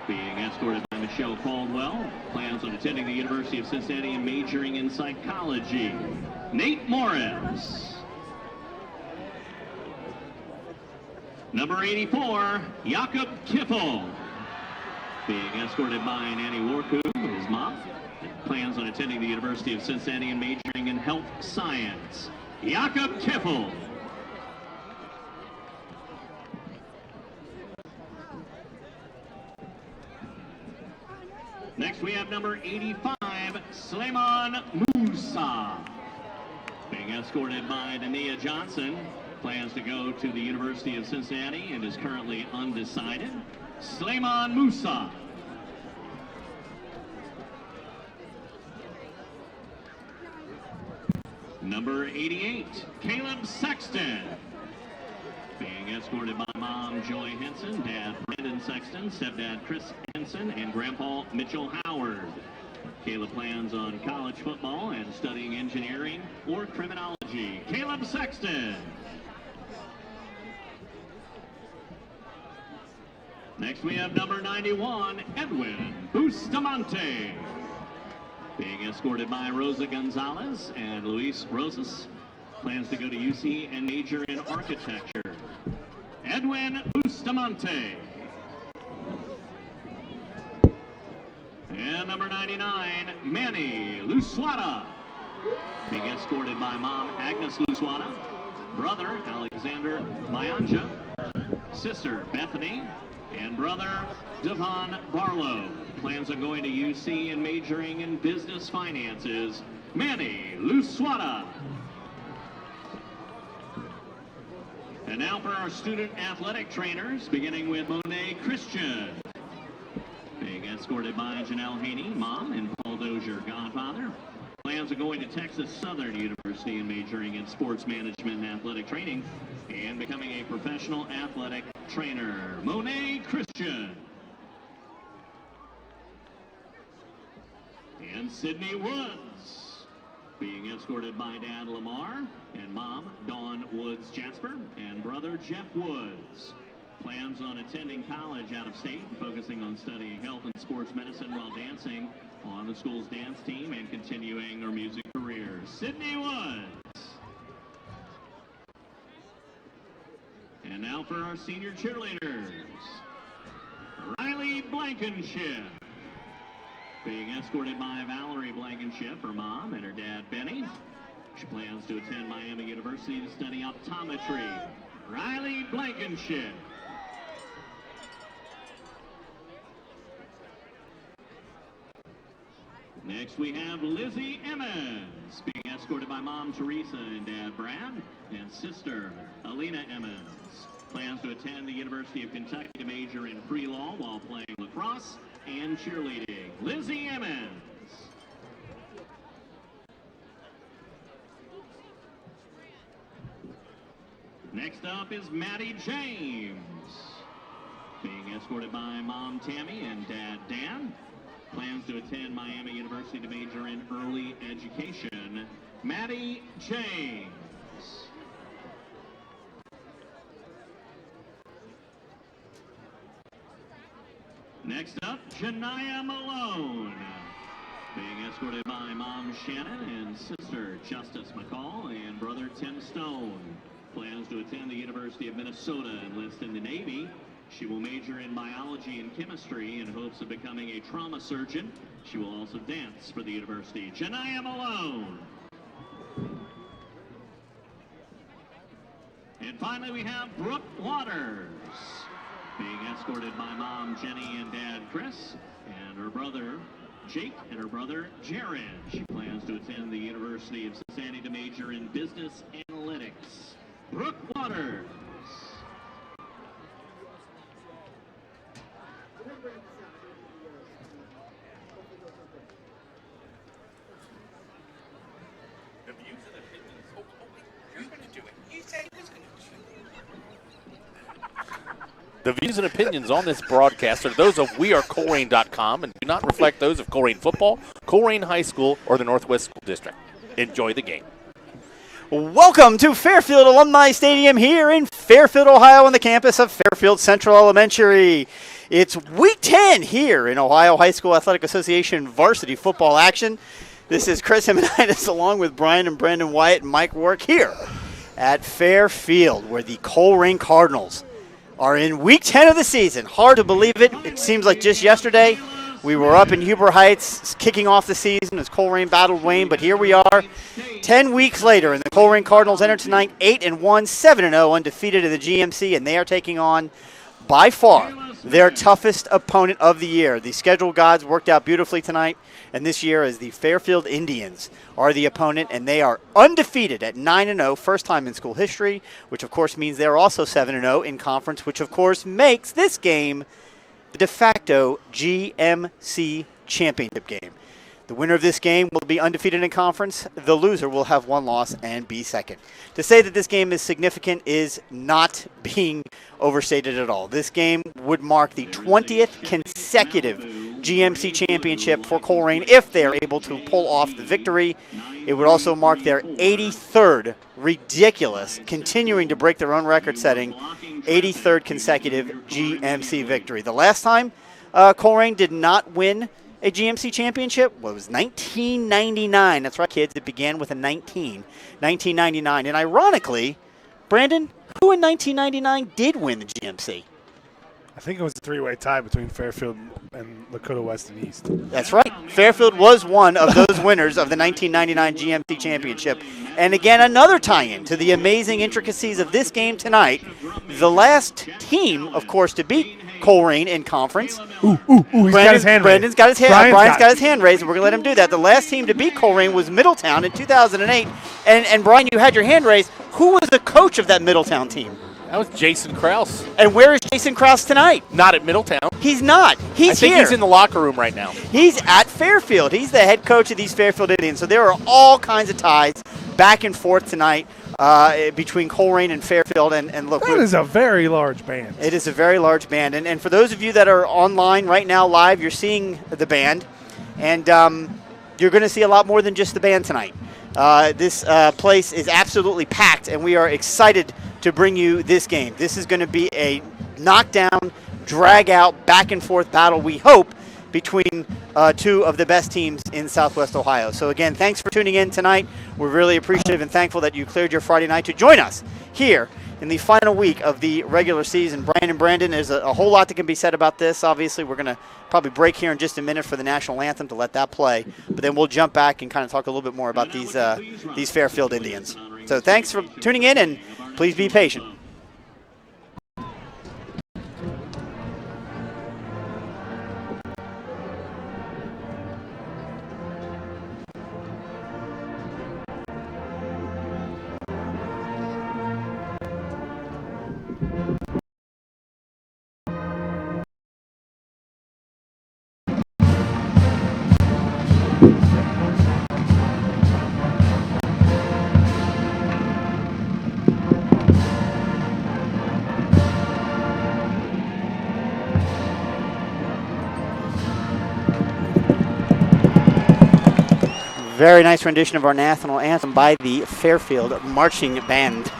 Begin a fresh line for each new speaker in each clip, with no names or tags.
Being escorted by Michelle Caldwell, plans on attending the University of Cincinnati and majoring in psychology. Nate Morris. Number 84, Jakob Kiffel. Being escorted by Nanny Warku, his mom. Plans on attending the University of Cincinnati and majoring in health science. Jakob Kiffel. Next we have number 85, Suleiman Musa. Being escorted by Dania Johnson. Plans to go to the University of Cincinnati and is currently undecided. Suleiman Musa. Number 88, Caleb Sexton. Being escorted by Mom Joy Henson, Dad Brandon Sexton, Stepdad Chris Henson, and Grandpa Mitchell Howard. Caleb plans on college football and studying engineering or criminology. Caleb Sexton. Next we have number 91, Edwin Bustamante. Being escorted by Rosa Gonzalez and Luis Rosas. Plans to go to UC and major in architecture. Edwin Bustamante. And number 99, Manny Luswada. Being escorted by Mom Agnes Luswada, brother Alexander Mayanja, sister Bethany, and brother Devon Barlow. Plans on going to UC and majoring in business finances. Manny Luswada. And now for our student athletic trainers, beginning with Monet Christian. Being escorted by Janelle Haney, mom, and Paul Dozier, godfather. Plans on going to Texas Southern University and majoring in sports management and athletic training and becoming a professional athletic trainer. Monet Christian. And Sydney Woods. Being escorted by Dad Lamar and Mom Dawn Woods Jasper and brother Jeff Woods. Plans on attending college out of state and focusing on studying health and sports medicine while dancing on the school's dance team and continuing her music career. Sydney Woods. And now for our senior cheerleaders. Riley Blankenship. Being escorted by Valerie Blankenship, her mom, and her dad, Benny. She plans to attend Miami University to study optometry. Riley Blankenship. Next we have Lizzie Emmons, being escorted by Mom Teresa and Dad Brad, and sister Alina Emmons. Plans to attend the University of Kentucky to major in pre-law while playing lacrosse and cheerleading. Lizzie Emmons. Next up is Maddie James, being escorted by Mom Tammy and Dad Dan. Plans to attend Miami University to major in early education. Maddie James. Next up, Janiyah Malone, being escorted by Mom Shannon and sister Justice McCall and brother Tim Stone. Plans to attend the University of Minnesota and enlist in the Navy. She will major in biology and chemistry in hopes of becoming a trauma surgeon. She will also dance for the university. Janiyah Malone. And finally, we have Brooke Waters, being escorted by Mom Jenny and Dad Chris, and her brother Jake and her brother Jared. She plans to attend the University of Cincinnati to major in business analytics. Brooke Waters.
The views and opinions. Oh, who's going to do it? You said he was going to do it. The views and opinions on this broadcast are those of wearecolerain.com and do not reflect those of Colerain Football, Colerain High School, or the Northwest School District. Enjoy the game.
Welcome to Fairfield Alumni Stadium here in Fairfield, Ohio, on the campus of Fairfield Central Elementary. It's Week 10 here in Ohio High School Athletic Association varsity football action. This is Chris Himanitis along with Brian and Brandon Wyatt and Mike Work here at Fairfield, where the Colerain Cardinals are in Week 10 of the season. Hard to believe it. It seems like just yesterday we were up in Huber Heights kicking off the season as Colerain battled Wayne, but here we are 10 weeks later, and the Colerain Cardinals enter tonight 8-1, 7-0, undefeated in the GMC, and they are taking on, by far, their toughest opponent of the year. The schedule gods worked out beautifully tonight, and this year as the Fairfield Indians are the opponent, and they are undefeated at 9-0, first time in school history, which of course means they're also 7-0 in conference, which of course makes this game the de facto GMC championship game. The winner of this game will be undefeated in conference. The loser will have one loss and be second. To say that this game is significant is not being overstated at all. This game would mark the 20th consecutive GMC championship for Colerain if they are able to pull off the victory. It would also mark their 83rd ridiculous, continuing to break their own record-setting, 83rd consecutive GMC victory. The last time Colerain did not win a GMC championship was 1999. That's right, kids. It began with a 1999. And ironically, Brandon, who in 1999 did win the GMC?
I think it was a three-way tie between Fairfield and Lakota West and East.
That's right. Fairfield was one of those winners of the 1999 GMC championship. And again, another tie-in to the amazing intricacies of this game tonight. The last team, of course, to beat Colerain in conference.
He's got his hand
Brandon's
raised.
got his hand. Brian's got his hand raised, and we're going to let him do that. The last team to beat Colerain was Middletown in 2008. And Brian, you had your hand raised. Who was the coach of that Middletown team?
That was Jason Krause.
And where is Jason Krause tonight?
Not at Middletown.
He's not. He's
I think
here.
he's in the locker room right now.
He's at Fairfield. He's the head coach of these Fairfield Indians. So there are all kinds of ties back and forth tonight between Colerain and Fairfield. And look,
that is a very large band.
It is a very large band. And for those of you that are online right now live, you're seeing the band. And you're going to see a lot more than just the band tonight. This place is absolutely packed, and we are excited to bring you this game. This is going to be a knockdown, drag-out, back-and-forth battle, we hope, between two of the best teams in Southwest Ohio. So, again, thanks for tuning in tonight. We're really appreciative and thankful that you cleared your Friday night to join us here in the final week of the regular season. Brian and Brandon, there's a whole lot that can be said about this. Obviously, we're going to probably break here in just a minute for the national anthem to let that play. But then we'll jump back and kind of talk a little bit more about these Fairfield Indians. So thanks for tuning in, and please be patient. Very nice rendition of our national anthem by the Fairfield Marching Band.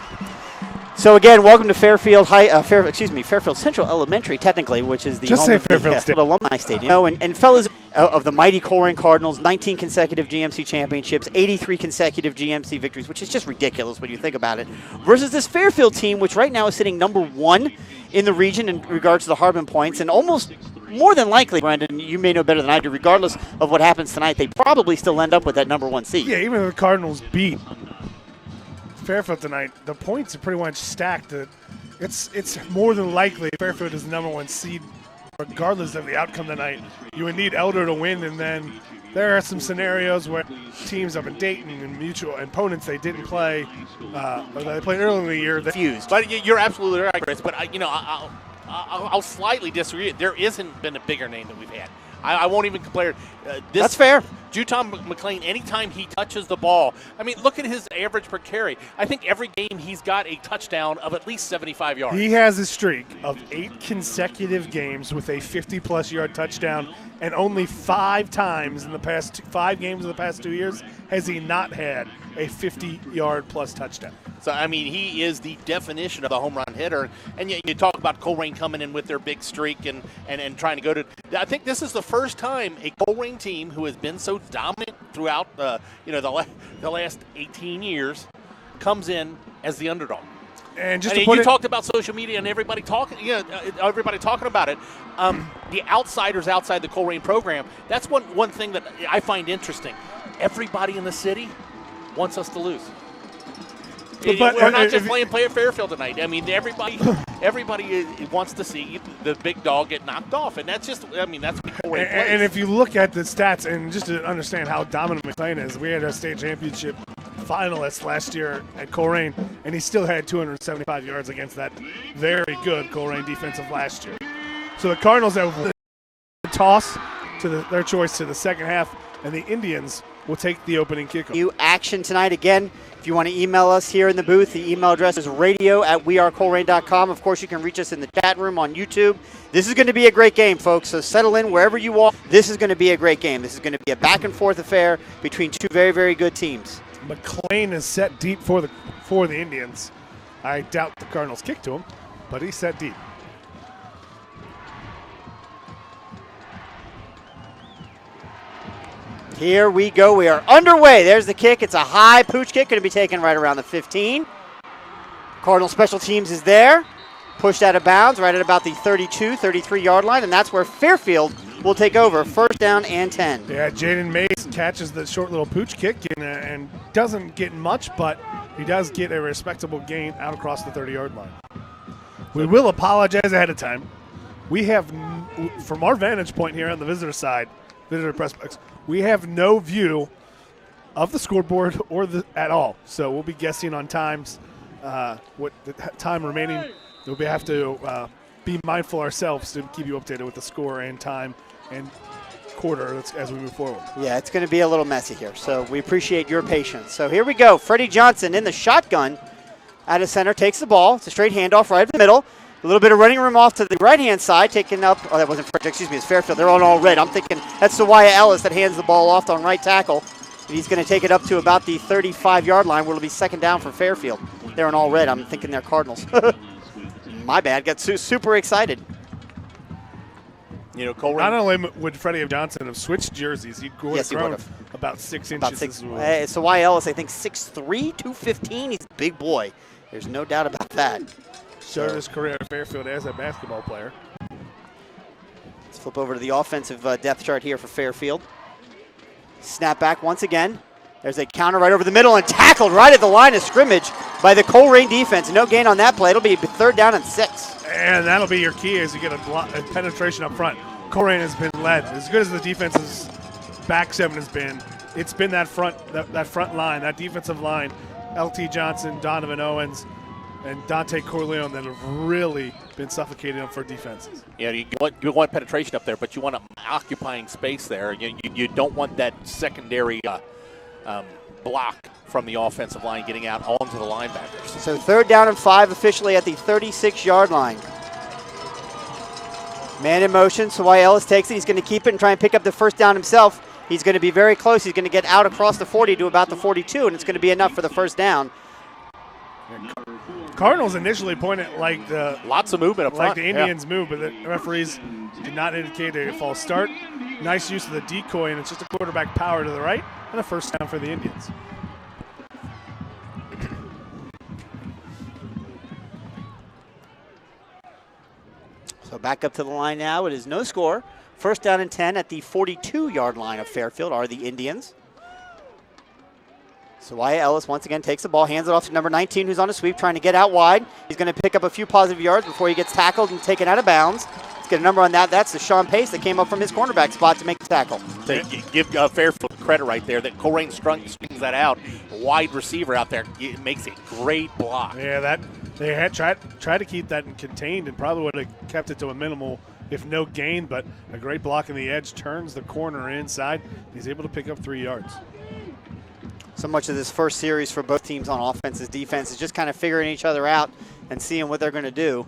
So again, welcome to Fairfield Fairfield Central Elementary, technically, which is the home of the Fairfield Alumni Stadium. And fellas of the mighty Colerain Cardinals, 19 consecutive GMC championships, 83 consecutive GMC victories, which is just ridiculous when you think about it, versus this Fairfield team, which right now is sitting number 1 in the region in regards to the Harbin points, and almost more than likely, Brandon, you may know better than I do, regardless of what happens tonight, they probably still end up with that number 1 seed.
Yeah, even if the Cardinals beat Fairfield tonight, the points are pretty much stacked. It's more than likely Fairfield is the number 1 seed, regardless of the outcome tonight. You would need Elder to win, and then there are some scenarios where teams up in Dayton and mutual opponents they didn't play, they played early in the year. They fused.
But you're absolutely right, Chris. But I'll slightly disagree. There isn't been a bigger name that we've had. I won't even compare.
That's fair.
Juton McLean, anytime he touches the ball, I mean, look at his average per carry. I think every game he's got a touchdown of at least 75 yards.
He has a streak of 8 consecutive games with a 50-plus yard touchdown, and only 5 times in the past 5 games of the past 2 years has he not had a 50-yard plus touchdown.
So, I mean, he is the definition of a home run hitter. And you talk about Colerain coming in with their big streak and trying to go to – I think this is the first time a Colerain team who has been so dominant throughout the last 18 years comes in as the underdog.
And just
you talked about social media and everybody talking about it. The outsiders outside the Colerain program, that's one thing that I find interesting. Everybody in the city wants us to lose. We're not just playing at Fairfield tonight. I mean, everybody wants to see the big dog get knocked off, and that's just, I mean, that's what Colerain plays.
And if you look at the stats, and just to understand how dominant McLean is, we had a state championship finalist last year at Colerain, and he still had 275 yards against that very good Colerain defensive last year. So the Cardinals have a toss to their choice to the second half, and the Indians will take the opening kickoff.
New action tonight again. If you want to email us here in the booth, the email address is radio@wearecolerain.com. Of course, you can reach us in the chat room on YouTube. This is going to be a great game, folks, so settle in wherever you are. This is going to be a great game. This is going to be a back-and-forth affair between two very, very good teams.
McLean is set deep for the Indians. I doubt the Cardinals kick to him, but he's set deep.
Here we go. We are underway. There's the kick. It's a high pooch kick. Going to be taken right around the 15. Cardinal special teams is there. Pushed out of bounds right at about the 32, 33-yard line, and that's where Fairfield will take over. First down and 10.
Yeah, Jaden Mays catches the short little pooch kick and doesn't get much, but he does get a respectable gain out across the 30-yard line. We will apologize ahead of time. We have, from our vantage point here on the visitor side, visitor press box, we have no view of the scoreboard or at all. So we'll be guessing on times, what the time remaining. We'll have to be mindful ourselves to keep you updated with the score and time and quarter as we move forward.
Yeah, it's going to be a little messy here, so we appreciate your patience. So here we go. Freddie Johnson in the shotgun out of center, takes the ball. It's a straight handoff right in the middle. A little bit of running room off to the right-hand side, taking up, oh, that wasn't Freddie, excuse me, it's Fairfield. They're on all red. I'm thinking that's Sawaya Ellis that hands the ball off on right tackle. And he's going to take it up to about the 35-yard line where it'll be second down for Fairfield. They're in all red. I'm thinking they're Cardinals. My bad. Got super excited.
You know, Colerain.
Not only would Freddie Johnson have switched jerseys, he'd grown about 6 inches.
Sawaya Ellis, I think 6'3", 215. He's a big boy. There's no doubt about that.
Started his career at Fairfield as a basketball player.
Let's flip over to the offensive depth chart here for Fairfield. Snap back once again. There's a counter right over the middle and tackled right at the line of scrimmage by the Colerain defense. No gain on that play. It'll be third down and 6.
And that'll be your key as you get a penetration up front. Colerain has been led. As good as the defense's back seven has been, it's been that front line, that defensive line, LT Johnson, Donovan Owens, and Dante Corleone that have really been suffocating them for defenses.
Yeah, you want penetration up there, but you want an occupying space there. You don't want that secondary block from the offensive line getting out onto the linebackers.
So third down and 5 officially at the 36-yard line. Man in motion. Sawaya Ellis takes it. He's going to keep it and try and pick up the first down himself. He's going to be very close. He's going to get out across the 40 to about the 42, and it's going to be enough for the first down.
Cardinals initially pointed like
lots of movement up front.
Like the Indians move, but the referees did not indicate a false start. Nice use of the decoy, and it's just a quarterback power to the right and a first down for the Indians.
So back up to the line now. It is no score. First down and 10 at the 42-yard line of Fairfield are the Indians. Sawaya Ellis once again takes the ball, hands it off to number 19, who's on a sweep, trying to get out wide. He's going to pick up a few positive yards before he gets tackled and taken out of bounds. Let's get a number on that. That's the Sean Pace that came up from his cornerback spot to make the tackle.
They give Fairfield credit right there that Colerain strings that out. A wide receiver out there. It makes a great block.
Yeah, that they had tried to keep that contained and probably would have kept it to a minimal if no gain, but a great block on the edge, turns the corner inside. He's able to pick up 3 yards.
So much of this first series for both teams on offense and defense is just kind of figuring each other out and seeing what they're going to do.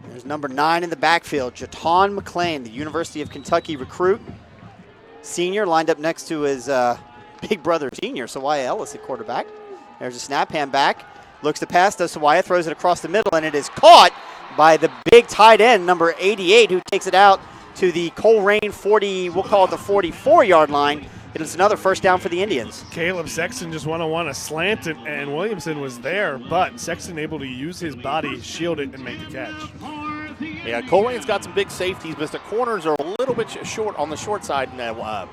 There's number 9 in the backfield, Jaton McClain, the University of Kentucky recruit. Senior lined up next to his big brother, senior, Sawaya Ellis at quarterback. There's a snap, hand back. Looks to pass, does Sawaya, throws it across the middle, and it is caught by the big tight end, number 88, who takes it out to the Colerain 40, we'll call it the 44-yard line. It is another first down for the Indians.
Caleb Sexton just one-on-one a slant, and Williamson was there, but Sexton able to use his body, shield it, and make the catch.
Yeah, Colerain's got some big safeties, but the corners are a little bit short on the short side. And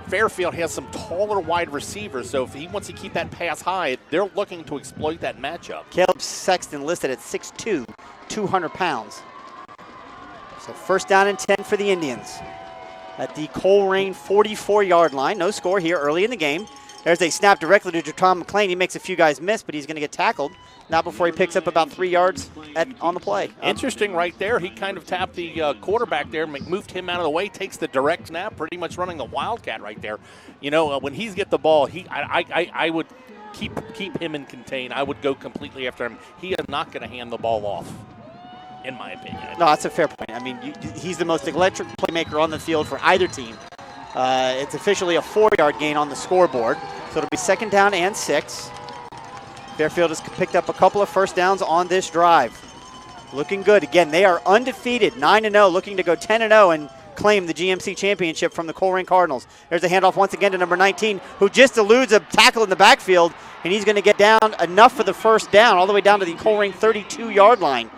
Fairfield has some taller wide receivers, so if he wants to keep that pass high, they're looking to exploit that matchup.
Caleb Sexton listed at 6'2", 200 pounds. So first down and 10 for the Indians at the Colerain 44-yard line. No score here early in the game. There's a snap directly to Jaton McClain. He makes a few guys miss, but he's going to get tackled. Not before he picks up about 3 yards on the play.
Interesting right there. He kind of tapped the quarterback there, moved him out of the way, takes the direct snap, pretty much running the wildcat right there. You know, when he's get the ball, I would keep him in contain. I would go completely after him. He is not going to hand the ball off, in my opinion.
No, that's a fair point. I mean, he's the most electric playmaker on the field for either team. It's officially a 4-yard gain on the scoreboard, so it'll be second down and 6. Fairfield has picked up a couple of first downs on this drive. Looking good. Again, they are undefeated, 9-0, looking to go 10-0 and claim the GMC championship from the Colerain Cardinals. There's a handoff once again to number 19, who just eludes a tackle in the backfield, and he's going to get down enough for the first down, all the way down to the Colerain 32-yard line.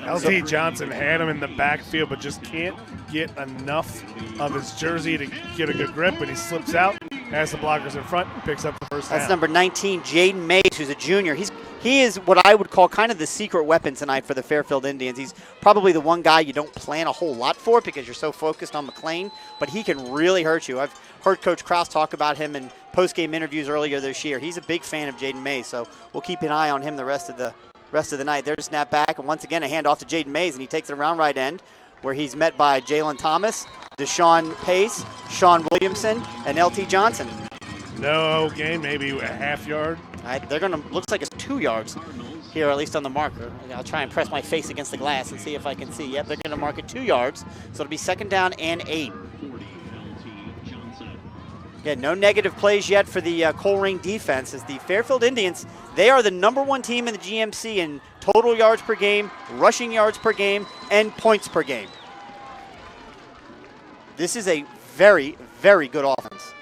LT Johnson had him in the backfield, but just can't get enough of his jersey to get a good grip, but he slips out, has the blockers in front, picks up the first down.
That's number 19, Jaden Mays, who's a junior. He is what I would call kind of the secret weapon tonight for the Fairfield Indians. He's probably the one guy you don't plan a whole lot for because you're so focused on McClain, but he can really hurt you. I've heard Coach Krause talk about him in post-game interviews earlier this year. He's a big fan of Jaden Mays, so we'll keep an eye on him the rest of the night. There's a snap back, and once again a handoff to Jaden Mays, and he takes it around right end, where he's met by Jalen Thomas, Deshaun Pace, Sean Williamson, and LT Johnson.
No gain, maybe a half yard.
They're going to, looks like it's 2 yards here, at least on the marker. I'll try and press my face against the glass and see if I can see. Yep, they're going to mark it 2 yards, so it'll be second down and 8. Again, no negative plays yet for the Colerain defense, as the Fairfield Indians, they are the number 1 team in the GMC in total yards per game, rushing yards per game, and points per game. This is a very, very good offense.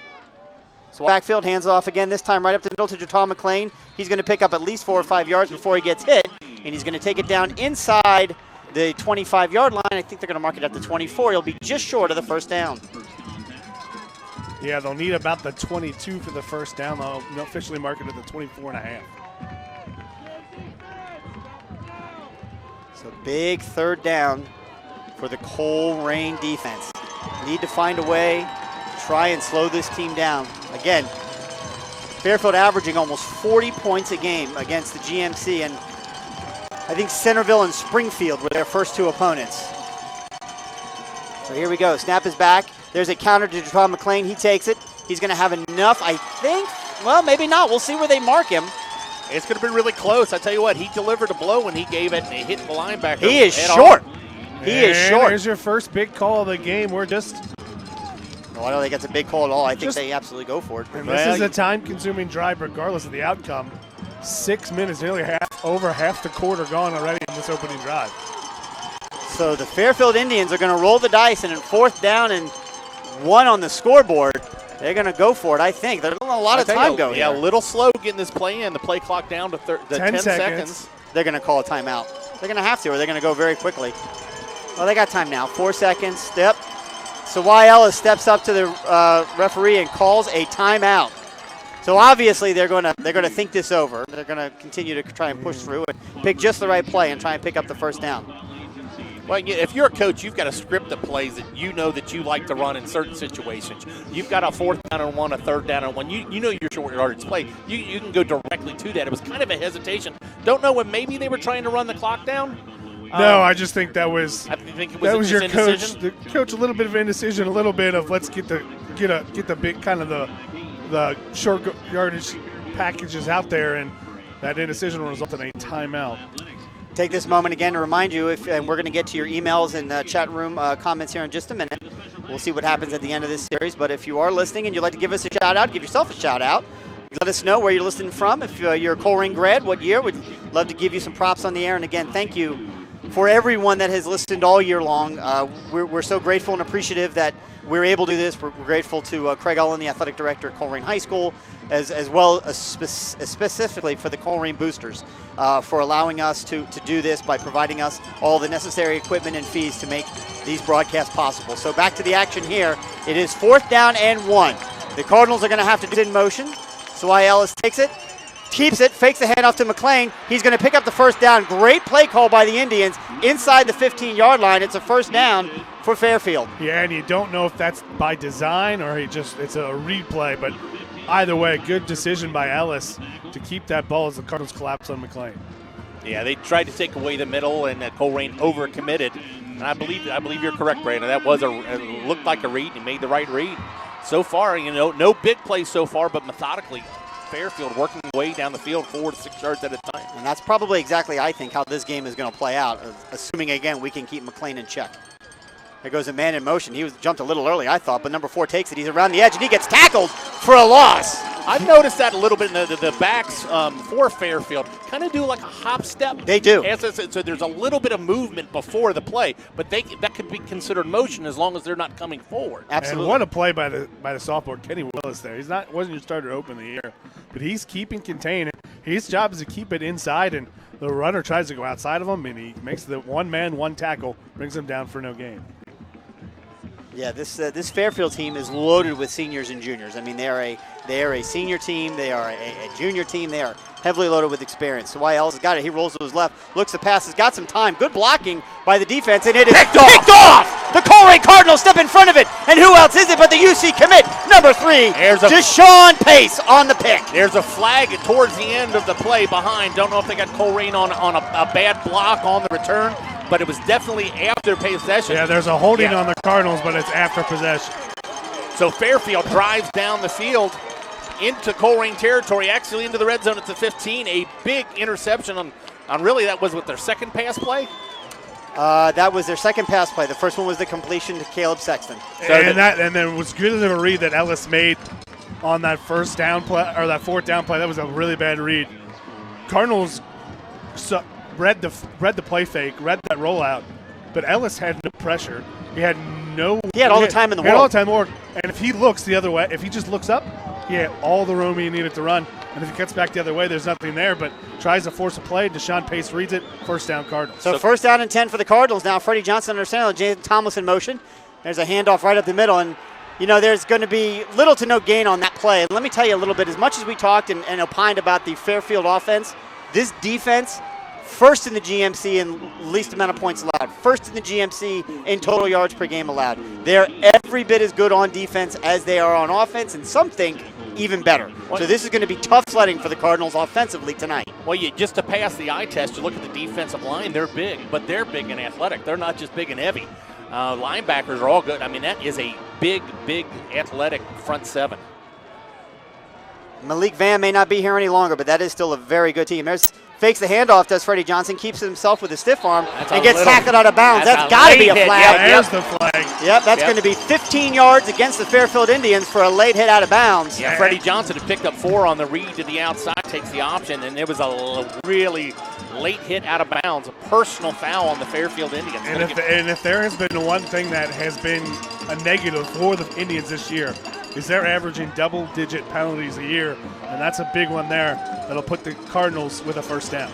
So backfield, hands off again, this time right up the middle to Jaton McClain. He's going to pick up at least 4 or 5 yards before he gets hit, and he's going to take it down inside the 25-yard line. I think they're going to mark it at the 24. He'll be just short of the first down.
Yeah, they'll need about the 22 for the first down. They'll officially mark it at the 24.5.
So big third down for the Colerain defense. Need to find a way to try and slow this team down. Again, Fairfield averaging almost 40 points a game against the GMC, and I think Centerville and Springfield were their first 2 opponents. So here we go. Snap is back. There's a counter to Jaton McClain. He takes it. He's going to have enough, I think. Well, maybe not. We'll see where they mark him.
It's going to be really close. I tell you what, he delivered a blow when he gave it, and it hit the linebacker.
He is short. He is short.
Here's your first big call of the game. We're just...
No, I don't think it's a big call at all. I think they absolutely go for it.
And this is a time-consuming drive regardless of the outcome. 6 minutes, nearly over half the quarter gone already in this opening drive.
So the Fairfield Indians are going to roll the dice, and in 4th down and 1 on the scoreboard, they're going to go for it, I think. There's a lot of time going.
Yeah, a little slow getting this play in. The play clock down to 10 seconds.
They're going to call a timeout. They're going to have to, or they're going to go very quickly. Well, they got time now. 4 seconds. Step. Sawaya Ellis steps up to the referee and calls a timeout. So obviously they're going to think this over. They're going to continue to try and push through and pick just the right play and try and pick up the first down.
Well, if you're a coach, you've got to script the plays that you know that you like to run in certain situations. You've got a 4th down and 1, a 3rd down and 1. You know your short yardage play. You can go directly to that. It was kind of a hesitation. Don't know when maybe they were trying to run the clock down.
No, I just think that was
I think it was
that was your coach.
indecision?
The coach, a little bit of indecision, a little bit of let's get the big kind of the short yardage packages out there, and that indecision will result in a timeout.
Take this moment again to remind you, and we're going to get to your emails and chat room comments here in just a minute. We'll see what happens at the end of this series. But if you are listening and you'd like to give us a shout out, give yourself a shout out. Let us know where you're listening from. If you're a Colerain grad, what year? We'd love to give you some props on the air. And again, thank you for everyone that has listened all year long. We're so grateful and appreciative that we're able to do this. We're grateful to Craig Ullen, the athletic director at Colerain High School, as well as specifically for the Colerain boosters for allowing us to do this by providing us all the necessary equipment and fees to make these broadcasts possible. So back to the action here. It is 4th down and 1. The Cardinals are going to have to do it in motion. Sawai Ellis takes it, keeps it, fakes the handoff to McLean. He's going to pick up the first down. Great play call by the Indians inside the 15-yard line. It's a first down for Fairfield.
Yeah, and you don't know if that's by design or it's a replay, but either way, good decision by Ellis to keep that ball as the Cardinals collapse on McLean.
Yeah, they tried to take away the middle, and Colerain overcommitted. And I believe you're correct, Brandon. That was it looked like a read. He made the right read. So far, no big plays so far, but methodically, Fairfield working way down the field 4 to 6 yards at a time.
And that's probably exactly, I think, how this game is going to play out, assuming, again, we can keep McLean in check. There goes a man in motion. He jumped a little early, I thought, but number 4 takes it. He's around the edge, and he gets tackled for a loss.
I've noticed that a little bit in the backs for Fairfield kind of do like a hop step.
They do.
So there's a little bit of movement before the play, but that could be considered motion as long as they're not coming forward.
Absolutely.
And what a play by the sophomore Kenny Willis there. Wasn't your starter to open the year, but he's keeping contained. His job is to keep it inside, and the runner tries to go outside of him, and he makes the one man, one tackle, brings him down for no gain.
Yeah, this Fairfield team is loaded with seniors and juniors. I mean, they are a senior team. They are a junior team. They are heavily loaded with experience. So Ellis has got it. He rolls to his left, looks to pass, has got some time. Good blocking by the defense, and it is picked off. The Colerain Cardinals step in front of it, and who else is it but the UC commit, number 3, Deshaun Pace on the pick.
There's a flag towards the end of the play behind. Don't know if they got Colerain on a bad block on the return, but it was definitely after possession.
Yeah, there's a holding on the Cardinals, but it's after possession.
So Fairfield drives down the field into Colerain territory, actually into the red zone at the 15. A big interception on really that was with their second pass play.
That was their second pass play. The first one was the completion to Caleb Sexton.
And then it was good of a read that Ellis made on that first down play or that 4th down play. That was a really bad read. Cardinals read the play fake, read that rollout, but Ellis had no pressure. He had all the time in the world. All the time in the world. And if he looks the other way, if he just looks up, he had all the room he needed to run. And if he gets back the other way, there's nothing there, but tries to force a play. Deshaun Pace reads it. First down, Cardinals.
So first down and 10 for the Cardinals now. Freddie Johnson under center, James Thomas in motion. There's a handoff right up the middle, and there's going to be little to no gain on that play. And let me tell you a little bit. As much as we talked and opined about the Fairfield offense, this defense, first in the GMC in least amount of points allowed. First in the GMC in total yards per game allowed. They're every bit as good on defense as they are on offense, and some think even better. So this is going to be tough sledding for the Cardinals offensively tonight.
Well, just to pass the eye test, you look at the defensive line, they're big, but they're big and athletic. They're not just big and heavy. Linebackers are all good. I mean, that is a big athletic front 7.
Malik Van may not be here any longer, but that is still a very good team. There's fakes the handoff, does Freddie Johnson, keeps himself with a stiff arm, and gets tackled out of bounds. That's got to be a flag.
There's the flag.
Yep, that's going to be 15 yards against the Fairfield Indians for a late hit out of bounds.
Yeah, Freddie Johnson had picked up 4 on the read to the outside, takes the option, and it was a really late hit out of bounds, a personal foul on the Fairfield Indians.
And if there has been one thing that has been a negative for the Indians this year, is they're averaging double-digit penalties a year, and that's a big one there that'll put the Cardinals with a first down.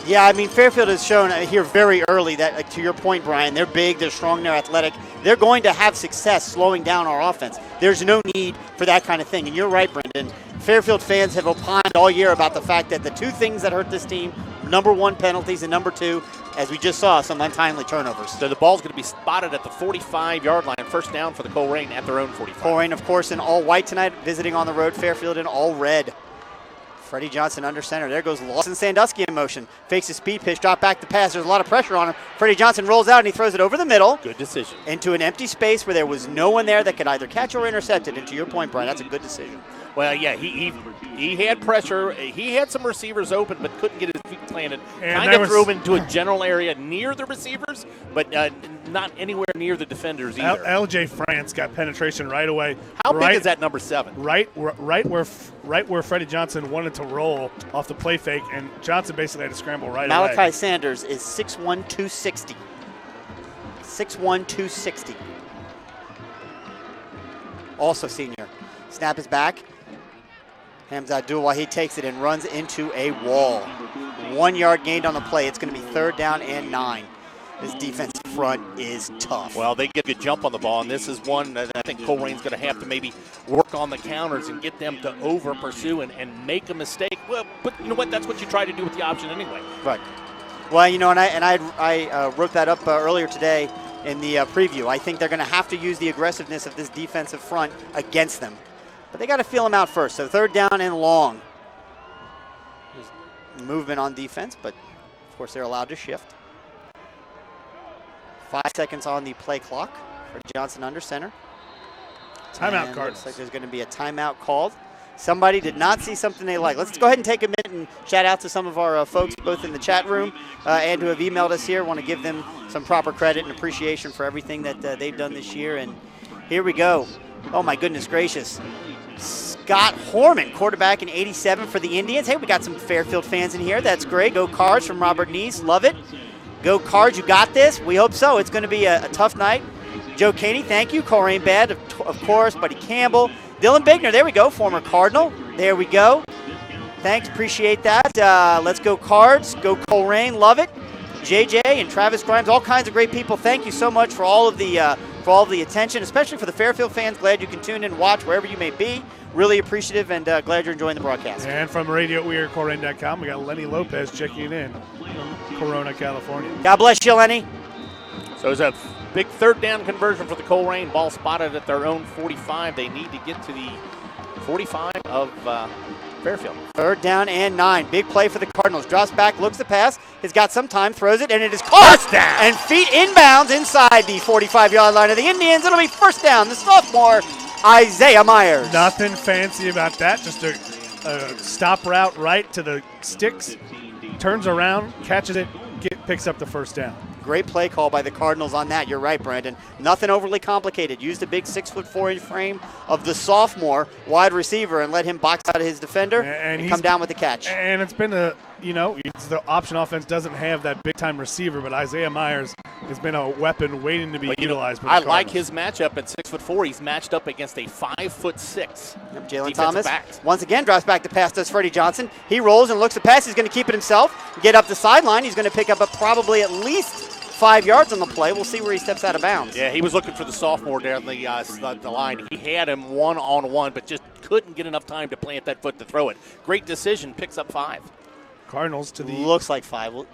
Yeah, I mean, Fairfield has shown here very early that, to your point, Brian, they're big, they're strong, they're athletic. They're going to have success slowing down our offense. There's no need for that kind of thing. And you're right, Brendan. Fairfield fans have opined all year about the fact that the 2 things that hurt this team, number 1, penalties, and number 2, as we just saw, some untimely turnovers.
So the ball's going to be spotted at the 45-yard line. First down for the Colerain at their own 45.
Colerain, of course, in all white tonight, visiting on the road. Fairfield in all red. Freddie Johnson under center. There goes Lawson Sandusky in motion. Fakes a speed pitch, drop back to pass. There's a lot of pressure on him. Freddie Johnson rolls out and he throws it over the middle.
Good decision.
Into an empty space where there was no one there that could either catch or intercept it. And to your point, Brian, that's a good decision.
Well, yeah, he had pressure. He had some receivers open, but couldn't get his feet planted. Kind of threw him into a general area near the receivers, but not anywhere near the defenders either.
L.J. France got penetration right away.
How big is that number 7?
Right where Freddie Johnson wanted to roll off the play fake, and Johnson basically had to scramble right away.
Malachi Sanders is 6'1", 260. 6'1", 260. Also senior. Snap is back. Hamza Abdul while he takes it and runs into a wall. 1 yard gained on the play. It's going to be 3rd down and 9. This defensive front is tough.
Well, they get a good jump on the ball, and this is one that I think Colerain's going to have to maybe work on the counters and get them to over-pursue and make a mistake. Well, but you know what? That's what you try to do with the option anyway.
Right. Well, you know, and I wrote that up earlier today in the preview. I think they're going to have to use the aggressiveness of this defensive front against them. But they got to feel them out first. So 3rd down and long. There's movement on defense, but of course they're allowed to shift. 5 seconds on the play clock for Johnson under center.
Timeout,
and
Cardinals.
Looks like there's going to be a timeout called. Somebody did not see something they like. Let's go ahead and take a minute and shout out to some of our folks both in the chat room and who have emailed us here. Want to give them some proper credit and appreciation for everything that they've done this year. And here we go. Oh, my goodness gracious. Scott Horman, quarterback in 87 for the Indians. Hey, we got some Fairfield fans in here. That's great. Go Cards from Robert Neese. Love it. Go Cards, you got this. We hope so. It's going to be a tough night. Joe Caney, thank you. Colerain Bad, of course. Buddy Campbell. Dylan Bigner, there we go. Former Cardinal. There we go. Thanks, appreciate that. Let's go Cards. Go Colerain, love it. JJ and Travis Grimes, all kinds of great people. Thank you so much for all of the attention, especially for the Fairfield fans. Glad you can tune in and watch wherever you may be. Really appreciative and glad you're enjoying the broadcast.
And from Radio We Are Colerain.com, we got Lenny Lopez checking in from Corona, California.
God bless you, Lenny.
So it's a big 3rd down conversion for the Colerain. Ball spotted at their own 45. They need to get to the 45 of Fairfield.
3rd down and 9. Big play for the Cardinals. Drops back, looks the pass. Has got some time, throws it, and it is caught.
First down.
And feet inbounds inside the 45-yard line of the Indians. It'll be 1st down. The sophomore, Isaiah Myers.
Nothing fancy about that. Just a stop route right to the sticks. Turns around, catches it, picks up the 1st down.
Great play call by the Cardinals on that. You're right, Brandon. Nothing overly complicated. Used a big 6'4" frame of the sophomore wide receiver and let him box out of his defender and come down with the catch.
And it's been the option offense doesn't have that big-time receiver, but Isaiah Myers has been a weapon waiting to be utilized.
I like his matchup at 6'4". He's matched up against a 5'6".
Yep, Jalen Thomas once again drops back to pass. Does Freddie Johnson? He rolls and looks to pass. He's going to keep it himself. Get up the sideline. He's going to pick up probably at least 5 yards on the play. We'll see where he steps out of bounds.
Yeah, he was looking for the sophomore down the line. He had him one-on-one, but just couldn't get enough time to plant that foot to throw it. Great decision. Picks up 5.
Cardinals to the
looks like 5. We'll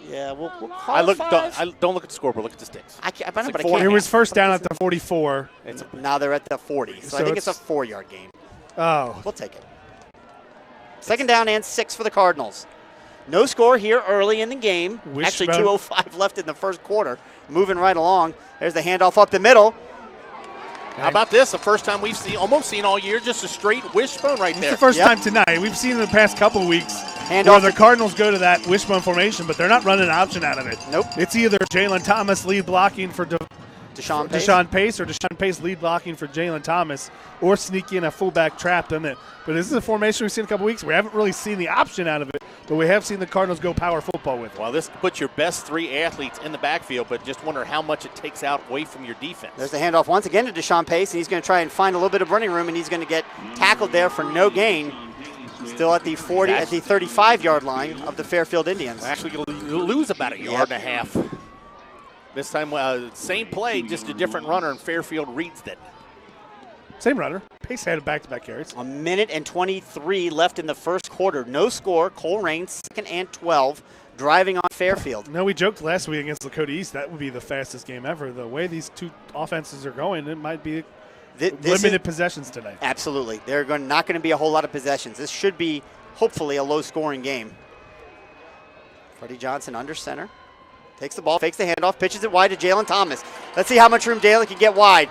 call it 5.
Don't look at the scoreboard. Look at the sticks.
I can't.
It was 1st down at the 44.
Now they're at the 40. So I think it's a 4-yard gain.
Oh,
we'll take it. 2nd down and 6 for the Cardinals. No score here early in the game. Actually, 2:05 left in the 1st quarter. Moving right along. There's the handoff up the middle.
How about this? The first time we've almost seen all year, just a straight wishbone right there.
It's the first time tonight. We've seen in the past couple of weeks where the Cardinals go to that wishbone formation, but they're not running an option out of it.
Nope.
It's either Jalen Thomas lead blocking for
Deshaun
Pace or Deshaun Pace lead blocking for Jalen Thomas, or sneak in a fullback trap. But this is a formation we've seen a couple weeks. We haven't really seen the option out of it, but we have seen the Cardinals go power football with it.
Well, this puts your best 3 athletes in the backfield, but just wonder how much it takes out away from your defense.
There's the handoff once again to Deshaun Pace, and he's going to try and find a little bit of running room, and he's going to get tackled there for no gain. Still at the 35-yard line of the Fairfield Indians.
We're actually going to lose about a yard and a half. This time, same play, just a different runner, and Fairfield reads it.
Same runner. Pace had back-to-back carries.
A minute and 23 left in the 1st quarter. No score. Colerain 2nd and 12, driving on Fairfield.
No, we joked last week against Lakota East that would be the fastest game ever. The way these two offenses are going, it might be limited possessions tonight.
Absolutely. Not going to be a whole lot of possessions. This should be hopefully a low-scoring game. Freddie Johnson under center. Takes the ball, fakes the handoff, pitches it wide to Jalen Thomas. Let's see how much room Jalen can get wide.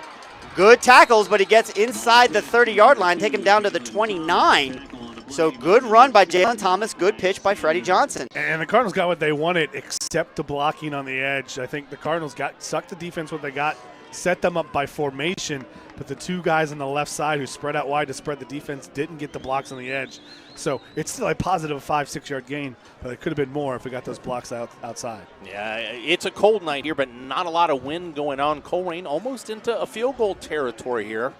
Good tackles, but he gets inside the 30-yard line, take him down to the 29. So good run by Jalen Thomas, good pitch by Freddie Johnson.
And the Cardinals got what they wanted except the blocking on the edge. I think the Cardinals sucked the defense what they got, set them up by formation, but the two guys on the left side who spread out wide to spread the defense didn't get the blocks on the edge. So it's still a positive 5-6 yard gain, but it could have been more if we got those blocks outside.
Yeah, it's a cold night here, but not a lot of wind going on. Colerain almost into a field goal territory here.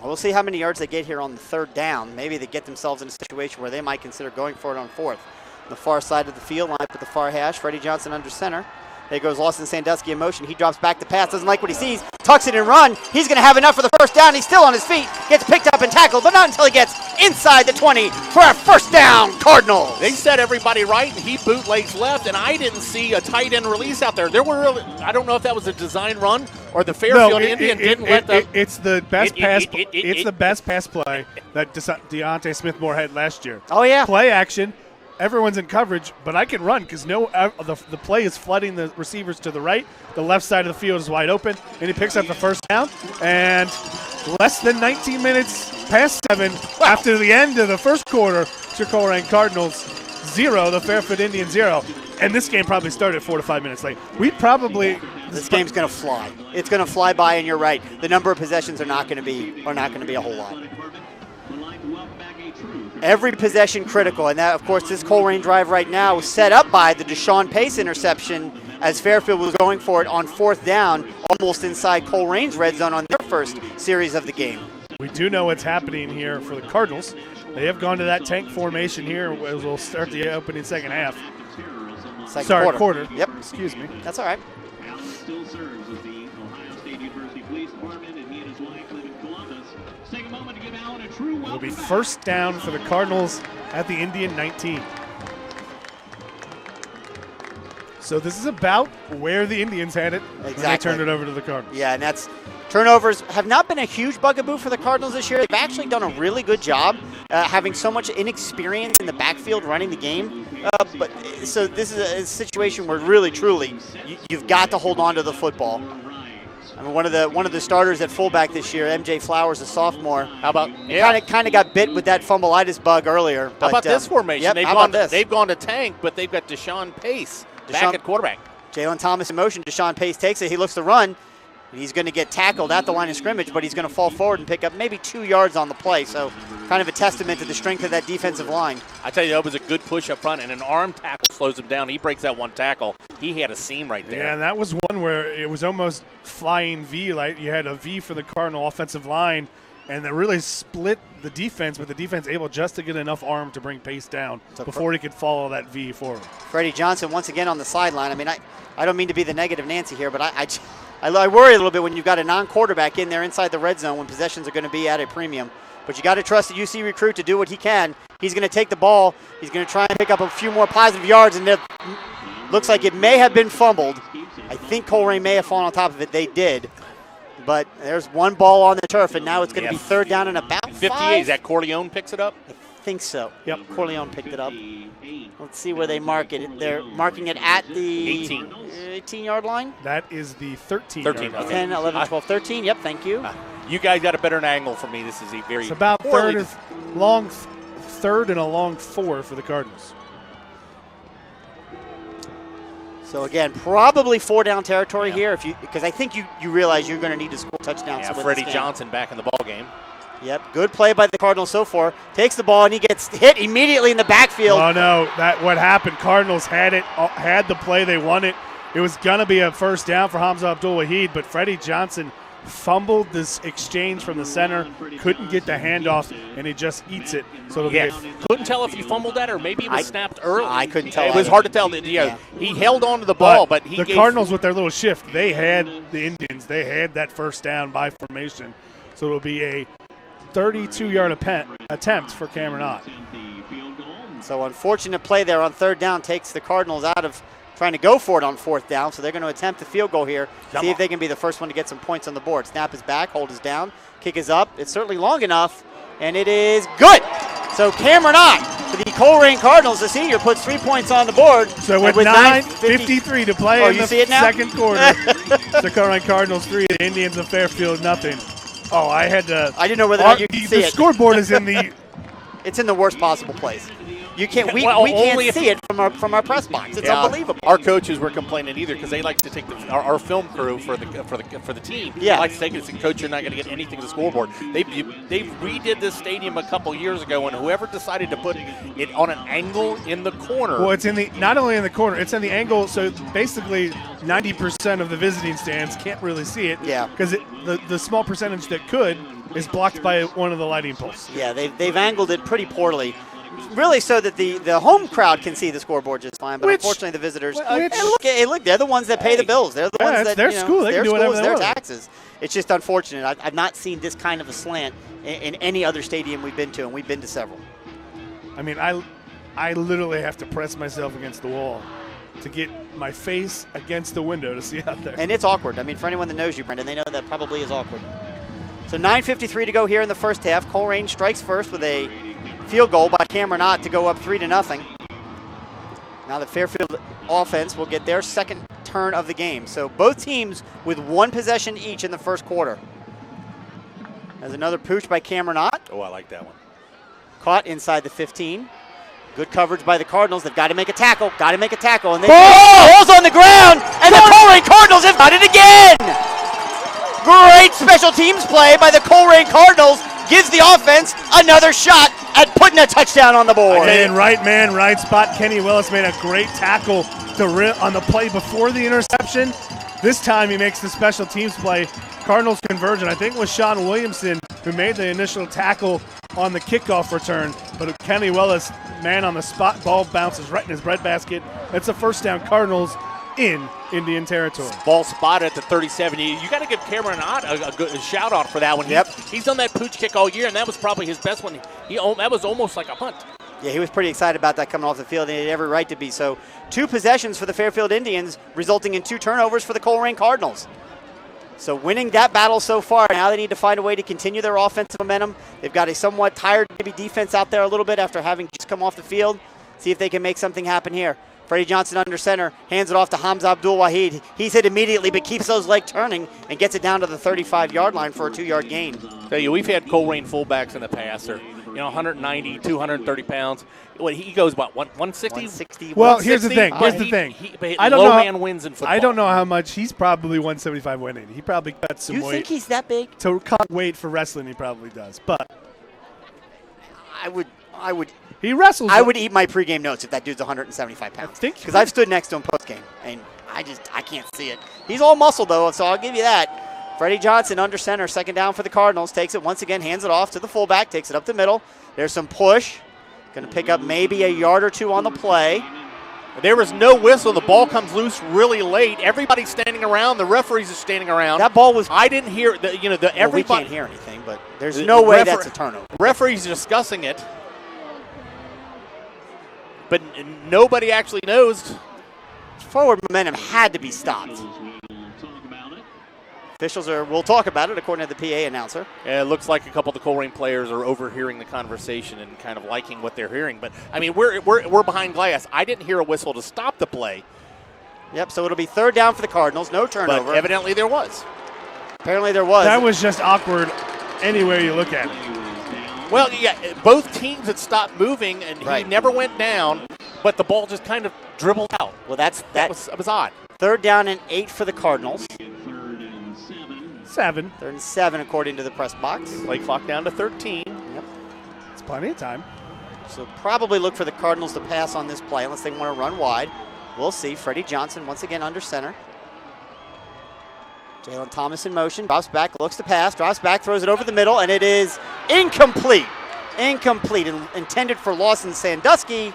We'll see how many yards they get here on the third down. Maybe they get themselves in a situation where they might consider going for it on fourth. The far side of the field, line up at the far hash. Freddie Johnson under center. There goes Lawson Sandusky in motion. He drops back to pass, doesn't like what he sees, tucks it and run. He's going to have enough for the first down. He's still on his feet, gets picked up and tackled, but not until he gets inside the 20 for a first down, Cardinals.
They set everybody right, and he bootlegs left, and I didn't see a tight end release out there. There were, I don't know if that was a design run or the Fairfield Indian didn't let the.
It's the best pass. It's the best pass play that Deontay Smith-Moore had last year.
Oh yeah.
Play action. Everyone's in coverage, but I can run because the play is flooding the receivers to the right. The left side of the field is wide open, and he picks up the first down. And less than 19 minutes past 7 after the end of the first quarter, Colerain Cardinals 0, the Fairfield Indians 0. And this game probably started 4 to 5 minutes late.
This game's going to fly. It's going to fly by, and you're right. The number of possessions are not going to be a whole lot. Every possession critical, and that, of course, this Colerain drive right now was set up by the Deshaun Pace interception as Fairfield was going for it on fourth down, almost inside Colerain's red zone on their first series of the game.
We do know what's happening here for the Cardinals. They have gone to that tank formation here as we'll start the opening second half. Quarter.
Yep.
Excuse me.
That's all right.
Allen still serves as the Ohio State University Police Department, and he and his wife live in Columbus. Let's take a moment to give Allen a true welcome.
It'll be first down for the Cardinals at the Indian 19. So this is about where the Indians had it when they turned it over to the Cardinals.
Yeah, and that's turnovers have not been a huge bugaboo for the Cardinals this year. They've actually done a really good job having so much inexperience in the backfield running the game. So this is a situation where really, truly, you've got to hold on to the football. I mean, one of the starters at fullback this year, MJ Flowers, a sophomore.
How about
kind of got bit with that fumbleitis bug earlier. But,
how about this formation?
Yep,
they've gone to tank, but they've got Deshaun Pace back at quarterback.
Jalen Thomas in motion. Deshaun Pace takes it. He looks to run. He's going to get tackled at the line of scrimmage, but he's going to fall forward and pick up maybe 2 yards on the play. So kind of a testament to the strength of that defensive line.
I tell you, that was a good push up front, and an arm tackle slows him down. He breaks that one tackle. He had a seam right there.
Yeah, and that was one where it was almost flying V. Like you had a V for the Cardinal offensive line, and that really split the defense, but the defense able just to get enough arm to bring Pace down before he could follow that V forward.
Freddie Johnson once again on the sideline. I mean, I don't mean to be the negative Nancy here, but I worry a little bit when you've got a non-quarterback in there inside the red zone when possessions are going to be at a premium. But you got to trust the UC recruit to do what he can. He's going to take the ball. He's going to try and pick up a few more positive yards, and it looks like it may have been fumbled. I think Colerain may have fallen on top of it. They did. But there's one ball on the turf, and now it's going to be third down and about
58.
5.
Is that Corleone picks it up?
I think so.
Yep.
Corleone picked it up. Let's see where they mark it. They're marking it at the 18-yard line.
That is the 13.
13. Okay.
10, 11, 12, 13. Yep, thank you.
You guys got a better angle for me. This is a very
It's about third and a long 4 for the Cardinals.
So again, probably 4 down territory here, because I think you realize you're going to need to score touchdowns.
Yeah, Freddie Johnson back in the ball game.
Yep, good play by the Cardinals so far. Takes the ball and he gets hit immediately in the backfield.
Oh no, what happened? Cardinals had the play they wanted. It was gonna be a first down for Hamza Abdul-Wahid, but Freddie Johnson fumbled this exchange from the center, couldn't get the handoff, and he just eats it. So
couldn't tell if he fumbled that or maybe it was snapped early.
I couldn't tell.
It was hard to tell. He held on to the ball, but
the Cardinals with their little shift, they had the Indians. They had that first down by formation, so it'll be a 32-yard attempt for Cameron Ott.
So unfortunate play there on third down takes the Cardinals out of trying to go for it on fourth down. So they're going to attempt the field goal here, see if they can be the first one to get some points on the board. Snap is back, hold is down, kick is up. It's certainly long enough, and it is good. So Cameron Ott for the Colerain Cardinals, the senior, puts 3 points on the board.
So with 9:53 to play in the second quarter, the Colerain Cardinals 3, the Indians of Fairfield nothing. Oh, I didn't
know whether or not you could see it.
The scoreboard is in the.
It's in the worst possible place. You can't. We
Well,
can't
only if-
see it from our press box. It's unbelievable.
Our coaches were complaining either because they like to take our film crew for the team.
Yeah.
Like to take it and say, Coach, you're not going to get anything to the scoreboard. They redid this stadium a couple years ago, and whoever decided to put it on an angle in the corner.
Well, it's not only in the corner, it's in the angle. So basically, 90% of the visiting stands can't really see it.
Yeah.
Because the small percentage that could is blocked by one of the lighting posts.
Yeah, they've angled it pretty poorly. Really, so that the home crowd can see the scoreboard just fine, but unfortunately the visitors. Look, they're the ones that pay the bills. They're the ones that
their school. They
their
can do whatever
schools,
they
their
want.
taxes. It's just unfortunate. I've not seen this kind of a slant in any other stadium we've been to, and we've been to several.
I mean, I literally have to press myself against the wall to get my face against the window to see out there.
And it's awkward. I mean, for anyone that knows you, Brendan, they know that probably is awkward. So 9:53 to go here in the first half. Colerain strikes first with a field goal by Cameron Ott to go up 3-0. Now the Fairfield offense will get their second turn of the game. So both teams with one possession each in the first quarter. There's another pooch by Cameron Ott.
Oh, I like that one.
Caught inside the 15. Good coverage by the Cardinals. They've got to make a tackle. And they ball's on the ground, and the Colerain Cardinals have got it again. Great special teams play by the Colerain Cardinals. Gives the offense another shot at putting a touchdown on the board.
And right man, right spot. Kenny Willis made a great tackle on the play before the interception. This time he makes the special teams play. Cardinals conversion. I think it was Sean Williamson who made the initial tackle on the kickoff return. But Kenny Willis, man on the spot, ball bounces right in his breadbasket. That's a first down, Cardinals in Indian territory.
Ball spotted at the 37. You got to give Cameron Ott a shout out for that one.
Yep.
He's done that pooch kick all year, and that was probably his best one. That was almost like a punt.
Yeah, he was pretty excited about that coming off the field, and he had every right to be. So 2 possessions for the Fairfield Indians, resulting in 2 turnovers for the Colerain Cardinals. So winning that battle so far, now they need to find a way to continue their offensive momentum. They've got a somewhat tired maybe defense out there a little bit after having just come off the field. See if they can make something happen here. Freddie Johnson under center, hands it off to Hamza Abdul-Wahid. He's hit immediately, but keeps those legs turning and gets it down to the 35-yard line for a 2-yard gain.
Tell you, we've had Colerain fullbacks in the past. They're 190, 230 pounds. He goes about 160?
160.
Well, here's the thing.
I don't know. Man wins in football.
I don't know how much. He's probably 175, 180. He probably cut some weight.
You think he's that big?
To cut weight for wrestling, he probably does. But
I would.
He wrestles.
I would eat my pregame notes if that dude's 175 pounds. Because I've stood next to him postgame, and I can't see it. He's all muscle, though, so I'll give you that. Freddie Johnson under center, second down for the Cardinals. Takes it once again, hands it off to the fullback, takes it up the middle. There's some push. Going to pick up maybe a yard or 2 on the play.
There was no whistle. The ball comes loose really late. Everybody's standing around. The referees are standing around.
That ball was.
I didn't hear everybody.
We can't hear anything, but there's no way that's a turnover.
Referees discussing it, but nobody actually knows.
Forward momentum had to be stopped. Officials we'll talk about it, according to the PA announcer.
It looks like a couple of the Colerain players are overhearing the conversation and kind of liking what they're hearing. But, I mean, we're behind glass. I didn't hear a whistle to stop the play.
Yep, so it'll be third down for the Cardinals. No turnover.
But evidently there was.
Apparently there was.
That was just awkward anywhere you look at it.
Well, yeah, both teams had stopped moving, and
right.
He never went down, but the ball just kind of dribbled out.
Well, that
was odd.
Third down and 8 for the Cardinals.
7.
3rd and 7, according to the press box.
Play clock down to 13.
Yep.
It's plenty of time.
So probably look for the Cardinals to pass on this play unless they want to run wide. We'll see. Freddie Johnson once again under center. Jalen Thomas in motion. Drops back, looks to pass. Drops back, throws it over the middle, and it is incomplete. Incomplete. Intended for Lawson Sandusky,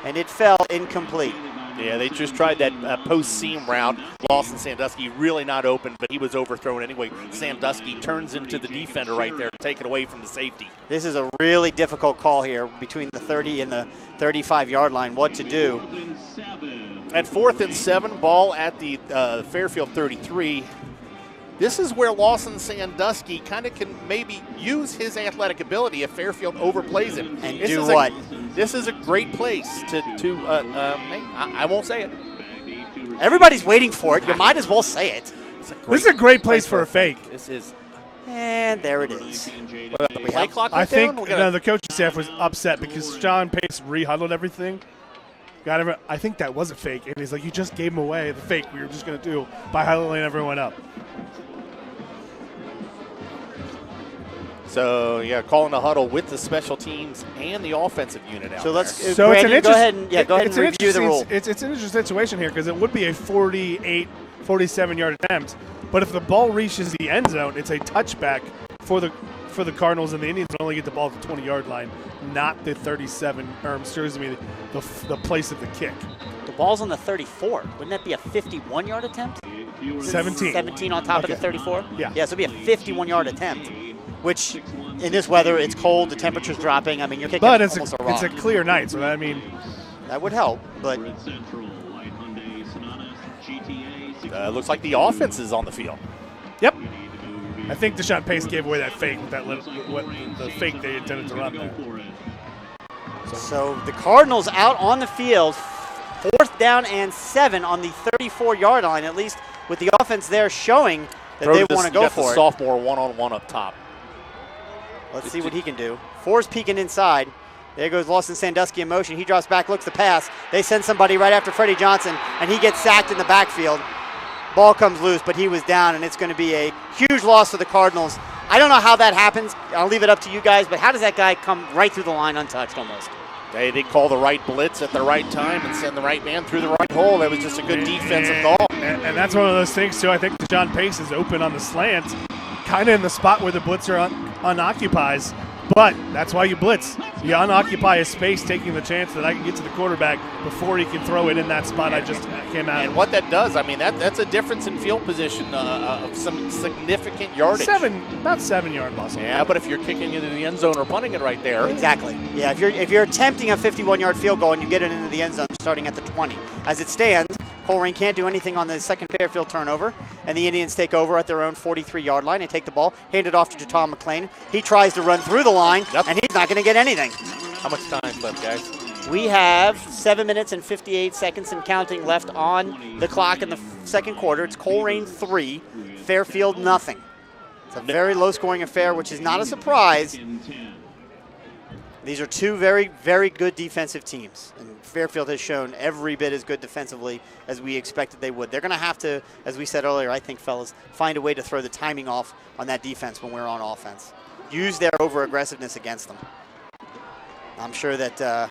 and it fell incomplete.
Yeah, they just tried that post-seam route. Lawson Sandusky really not open, but he was overthrown anyway. Sandusky turns into the defender right there to take it away from the safety.
This is a really difficult call here between the 30 and the 35-yard line, what to do.
At 4th and 7, ball at the Fairfield 33. This is where Lawson Sandusky kind of can maybe use his athletic ability if Fairfield overplays him.
And
this
do
is
what?
This is a great place to hey, I won't say it.
Everybody's waiting for it. You might as well say it.
This is a great place for a fake.
This is.
And there it is.
Play clock
I think
down?
the coaching staff was upset because Sean Pace rehuddled everything. I think that was a fake, and he's like, "You just gave him away the fake we were just going to do by huddling everyone up."
So, yeah, calling the huddle with the special teams and the offensive unit out
So let's
there.
So
Brandon,
it's
go ahead and
it's an
review the
interesting-
rule.
It's an interesting situation here because it would be a 48, 47-yard attempt, but if the ball reaches the end zone, it's a touchback for the Cardinals, and the Indians only get the ball at the 20-yard line, not the 37, or excuse me, the place of the kick.
The ball's on the 34. Wouldn't that be a 51-yard attempt?
17.
17 on top of the 34?
Yeah.
Yeah, so it'd be a 51-yard attempt, which in this weather, it's cold, the temperature's dropping. I mean, you're kicking
But it's
almost a rock.
a clear night, so that,
That would help, but
Looks like the offense is on the field.
Yep. I think Deshaun Pace gave away that fake, the fake they intended to run there.
so the Cardinals out on the field, 4th down and 7 on the 34-yard line, at least with the offense there showing that they want to go for
the
it.
sophomore one-on-one up top.
Let's see what he can do. Four's peeking inside. There goes Lawson Sandusky in motion. He drops back, looks the pass. They send somebody right after Freddie Johnson, and he gets sacked in the backfield. Ball comes loose, but he was down, and it's going to be a huge loss for the Cardinals. I don't know how that happens. I'll leave it up to you guys, but how does that guy come right through the line untouched almost?
They call the right blitz at the right time and send the right man through the right hole. That was just a good defensive call.
And that's one of those things, too. I think Deshaun Pace is open on the slant, kind of in the spot where the blitzer unoccupies. But that's why you blitz. You unoccupy a space, taking the chance that I can get to the quarterback before he can throw it in that spot I just came out
And
of.
what that does, I mean, that's a difference in field position of some significant yardage.
About 7-yard loss.
Yeah, but if you're kicking into the end zone or punting it right there.
Exactly. Yeah, if you're attempting a 51-yard field goal and you get it into the end zone starting at the 20. As it stands, Colerain can't do anything on the second Fairfield turnover, and the Indians take over at their own 43-yard line. They take the ball, hand it off to Tom McLean. He tries to run through the line, and he's not going to get anything.
How much time left, guys?
We have 7 minutes and 58 seconds and counting left on the clock in the second quarter. It's Colerain 3, Fairfield nothing. It's a very low-scoring affair, which is not a surprise. These are two very, very good defensive teams, and Fairfield has shown every bit as good defensively as we expected they would. They're going to have to, as we said earlier, I think, fellas, find a way to throw the timing off on that defense when we're on offense. Use their over-aggressiveness against them. I'm sure that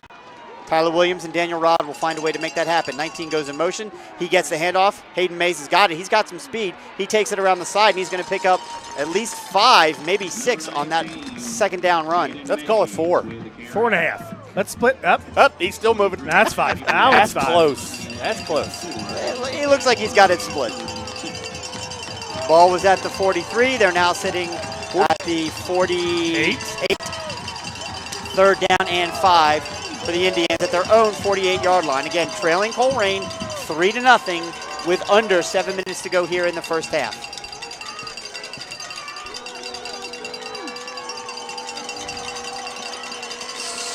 Tyler Williams and Daniel Rod will find a way to make that happen. 19 goes in motion. He gets the handoff. Hayden Mays has got it. He's got some speed. He takes it around the side, and he's going to pick up at least 5, maybe 6 on that second down run.
Let's call it 4.
4.5. Let's split up.
Up, he's still moving.
That's 5. Now
That's
it's 5.
close. That's close.
He looks like he's got it split. Ball was at the 43. They're now sitting at the 48. 3rd down and 5 for the Indians at their own 48-yard line. Again, trailing Colerain 3-0 with under 7 minutes to go here in the first half.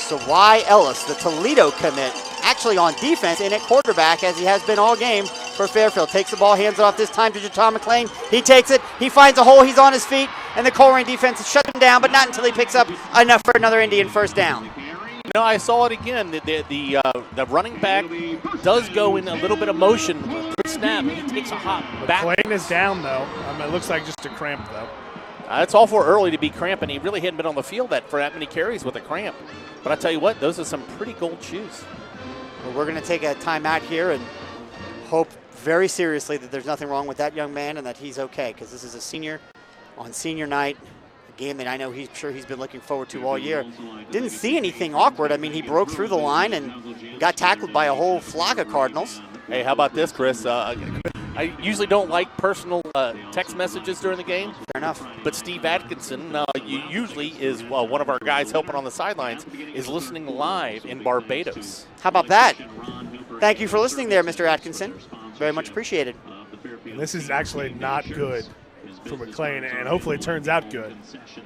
So why Ellis, the Toledo commit, actually on defense and at quarterback as he has been all game for Fairfield. Takes the ball, hands it off this time to Tom McLean. He takes it, he finds a hole, he's on his feet, and the Colerain defense shuts him down, but not until he picks up enough for another Indian first down.
No, I saw it again. The running back does go in a little bit of motion. Snap, he takes a hop back.
McLean is down, though. It looks like just a cramp, though.
It's all for early to be cramping. He really hadn't been on the field for that many carries with a cramp. But I tell you what, those are some pretty gold shoes.
Well, we're going to take a timeout here and hope very seriously that there's nothing wrong with that young man and that he's okay, because this is a senior on senior night, a game that I know he's been looking forward to all year. Didn't see anything awkward. I mean, he broke through the line and got tackled by a whole flock of Cardinals.
Hey, how about this, Chris? I usually don't like personal text messages during the game.
Fair enough.
But Steve Atkinson, usually is one of our guys helping on the sidelines, is listening live in Barbados.
How about that? Thank you for listening there, Mr. Atkinson. Very much appreciated.
This is actually not good for McLean, and hopefully it turns out good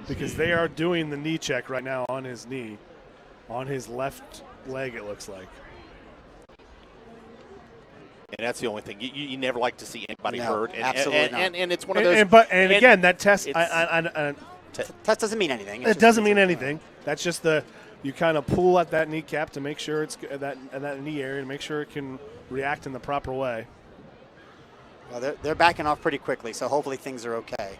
because they are doing the knee check right now on his knee, on his left leg it looks like.
And that's the only thing. You never like to see anybody hurt. And,
absolutely not.
And it's one of those.
Again, that test,
Test doesn't mean anything.
It doesn't mean anything. That's just you kind of pull at that kneecap to make sure it's that knee area to make sure it can react in the proper way.
Well, they're backing off pretty quickly, so hopefully things are okay.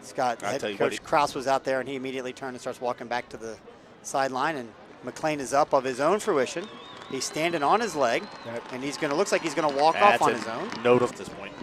Scott, Coach Krause was out there, and he immediately turned and starts walking back to the sideline, and McLean is up of his own fruition. He's standing on his leg, and looks like he's going to walk off on his own.
Note at this point.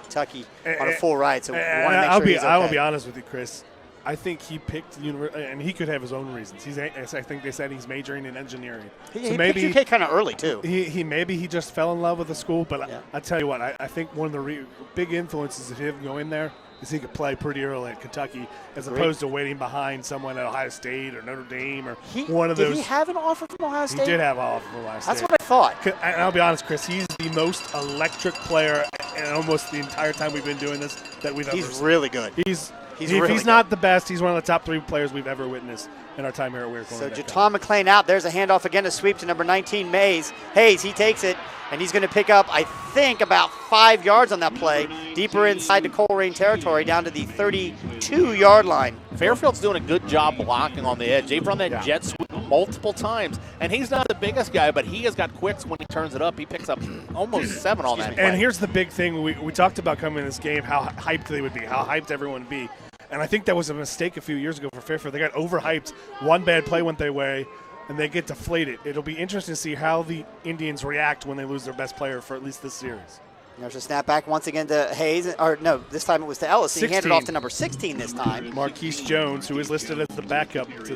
Kentucky on a full ride, so we want to make sure he's okay.
I will be honest with you, Chris. I think he picked the university, and he could have his own reasons. I think they said he's majoring in engineering.
He maybe picked UK kind of early too.
He just fell in love with the school. But I tell you what, I think one of the big influences of him going there is he could play pretty early at Kentucky, as opposed to waiting behind someone at Ohio State or Notre Dame or one of those.
Did he have an offer from Ohio State?
He did have an offer from Ohio State.
That's what I thought.
And I'll be honest, Chris, he's the most electric player, and almost the entire time we've been doing this that we've ever seen.
He's really good.
If he's not the best, he's one of the top 3 players we've ever witnessed in our time here at Weird Corner.
So Jaton McLean out. There's a handoff again, a sweep to number 19, Hayes. He takes it, and he's going to pick up, I think, about 5 yards on that play, deeper inside the Colerain territory, down to the 32-yard line.
Fairfield's doing a good job blocking on the edge. They've run that jet sweep multiple times, and he's not the biggest guy, but he has got quicks when he turns it up. He picks up almost 7 on that play.
And here's the big thing. We talked about coming in this game, how hyped they would be, how hyped everyone would be. And I think that was a mistake a few years ago for Fairfield. They got overhyped. One bad play went their way, and they get deflated. It'll be interesting to see how the Indians react when they lose their best player for at least this series.
There's a snap back once again to Hayes. Or no, this time it was to Ellis. He handed off to number 16 this time.
Marquise Jones, who is listed as the backup to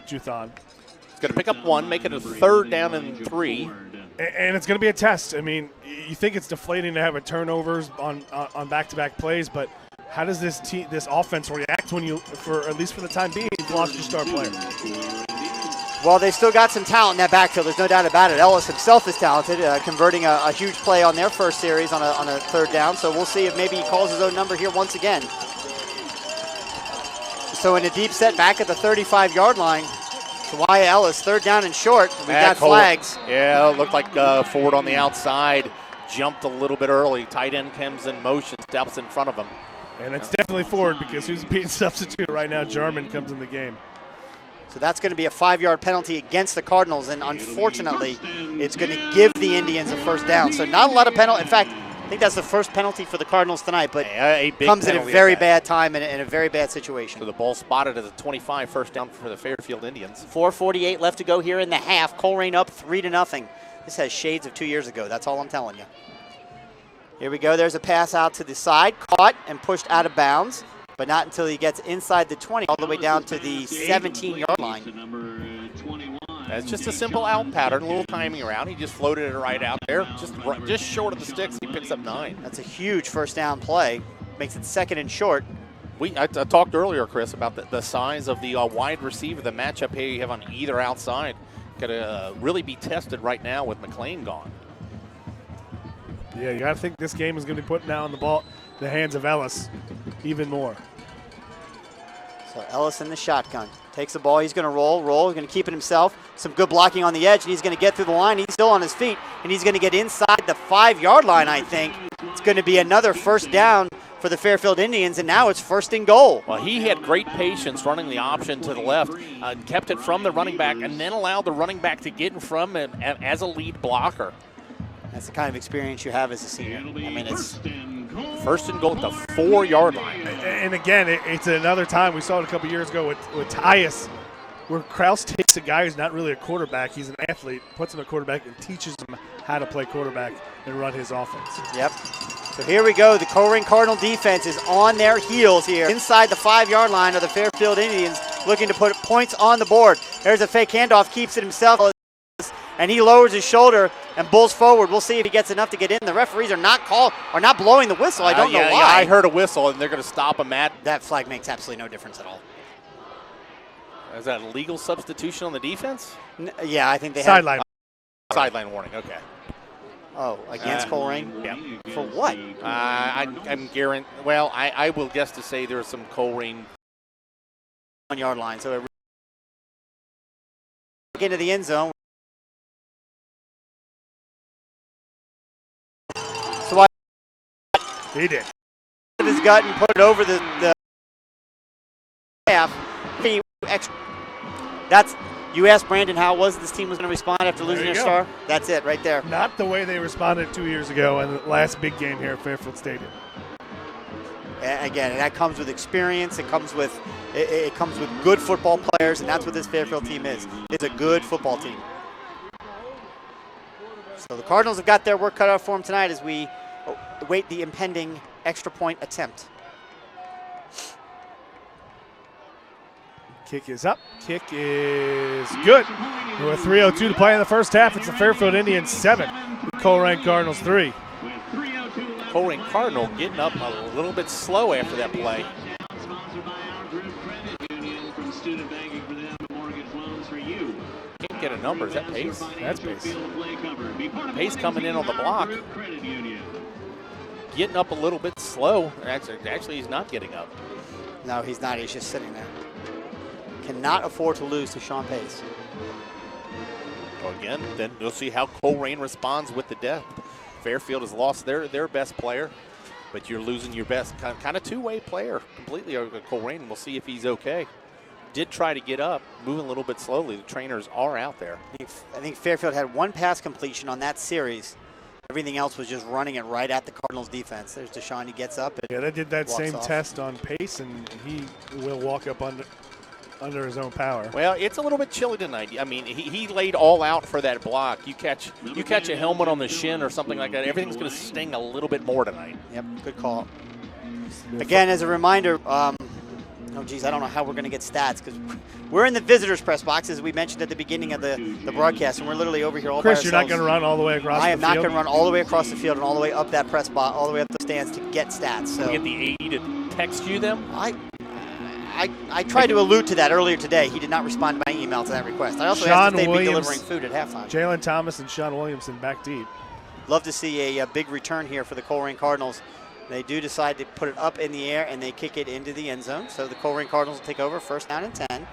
Juthon.
He's going to pick up 1, make it a 3rd down and 3.
And it's going to be a test. I mean, you think it's deflating to have a turnovers on back-to-back plays, but how does this offense react when at least for the time being, you've lost your star player?
Well, they still got some talent in that backfield. There's no doubt about it. Ellis himself is talented, converting a huge play on their first series on a 3rd down. So we'll see if maybe he calls his own number here once again. So in a deep set back at the 35-yard line, Wyatt Ellis, 3rd down and short. We got flags.
Yeah, it looked like Ford on the outside jumped a little bit early. Tight end comes in motion, steps in front of him.
And it's definitely Ford because who's being substituted right now? Jarman comes in the game.
So that's going to be a 5-yard penalty against the Cardinals, and unfortunately, it's going to give the Indians a 1st down. So not a lot of penalty. In fact, I think that's the first penalty for the Cardinals tonight, but comes at a very bad time and in a very bad situation.
So the ball spotted at the 25, 1st down for the Fairfield Indians.
4:48 left to go here in the half. Colerain up 3-0. This has shades of 2 years ago. That's all I'm telling you. Here we go. There's a pass out to the side, caught and pushed out of bounds, but not until he gets inside the 20, all the way down to the 17-yard line.
It's just a simple out pattern, a little timing around. He just floated it right out there, just short of the sticks. He picks up 9.
That's a huge 1st down play. Makes it 2nd and short.
I talked earlier, Chris, about the size of the wide receiver, the matchup here you have on either outside. Got to really be tested right now with McLean gone.
Yeah, you got to think this game is going to be putting now in the hands of Ellis even more.
So Ellis in the shotgun. Takes the ball. He's going to roll. He's going to keep it himself. Some good blocking on the edge, and he's going to get through the line. He's still on his feet, and he's going to get inside the 5-yard line, I think. It's going to be another 1st down for the Fairfield Indians, and now it's 1st and goal.
Well, he had great patience running the option to the left, kept it from the running back, and then allowed the running back to get in front of him as a lead blocker.
That's the kind of experience you have as a senior. I mean, it's
1st and goal at the 4-yard line.
And again, it's another time. We saw it a couple years ago with Tyus, where Krause takes a guy who's not really a quarterback. He's an athlete, puts him a quarterback, and teaches him how to play quarterback and run his offense.
Yep. So here we go. The Colerain Cardinal defense is on their heels here. Inside the 5-yard line of the Fairfield Indians, looking to put points on the board. There's a fake handoff, keeps it himself, and he lowers his shoulder and bulls forward. We'll see if he gets enough to get in. The referees are not blowing the whistle. I don't know why.
Yeah, I heard a whistle, and they're going to stop him at.
That flag makes absolutely no difference at all.
Is that a legal substitution on the defense?
Yeah, I think they
sideline.
Sideline warning, okay.
Oh, against Colerain?
Yeah.
For what?
I'm guaranteed. Well, I will guess to say there's some Colerain
1 yard line. So it get into the end zone. So I
He did.
his gut and put it over the half. That's you asked Brandon how it was this team was going to respond after losing their star. That's it right there.
Not the way they responded 2 years ago in the last big game here at Fairfield Stadium.
And again, that comes with experience. It comes with good football players, and that's what this Fairfield team is. It's a good football team. So the Cardinals have got their work cut out for them tonight as we await the impending extra point attempt.
Kick is up. Kick is good. With 3:02 to play in the first half, it's the Fairfield Indians 7, the Colerain Cardinals 3.
Colerain Cardinal getting up a little bit slow after that play.
Sponsored by our group credit union, from student banking for them to mortgage loans for you.
Can't get a number. Is that Pace?
That's Pace.
Pace coming in on the block. Getting up a little bit slow. Actually, he's not getting up.
No, he's not. He's just sitting there. Cannot afford to lose to Sean Pace.
Well, again, then we'll see how Colerain responds with the death. Fairfield has lost their best player, but you're losing your best kind of two-way player completely. Colerain, we'll see if he's okay. Did try to get up, moving a little bit slowly. The trainers are out there.
I think Fairfield had one pass completion on that series. Everything else was just running it right at the Cardinals defense. There's Deshaun. He gets up.
Yeah, they did that same
off.
test on Pace, and he will walk up under his own power.
Well, it's a little bit chilly tonight. I mean, he laid all out for that block. You catch a helmet on the shin or something like that, everything's going to sting a little bit more tonight.
Yep, good call. Again, as a reminder, I don't know how we're going to get stats because we're in the visitors' press box, as we mentioned at the beginning of the broadcast, and we're literally over here all by
Chris,
ourselves.
you're not going to run all the way across the field?
I am not going to run all the way across the field and all the way up that press box, all the way up the stands to get stats. So
Get the AD to text you them?
I tried to allude to that earlier today. He did not respond to my email to that request. I also asked if they'd be delivering food at halftime.
Jalen Thomas and Sean Williamson back deep.
Love to see a big return here for the Colerain Cardinals. They do decide to put it up in the air, and they kick it into the end zone. So the Colerain Cardinals will take over, first down and 10.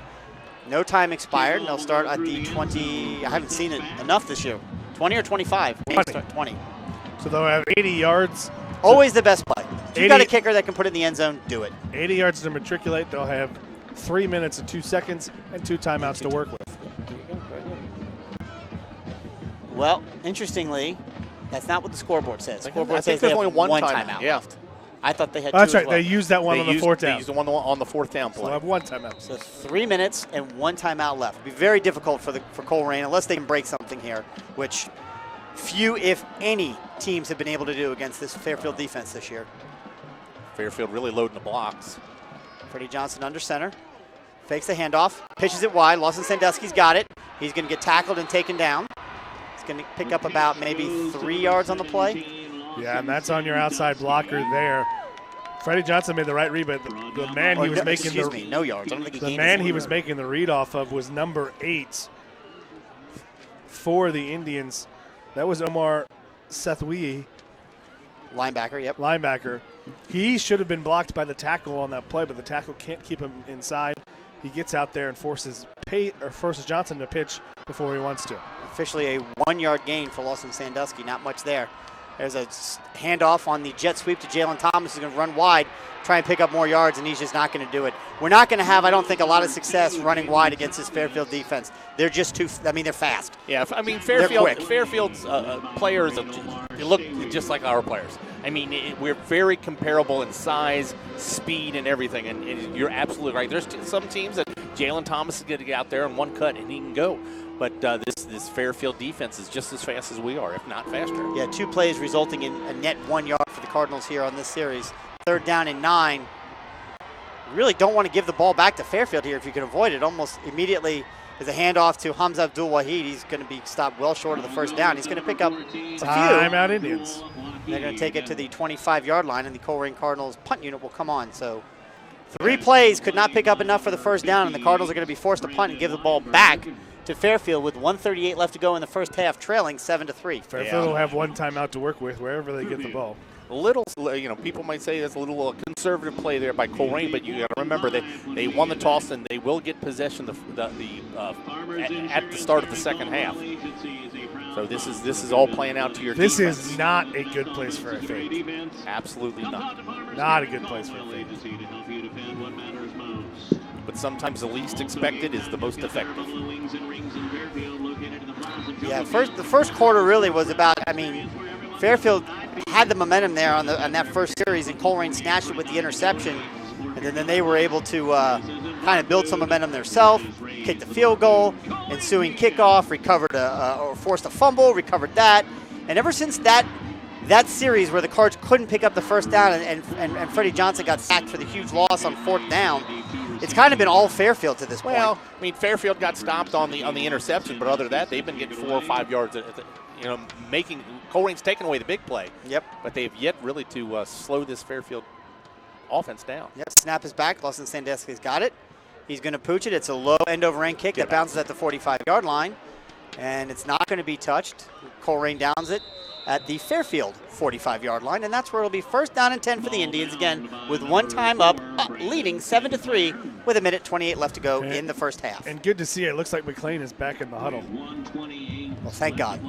No time expired, and they'll start at the 20. I haven't seen it enough this year. 20 or 25? 20.
So they'll have 80 yards.
Always the best play. If you got a kicker that can put it in the end zone, do it.
80 yards to matriculate. They'll have 3 minutes and 2 seconds and 2 timeouts to work with.
Well, interestingly, that's not what the scoreboard says. Scoreboard
I
says
think
they
there's
have
only one
timeout
timeout.
left. I thought they had
That's
two
right.
as well.
They used that one on the fourth
They
down.
used the one on the fourth down
So
play.
they'll have 1 timeout.
So 3 minutes and 1 timeout left. It'll be very difficult for Colerain unless they can break something here, which few, if any, teams have been able to do against this Fairfield defense this year.
Fairfield really loading the blocks.
Freddie Johnson under center. Fakes the handoff. Pitches it wide. Lawson Sandusky's got it. He's going to get tackled and taken down. He's going to pick up about maybe 3 yards on the play.
Yeah, and that's on your outside blocker there. Freddie Johnson made the right read, but the man he was making
no yards. I don't think he
the
gained
man
his
he was making the read off of was number 8 for the Indians. That was Omar Sethwi,
linebacker. Yep.
linebacker. He should have been blocked by the tackle on that play, but the tackle can't keep him inside. He gets out there and forces Johnson to pitch before he wants to.
Officially a 1 yard gain for Lawson Sandusky. Not much there. There's a handoff on the jet sweep to Jalen Thomas. He's going to run wide, try and pick up more yards, and he's just not going to do it. We're not going to have, I don't think, a lot of success running wide against this Fairfield defense. They're just they're fast.
Yeah, I mean,
quick.
Fairfield's players they look just like our players. I mean, we're very comparable in size, speed, and everything, and you're absolutely right. There's some teams that Jalen Thomas is going to get out there in one cut, and he can go. But this Fairfield defense is just as fast as we are, if not faster.
Yeah, 2 plays resulting in a net 1 yard for the Cardinals here on this series. 3rd down and 9. You really don't want to give the ball back to Fairfield here if you can avoid it. Almost immediately is a handoff to Hamza Abdul-Wahid. He's going to be stopped well short of the first down. He's going to pick up a few.
Timeout Indians.
They're going to take it to the 25-yard line, and the Colerain Cardinals punt unit will come on. So 3 plays could not pick up enough for the first down, and the Cardinals are going to be forced to punt and give the ball back to Fairfield with 1:38 left to go in the first half, trailing 7-3.
Fairfield will have one timeout to work with wherever they get the ball.
A little, people might say that's a little conservative play there by Colerain, but you got to remember they won the toss and they will get possession at the start of the second half. So this is all playing out to your
This
defense.
is not a good place for a fade.
Absolutely not.
Not a good place for a fade.
But sometimes the least expected is the most effective.
Yeah, the first quarter really was about, Fairfield had the momentum there on that first series, and Colerain snatched it with the interception. And then they were able to kind of build some momentum themselves, kick the field goal, ensuing kickoff, recovered or forced a fumble, recovered that. And ever since that series where the Cards couldn't pick up the first down and Freddie Johnson got sacked for the huge loss on 4th down, it's kind of been all Fairfield to this point.
Well, Fairfield got stopped on the interception, but other than that, they've been getting 4 or 5 yards. Making Colerain's taken away the big play.
Yep.
But they've yet really to slow this Fairfield offense down.
Yep. Snap is back. Lawson Sandusky's got it. He's going to pooch it. It's a low end over end kick that bounces at the 45-yard line, and it's not going to be touched. Colerain downs it at the Fairfield 45-yard line, and that's where it'll be 1st down and 10 for the Indians again, with one time up leading 7-3 with 1:28 left to go in the first half.
And good to see it. Looks like McLean is back in the huddle.
Well, thank God.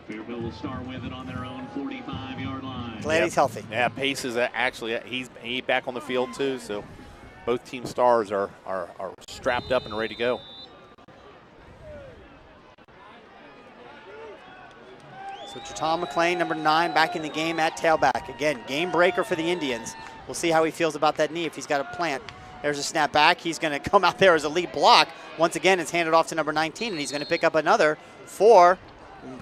Fairfield will start with it on their own 45-yard line.
Glad he's healthy.
Yeah, Pace is actually he's back on the field too. So both team stars are strapped up and ready to go.
So Jerton McLean, number 9, back in the game at tailback. Again, game breaker for the Indians. We'll see how he feels about that knee if he's got a plant. There's a snap back. He's going to come out there as a lead block. Once again, it's handed off to number 19, and he's going to pick up another 4,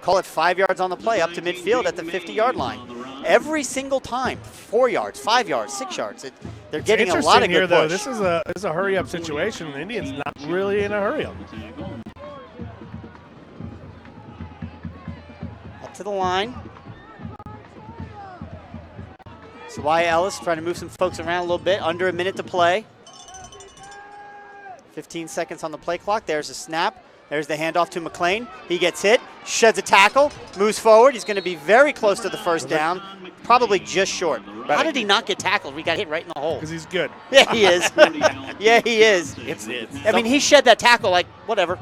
call it 5 yards on the play, up to midfield at the 50-yard line. Every single time, 4 yards, 5 yards, 6 yards. They're getting a lot of good
though.
push.
This is a hurry-up situation. The Indians not really in a hurry-up.
Up to the line. Sawaya Ellis trying to move some folks around a little bit. Under a minute to play. 15 seconds on the play clock. There's a snap. There's the handoff to McLean. He gets hit, sheds a tackle, moves forward. He's going to be very close to the first down, probably just short. How did he not get tackled? We got hit right in the hole.
Because he's good.
Yeah, he is. Yeah, he is. He shed that tackle like, whatever.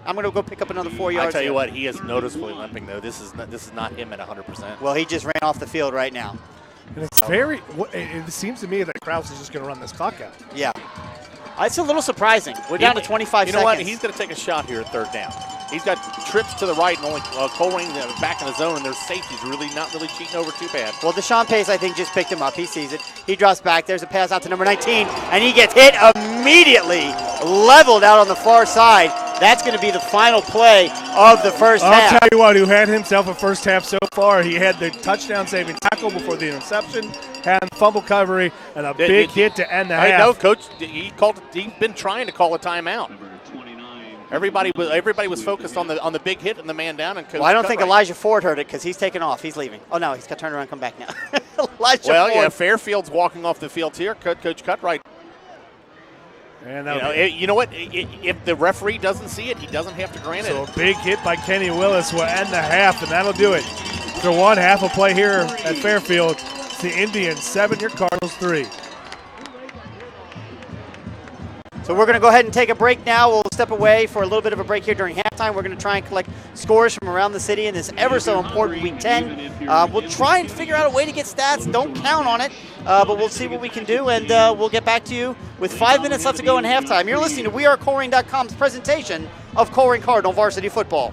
I'm going to go pick up another 4 yards.
I tell you what, he is noticeably limping, though. This is not him at 100%.
Well, he just ran off the field right now.
And it's it seems to me that Krause is just going to run this clock out.
Yeah. It's a little surprising. We're down to 25 seconds.
You know what? He's going to take a shot here at 3rd down. He's got trips to the right and only Colerain back in the zone, and their safety's not really cheating over too bad.
Well, Deshaun Pace, I think, just picked him up. He sees it. He drops back. There's a pass out to number 19, and he gets hit immediately, leveled out on the far side. That's going to be the final play of the first half.
I'll tell you what, who had himself a first half so far. He had the touchdown-saving tackle before the interception, had fumble recovery, and a big hit to end the half.
I know, Coach. He's been trying to call a timeout. Everybody was focused on the big hit and the man down. And Coach
I don't think
Cutright.
Elijah Ford heard it because he's taking off. He's leaving. Oh, no, he's got to turn around and come back now. Elijah Ford.
Yeah, Fairfield's walking off the field here. Coach Cutright.
And
you know what? If the referee doesn't see it, he doesn't have to grant it.
So a big hit by Kenny Willis will end the half, and that'll do it. For one half a play here at Fairfield, it's the Indians 7, your Cardinals 3.
So we're going to go ahead and take a break now. We'll step away for a little bit of a break here during halftime. We're going to try and collect scores from around the city in this ever so important Week 10. We'll try and figure out a way to get stats. Don't count on it, but we'll see what we can do, and we'll get back to you with 5 minutes left to go in halftime. You're listening to WeAreColerain.com's presentation of Colerain Cardinal Varsity Football.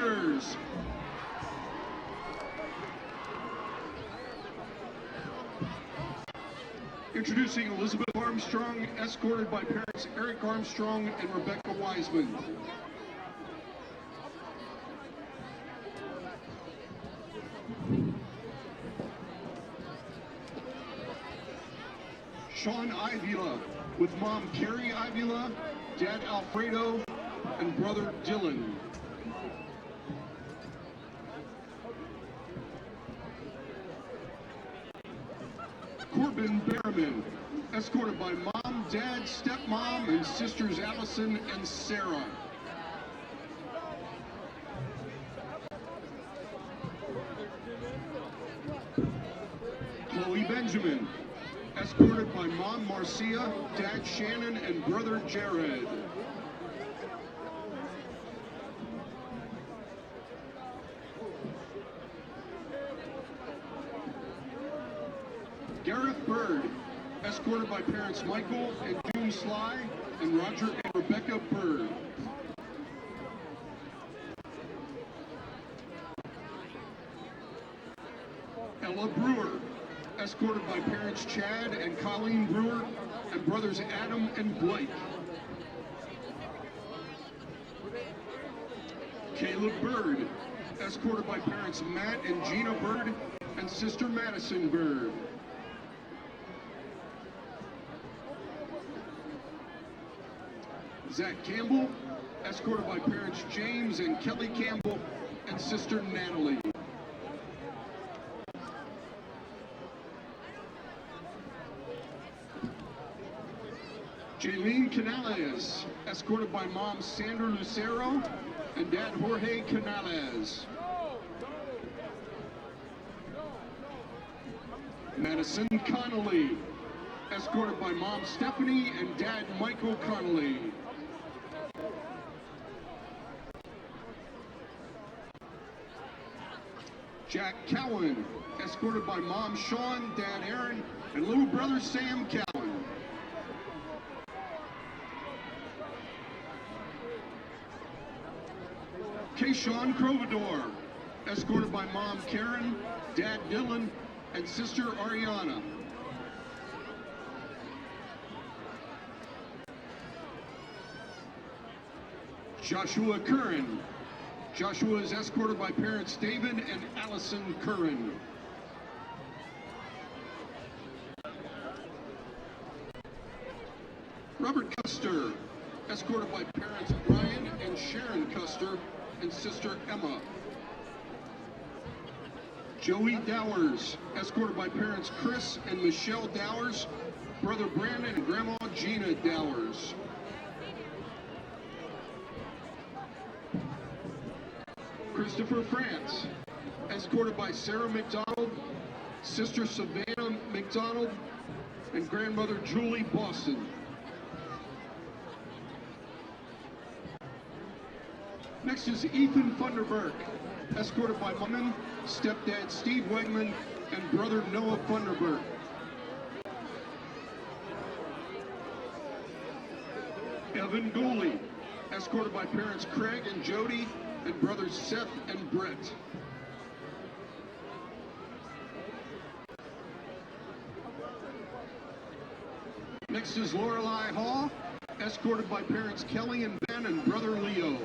Tigers. Introducing Elizabeth Armstrong, escorted by parents Eric Armstrong and Rebecca Wiseman. Sean Ivila with mom Carrie Ivila, dad Alfredo, and brother Dylan. Corbin Behrman, escorted by mom, dad, stepmom, and sisters Allison and Sarah. Chloe Benjamin, escorted by mom Marcia, dad Shannon, and brother Jared. Gareth Bird, escorted by parents Michael and June Sly, and Roger and Rebecca Bird. Ella Brewer, escorted by parents Chad and Colleen Brewer, and brothers Adam and Blake. Caleb Bird, escorted by parents Matt and Gina Bird, and sister Madison Bird. Zach Campbell, escorted by parents James and Kelly Campbell, and sister Natalie. Jaylene Canales, escorted by mom Sandra Lucero and dad Jorge Canales. Madison Connolly, escorted by mom Stephanie and dad Michael Connolly. Jack Cowan, escorted by mom Sean, dad Aaron, and little brother Sam Cowan. Kayshawn Crovador, escorted by mom Karen, dad Dylan, and sister Ariana. Joshua Curran. Joshua is escorted by parents David and Allison Curran. Robert Custer, escorted by parents Brian and Sharon Custer and sister Emma. Joey Dowers, escorted by parents Chris and Michelle Dowers, brother Brandon and grandma Gina Dowers. Christopher France, escorted by Sarah McDonald, sister Savannah McDonald, and grandmother Julie Boston. Next is Ethan Funderburk, escorted by mom, stepdad Steve Wegman, and brother Noah Funderburk. Evan Gooley, escorted by parents Craig and Jody, and brothers Seth and Brett. Next is Lorelei Hall, escorted by parents Kelly and Ben and brother Leo.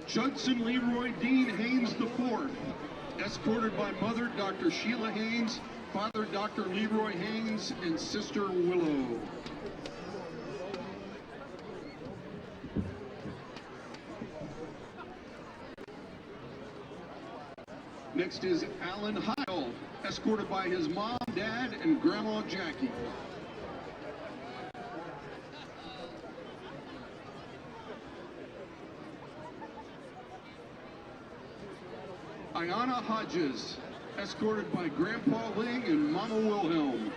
Judson Leroy Dean Haynes IV, escorted by mother Dr. Sheila Haynes, father Dr. Leroy Haynes, and sister Willow. Next is Alan Heil, escorted by his mom, dad, and grandma Jackie. Ayana Hodges, escorted by Grandpa Ling and Mama Wilhelm.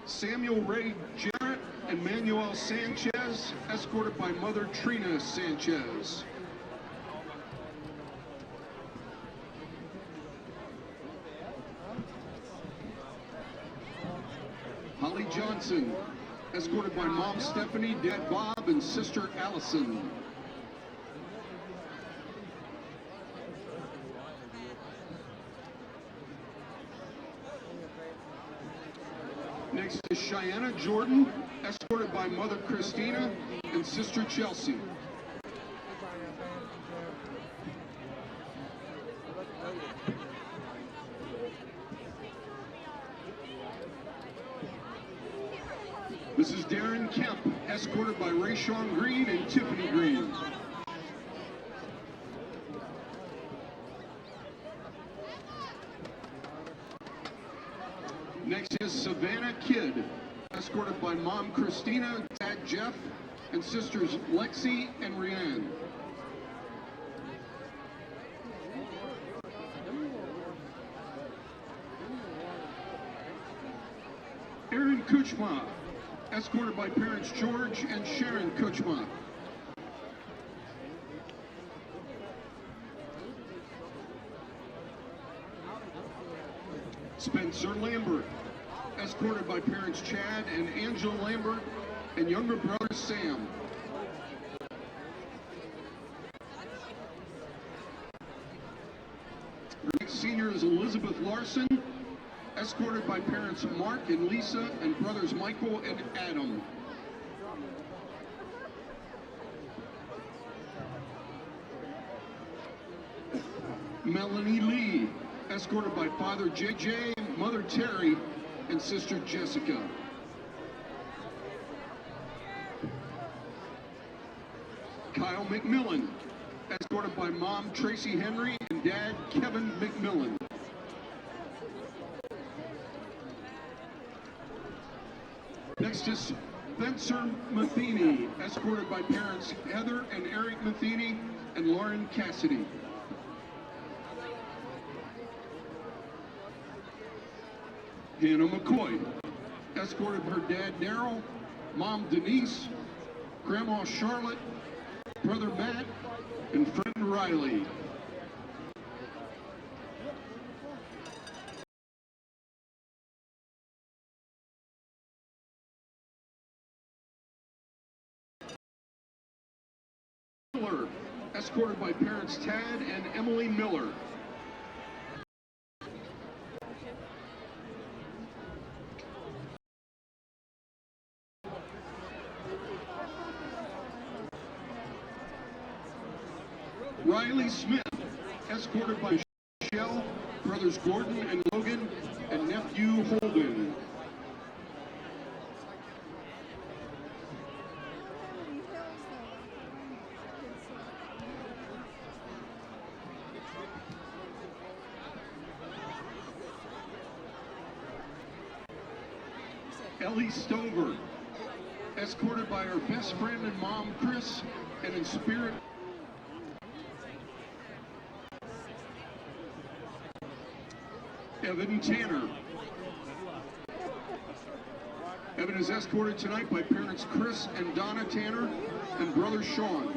Samuel Ray Jarrett and Manuel Sanchez, escorted by Mother Trina Sanchez. Holly Johnson, escorted by Mom Stephanie, Dad Bob, and Sister Allison. Next is Cheyenne Jordan, escorted by Mother Christina and Sister Chelsea. Mrs. Darren Kemp, escorted by Rayshawn Green and Tiffany Green. Next is Savannah Kidd, escorted by Mom Christina, Dad Jeff, and sisters Lexi and Rianne. Aaron Kuchma, escorted by parents George and Sharon Kuchma. Spencer Lambert, escorted by parents Chad and Angela Lambert and younger brother Sam. Our next senior is Elizabeth Larson, escorted by parents Mark and Lisa and brothers Michael and Adam. Melanie Lee, escorted by Father JJ, Mother Terry, and Sister Jessica. Kyle McMillan, escorted by Mom Tracy Henry and Dad Kevin McMillan. Next is Spencer Matheny, escorted by parents Heather and Eric Matheny and Lauren Cassidy. Hannah McCoy, escorted by her dad Daryl, Mom Denise, Grandma Charlotte, Brother Matt, and friend Riley. Miller, escorted by parents Tad and Emily Miller. Riley Smith, escorted by Michelle, brothers Gordon and Logan, and nephew Holden. Ellie Stover, escorted by her best friend and mom, Chris, and in spirit, Evan Tanner. Evan is escorted tonight by parents Chris and Donna Tanner and brother Sean.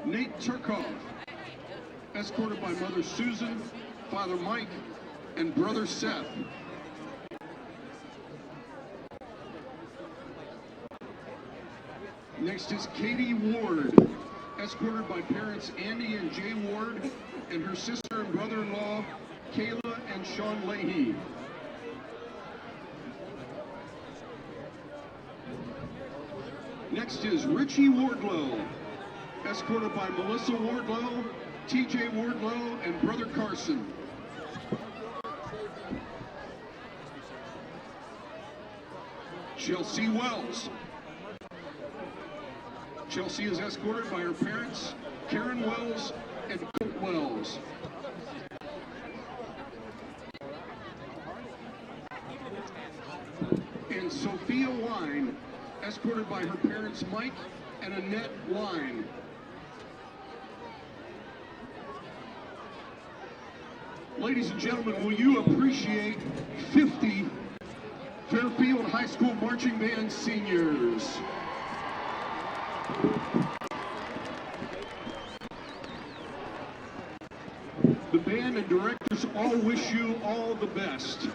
Nate Turkov, escorted by Mother Susan, Father Mike, and Brother Seth. Next is Katie Ward, escorted by parents Andy and Jay Ward, and her sister and brother-in-law, Kayla and Sean Leahy. Next is Richie Wardlow, escorted by Melissa Wardlow, TJ Wardlow, and brother Carson. Chelsea Wells. Chelsea is escorted by her parents, Karen Wells and Colt Wells. And Sophia Wine, escorted by her parents, Mike and Annette Wine. Ladies and gentlemen, will you appreciate 50 Fairfield High School Marching Band seniors? The band and directors all wish you all the best.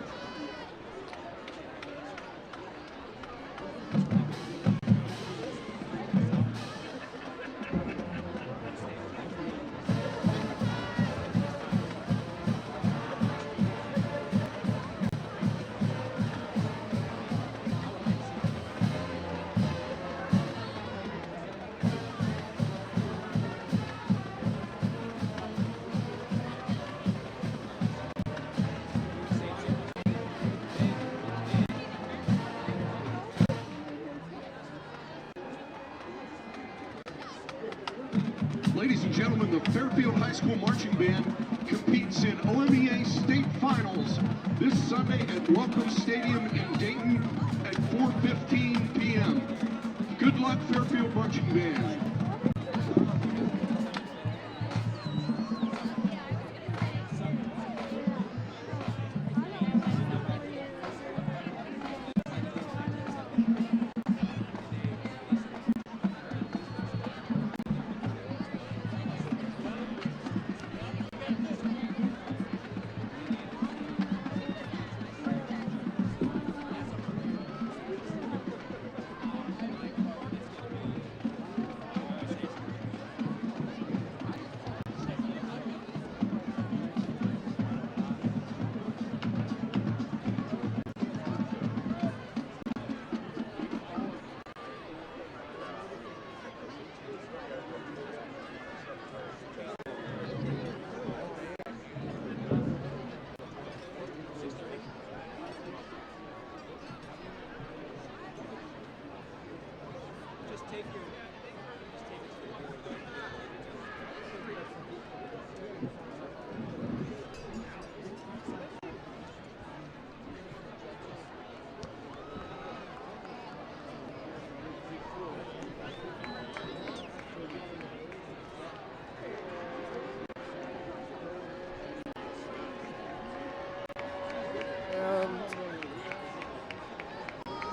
Ladies and gentlemen, the Fairfield High School Marching Band competes in OMEA State Finals this Sunday at Welcome Stadium in Dayton at 4:15 p.m. Good luck, Fairfield Marching Band.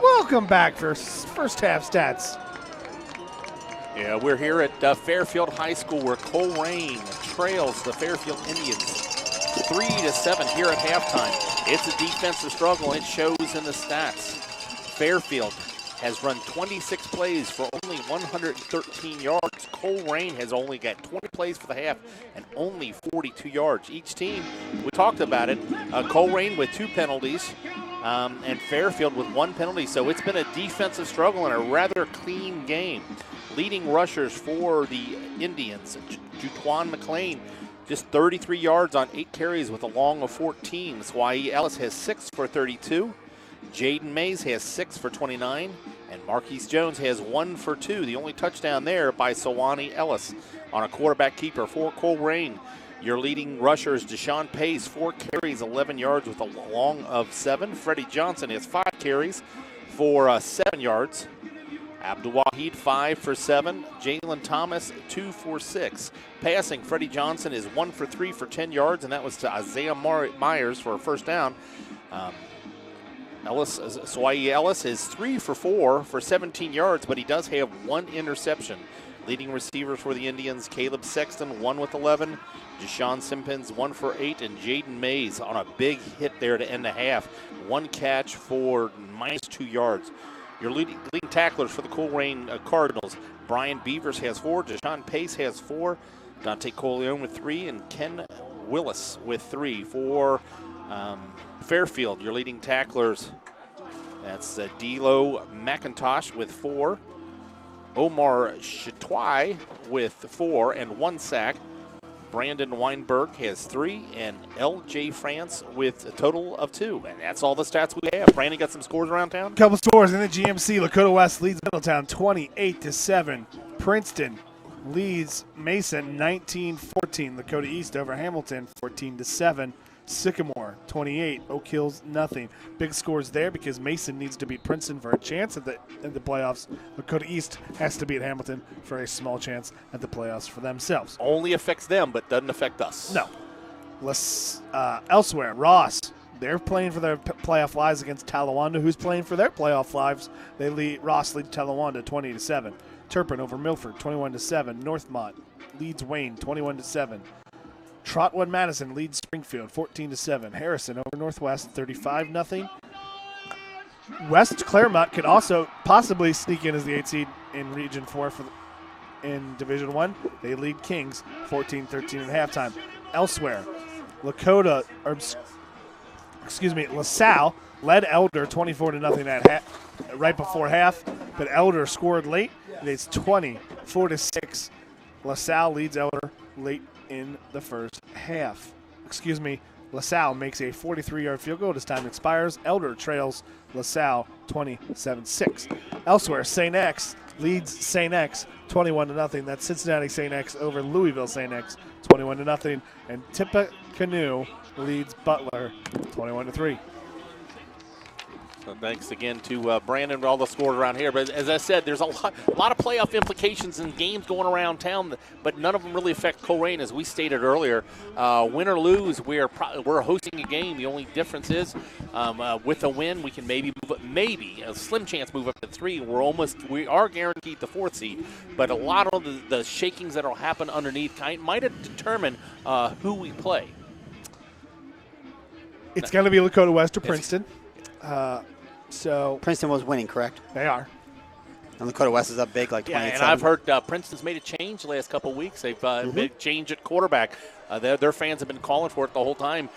Welcome back for first half stats.
Yeah, we're here at Fairfield High School where Colerain trails the Fairfield Indians 3-7 here at halftime. It's a defensive struggle. It shows in the stats. Fairfield has run 26 plays for only 113 yards. Colerain has only got 20 plays for the half and only 42 yards. Each team, we talked about it, Colerain with 2 penalties and Fairfield with 1 penalty. So it's been a defensive struggle and a rather clean game. Leading rushers for the Indians, Jutuan McLean, just 33 yards on 8 carries with a long of 14. Swai Ellis has 6 for 32. Jaden Mays has 6 for 29. And Marquise Jones has 1 for 2. The only touchdown there by Sawani Ellis on a quarterback keeper for Colerain. Your leading rusher is Deshaun Pace, 4 carries, 11 yards with a long of 7. Freddie Johnson has 5 carries for 7 yards. Abdul Wahid, 5 for 7. Jalen Thomas, 2 for 6. Passing, Freddie Johnson is 1 for 3 for 10 yards, and that was to Isaiah Myers for a first down. Swai Ellis is 3 for 4 for 17 yards, but he does have 1 interception. Leading receivers for the Indians, Caleb Sexton, 1 with 11. Deshaun Simpkins, 1 for 8. And Jaden Mays on a big hit there to end the half. 1 catch for -2 yards. Your leading tacklers for the Colerain Cardinals, Brian Beavers has 4. Deshaun Pace has 4. Dante Corleone with 3. And Ken Willis with 3 for Fairfield. Your leading tacklers, that's D'Lo McIntosh with 4. Omar Chatwai with 4 and 1 sack. Brandon Weinberg has 3, and L.J. France with a total of 2. And that's all the stats we have. Brandon, got some scores around town?
Couple scores in the GMC. Lakota West leads Middletown 28-7. Princeton leads Mason 19-14. Lakota East over Hamilton 14-7. Sycamore 28, Oak Hills nothing. Big scores there because Mason needs to beat Princeton for a chance at the playoffs. Lakota East has to beat Hamilton for a small chance at the playoffs for themselves.
Only affects them, but doesn't affect us.
No. Elsewhere, Ross, they're playing for their playoff lives against Talawanda, who's playing for their playoff lives. Ross leads Talawanda 20-7. Turpin over Milford 21-7. Northmont leads Wayne 21-7. Trotwood Madison leads Springfield 14-7. Harrison over Northwest 35-0. West Claremont could also possibly sneak in as the 8th seed in Region 4 in Division 1. They lead Kings 14-13 at halftime. Elsewhere, LaSalle led Elder 24-0 right before half, but Elder scored late. It's 24-6. LaSalle leads Elder late in the first half. LaSalle makes a 43-yard field goal as time expires. Elder trails LaSalle 27-6. Elsewhere, St. X leads St. X 21-0. That's Cincinnati St. X over Louisville St. X 21-0. And Tippecanoe leads Butler 21-3.
So thanks again to Brandon for all the scores around here. But as I said, there's a lot of playoff implications in games going around town, but none of them really affect Colerain, as we stated earlier. Win or lose, we're hosting a game. The only difference is with a win, we can maybe a slim chance move up to 3. We are guaranteed the 4th seed, but a lot of the shakings that will happen underneath might determine who we play.
It's going to be Lakota West or Princeton. So
Princeton was winning, correct?
They are.
And Lakota West is up big, like 28-7.
Yeah, and I've heard Princeton's made a change the last couple of weeks. They've made a change at quarterback. Their fans have been calling for it the whole time.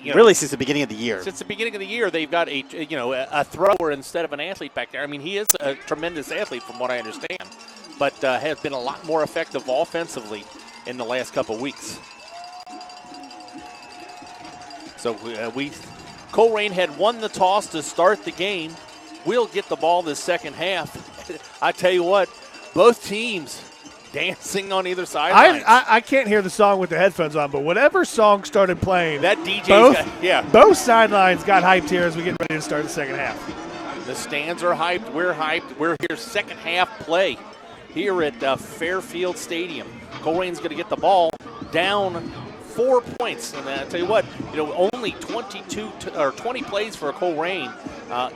Really, since the beginning of the year.
Since the beginning of the year, they've got a thrower instead of an athlete back there. I mean, he is a tremendous athlete from what I understand, but has been a lot more effective offensively in the last couple of weeks. So Colerain had won the toss to start the game. We'll get the ball this second half. I tell you what, both teams dancing on either side.
I can't hear the song with the headphones on, but whatever song started playing,
that DJ,
both sidelines got hyped here as we get ready to start the second half.
The stands are hyped. We're hyped. We're here second half play here at Fairfield Stadium. Colerain's going to get the ball down 4 points, and I tell you what, only 20 plays for Colerain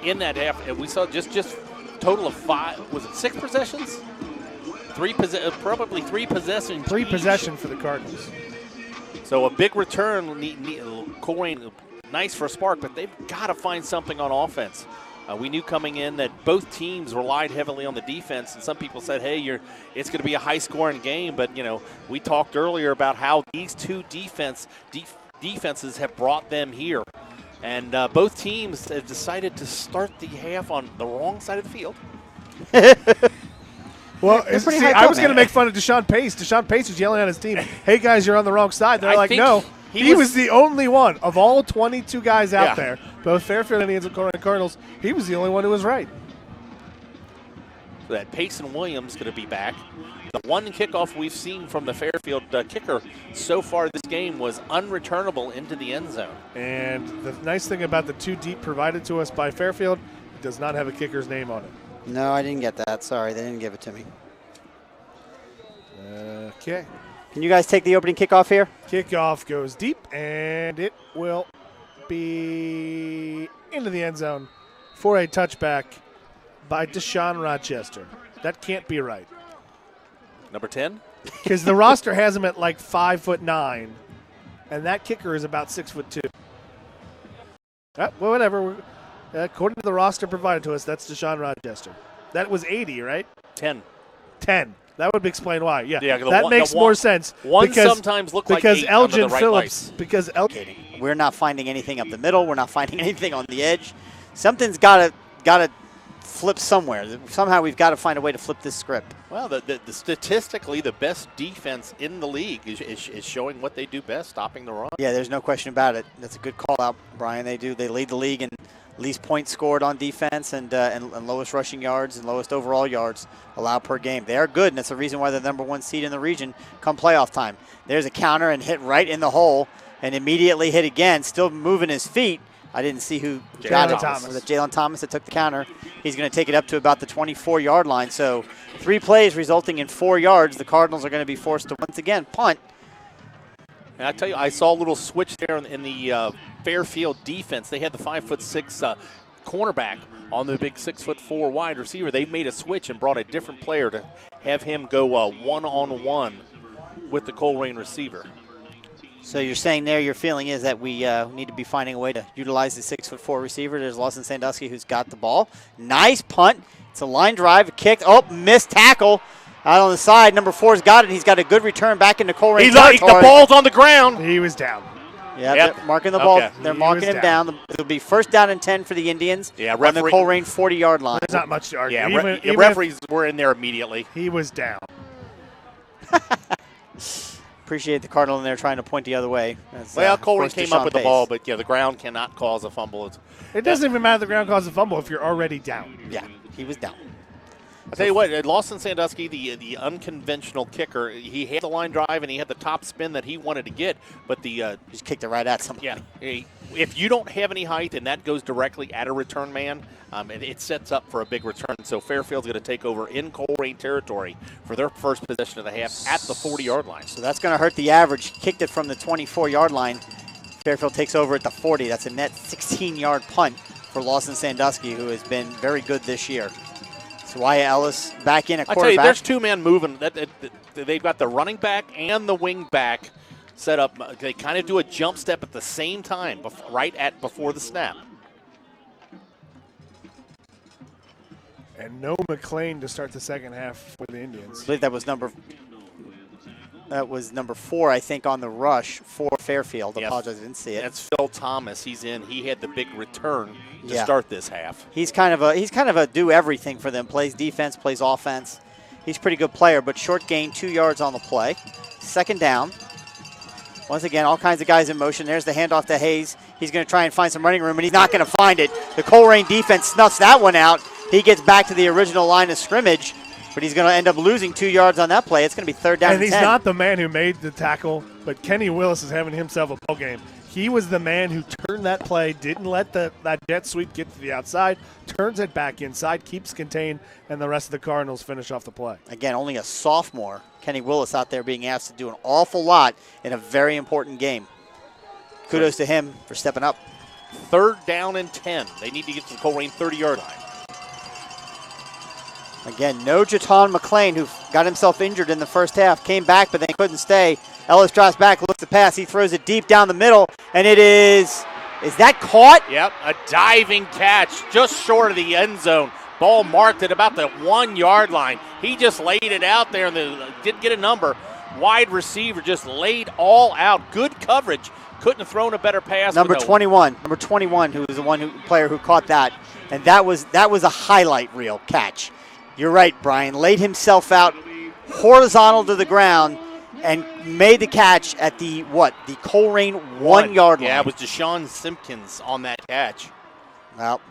in that half. And we saw just total of 5. Was it 6 possessions? Probably 3 possessions.
3
each.
possession for the Cardinals.
So a big return. Colerain, nice for a spark, but they've got to find something on offense. We knew coming in that both teams relied heavily on the defense, and some people said, hey, it's going to be a high-scoring game. But, we talked earlier about how these two defenses have brought them here. And both teams have decided to start the half on the wrong side of the field.
Well, I was going to make fun of Deshaun Pace. Deshaun Pace was yelling at his team, hey, guys, you're on the wrong side. They're like, no. He was the only one of all 22 guys out there, both Fairfield Indians and Cardinals. He was the only one who was right.
So that Payson Williams going to be back. The one kickoff we've seen from the Fairfield kicker so far this game was unreturnable into the end zone.
And the nice thing about the 2 deep provided to us by Fairfield, it does not have a kicker's name on it.
No, I didn't get that. Sorry, they didn't give it to me.
Okay.
Can you guys take the opening kickoff here?
Kickoff goes deep, and it will be into the end zone for a touchback by Deshaun Rochester. That can't be right.
Number 10?
Because the roster has him at like 5'9", and that kicker is about 6'2". Well, whatever. According to the roster provided to us, that's Deshaun Rochester. That was 80, right?
10.
That would explain why. Yeah,
that
makes more sense.
Sometimes look like 8
Elgin
under the right
Phillips.
lights.
We're not finding anything up the middle. We're not finding anything on the edge. Something's got to flip somewhere. Somehow we've got to find a way to flip this script.
Well, the statistically, the best defense in the league is showing what they do best, stopping the run.
Yeah, there's no question about it. That's a good call out, Brian. They lead the league in least points scored on defense and lowest rushing yards and lowest overall yards allowed per game. They are good, and that's the reason why they're the number 1 seed in the region come playoff time. There's a counter and hit right in the hole and immediately hit again, still moving his feet. I didn't see who got it. Was it Jalen Thomas that took the counter? He's going to take it up to about the 24-yard line. So 3 plays resulting in 4 yards. The Cardinals are going to be forced to once again punt.
And I tell you, I saw a little switch there in the Fairfield defense. They had the 5'6" cornerback on the big 6'4" wide receiver. They made a switch and brought a different player to have him go one-on-one with the Colerain receiver.
So you're saying there your feeling is that we need to be finding a way to utilize the 6'4" receiver. There's Lawson Sandusky who's got the ball. Nice punt. It's a line drive. Kicked. Oh, missed tackle. Out on the side. Number 4's got it. He's got a good return back into Colerain territory.
The ball's on the ground.
He was down.
Yeah,
Yep.
they're marking the ball.
Okay.
They're marking him down. It'll be 1st down and 10 for the Indians on the Colerain 40-yard line.
There's not much to argue.
Yeah,
Even
referees were in there immediately.
he was down.
Appreciate the Cardinal in there trying to point the other way.
Colerain came up with the ball, but the ground cannot cause a fumble.
It doesn't even matter if the ground causes a fumble if you're already down.
Yeah, he was down.
I'll tell you what, Lawson Sandusky, the unconventional kicker, he had the line drive and he had the top spin that he wanted to get, but
He just kicked it right at somebody.
if you don't have any height and that goes directly at a return man, it sets up for a big return. So Fairfield's going to take over in Colerain territory for their first possession of the half at the 40-yard line.
So that's going to hurt the average. Kicked it from the 24-yard line. Fairfield takes over at the 40. That's a net 16-yard punt for Lawson Sandusky, who has been very good this year. Swaya Ellis back in at quarterback.
I tell you, there's two men moving. They've got the running back and the wing back set up. They kind of do a jump step at the same time, before the snap.
And no McLean to start the second half for the Indians.
I believe that was number 4, I think, on the rush for Fairfield. I apologize, I didn't see it.
That's Phil Thomas. He's in. He had the big return to
Yeah.
start this half.
He's kind of a do everything for them. Plays defense, plays offense. He's a pretty good player, but short gain, 2 yards on the play. 2nd down. Once again, all kinds of guys in motion. There's the handoff to Hayes. He's going to try and find some running room, and he's not going to find it. The Colerain defense snuffs that one out. He gets back to the original line of scrimmage, but he's going to end up losing 2 yards on that play. It's going to be 3rd down and 10.
And he's not the man who made the tackle, but Kenny Willis is having himself a ball game. He was the man who turned that play, didn't let that jet sweep get to the outside, turns it back inside, keeps contained, and the rest of the Cardinals finish off the play.
Again, only a sophomore. Kenny Willis out there being asked to do an awful lot in a very important game. Kudos to him for stepping up.
3rd down and 10. They need to get to the Colerain 30-yard line.
Again, no Jaton McLean, who got himself injured in the first half, came back but then couldn't stay. Ellis drops back, looks to pass. He throws it deep down the middle, and it is that caught?
Yep, a diving catch just short of the end zone. Ball marked at about the 1 yard line. He just laid it out there and didn't get a number. Wide receiver just laid all out. Good coverage. Couldn't have thrown a better pass.
Number 21, who was the player who caught that, and that was a highlight reel catch. You're right, Brian. Laid himself out horizontal to the ground and made the catch at the Colerain 1 yard line.
Yeah, it was Deshaun Simpkins on that catch.
Well,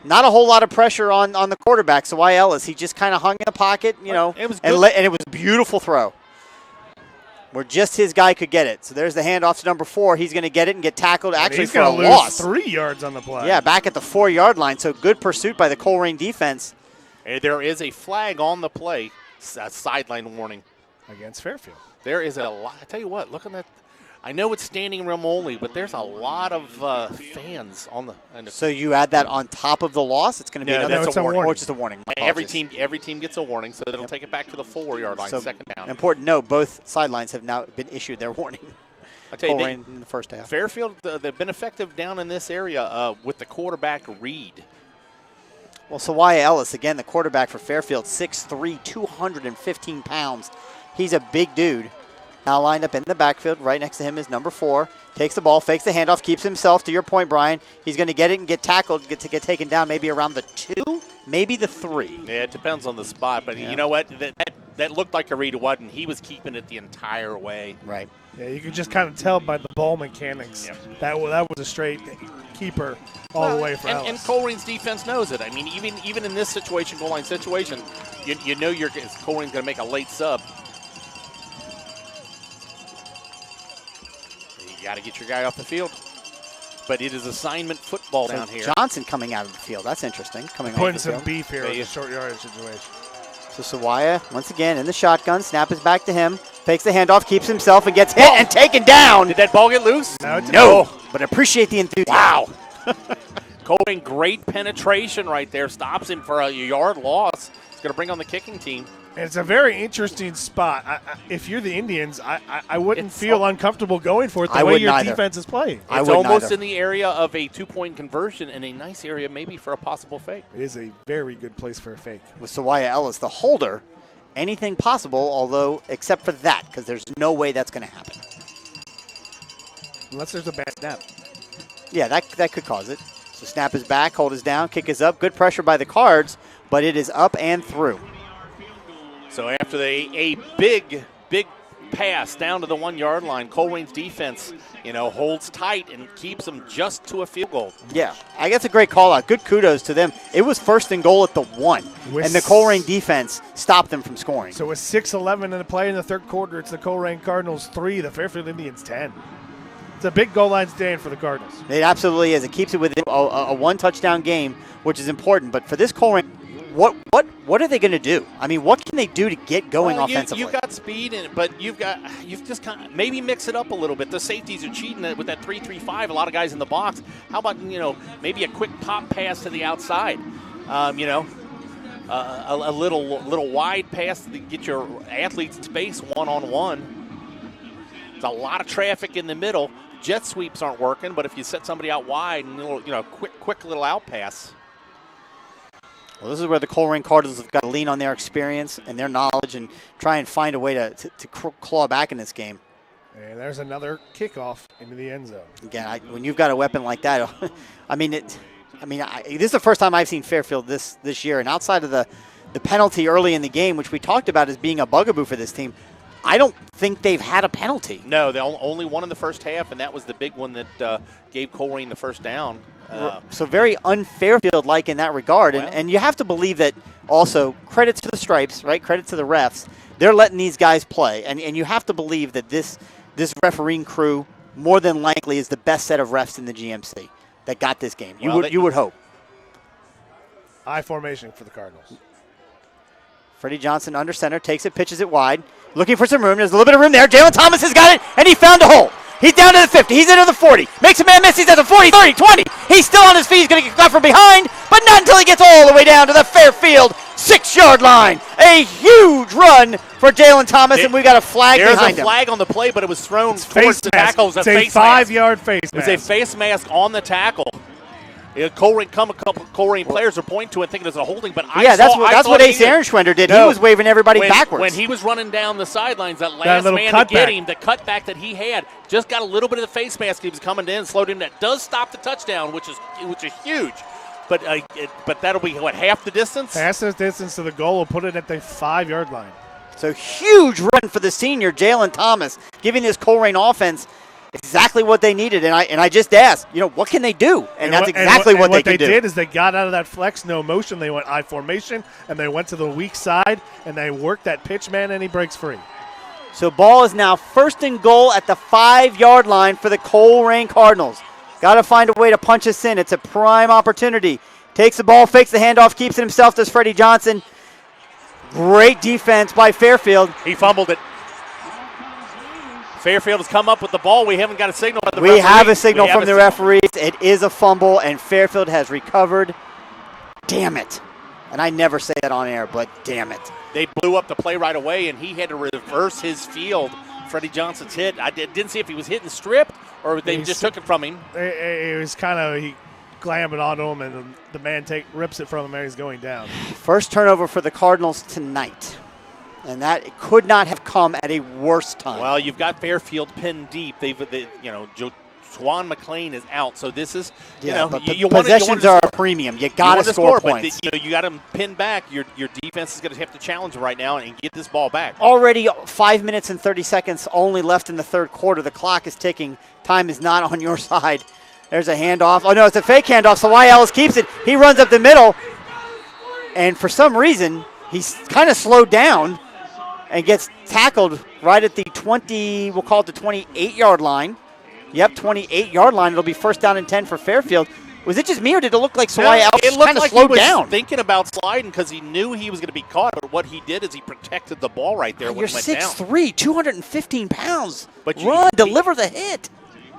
not a whole lot of pressure on the quarterback, so why Ellis? He just kind of hung in the pocket,
It was good.
and it was a beautiful throw where just his guy could get it. So there's the handoff to number 4. He's going to get it and get tackled actually
he's
for a
gonna lose
loss.
3 yards on the play.
Yeah, back at the 4 yard line. So good pursuit by the Colerain defense.
There is a flag on the play, a sideline warning.
Against Fairfield.
There is a lot. I tell you what, looking at, I know it's standing room only, but there's a lot of fans on the.
So you add that on top of the loss, it's going to be another.
That's a warning.
Or just a warning.
Every team gets a warning, so they'll take it back to the 4 yard line,
So
2nd down.
Important note: both sidelines have now been issued their warning.
I tell you,
Colerain in the first half.
Fairfield, they've been effective down in this area with the quarterback Reed.
Well, Swaya Ellis, again, the quarterback for Fairfield, 6'3", 215 pounds. He's a big dude. Now lined up in the backfield. Right next to him is number 4. Takes the ball, fakes the handoff, keeps himself, to your point, Brian. He's going to get it and get tackled, get taken down maybe around the 2, maybe the 3.
Yeah, it depends on the spot, but you know what? That looked like a Reed, wasn't. He was keeping it the entire way.
Right.
Yeah, you could just kind of tell by the ball mechanics.
Yep.
That was a straight keeper all the way for Ellis.
And Colerain's defense knows it. I mean, even in this situation, goal line situation, you know Colerain's going to make a late sub. You got to get your guy off the field. But it is assignment football down here.
Johnson coming out of the field. That's interesting. Coming off
Putting
the
some
field.
beef here in a short yardage situation.
So Swaya, once again, in the shotgun. Snap is back to him. Fakes the handoff, keeps himself, and gets hit and taken down.
Did that ball get loose?
No, but appreciate the enthusiasm.
Wow. Colerain, great penetration right there. Stops him for a yard loss. It's going to bring on the kicking team.
And it's a very interesting spot. If you're the Indians, I wouldn't feel uncomfortable going for it the way your defense is playing.
It's almost in the area of a two-point conversion and a nice area maybe for a possible fake.
It is a very good place for a fake.
With Sawaya Ellis, the holder, anything possible, although except for that, because there's no way that's going to happen.
Unless there's a bad snap.
Yeah, that could cause it. So snap is back, hold is down, kick is up. Good pressure by the Cards, but it is up and through.
So after a big pass down to the 1 yard line, Colerain's defense, holds tight and keeps them just to a field goal.
Yeah, I guess a great call out. Good kudos to them. It was 1st and goal at the 1, and the Colerain defense stopped them from scoring.
So with 6:11 in the play in the third quarter, it's the Colerain Cardinals 3, the Fairfield Indians 10. It's a big goal line stand for the Cardinals.
It absolutely is. It keeps it within a one-touchdown game, which is important. But for this Colerain, what are they going to do? I mean, what can they do to get going offensively?
You've got speed, but you've just kind of maybe mix it up a little bit. The safeties are cheating with that 3-3-5. A lot of guys in the box. How about maybe a quick pop pass to the outside? A little wide pass to get your athletes in space one-on-one. There's a lot of traffic in the middle. Jet sweeps aren't working, but if you set somebody out wide and quick little out pass.
Well, this is where the Colerain Cardinals have got to lean on their experience and their knowledge and try and find a way to claw back in this game.
And there's another kickoff into the end zone.
Again, when you've got a weapon like that, this is the first time I've seen Fairfield this year, and outside of the penalty early in the game, which we talked about as being a bugaboo for this team, I don't think they've had a penalty.
No, they only one in the first half, and that was the big one that gave Colerain the first down.
So very un-Fairfield-like in that regard. And you have to believe that also, credit to the Stripes, right? Credit to the refs. They're letting these guys play. And you have to believe that this refereeing crew more than likely is the best set of refs in the GMC that got this game. You would hope.
I formation for the Cardinals.
Freddie Johnson under center, takes it, pitches it wide. Looking for some room. There's a little bit of room there. Jalen Thomas has got it, and he found a hole. He's down to the 50. He's into the 40. Makes a man miss. He's at the 40, 30, 20. He's still on his feet. He's going to get caught from behind, but not until he gets all the way down to the Fairfield 6-yard line. A huge run for Jalen Thomas, and we've got a flag behind him.
There's a flag on the play, but it was thrown towards the tackle.
It's a 5-yard face mask.
It's a face mask on the tackle. A couple Colerain players are pointing to it thinking it's a holding, but
that's what Ace Ehrenschwender did. He was waving everybody backwards.
When he was running down the sidelines, that last man to get him, the cutback that he had, just got a little bit of the face mask. He was coming in, slowed him. That does stop the touchdown, which is huge. But that'll be, half the distance?
Half the distance to the goal will put it at the 5-yard line.
So huge run for the senior, Jalen Thomas, giving this Colerain offense exactly what they needed, and I just asked, what can they do? And that's exactly what they did.
What they did is they got out of that flex, no motion. They went I formation, and they went to the weak side, and they worked that pitch man, and he breaks free.
So ball is now 1st and goal at the 5-yard line for the Colerain Cardinals. Got to find a way to punch us in. It's a prime opportunity. Takes the ball, fakes the handoff, keeps it himself, does Freddie Johnson. Great defense by Fairfield.
He fumbled it. Fairfield has come up with the ball. We haven't got a signal from the
referee. We have a signal from the referees. It is a fumble, and Fairfield has recovered. Damn it. And I never say that on air, but damn it.
They blew up the play right away, and he had to reverse his field. Freddie Johnson's hit. I didn't see if he was hitting stripped or they just took it from him.
It was kind of, he glammed it onto him, and the man rips it from him, and he's going down.
First turnover for the Cardinals tonight. And that could not have come at a worse time.
Well, you've got Fairfield pinned deep. Juwan McLean is out, so this is
possessions are a premium. You got to score points.
But you got them pinned back. Your defense is going to have to challenge right now and get this ball back.
Already 5 minutes and 30 seconds only left in the third quarter. The clock is ticking. Time is not on your side. There's a handoff. Oh no, it's a fake handoff. So Ellis keeps it. He runs up the middle, and for some reason he's kind of slowed down and gets tackled right at the we'll call it the 28-yard line. Yep, 28-yard line. It'll be 1st down and 10 for Fairfield. Was it just me, or did it look like Sawaya Ellis
it looked
kind of
like
slowed
he was
down?
thinking about sliding because he knew he was going to be caught. But what he did is he protected the ball right there when
You're
it went down.
6'3", 215 pounds.
But
deliver the hit.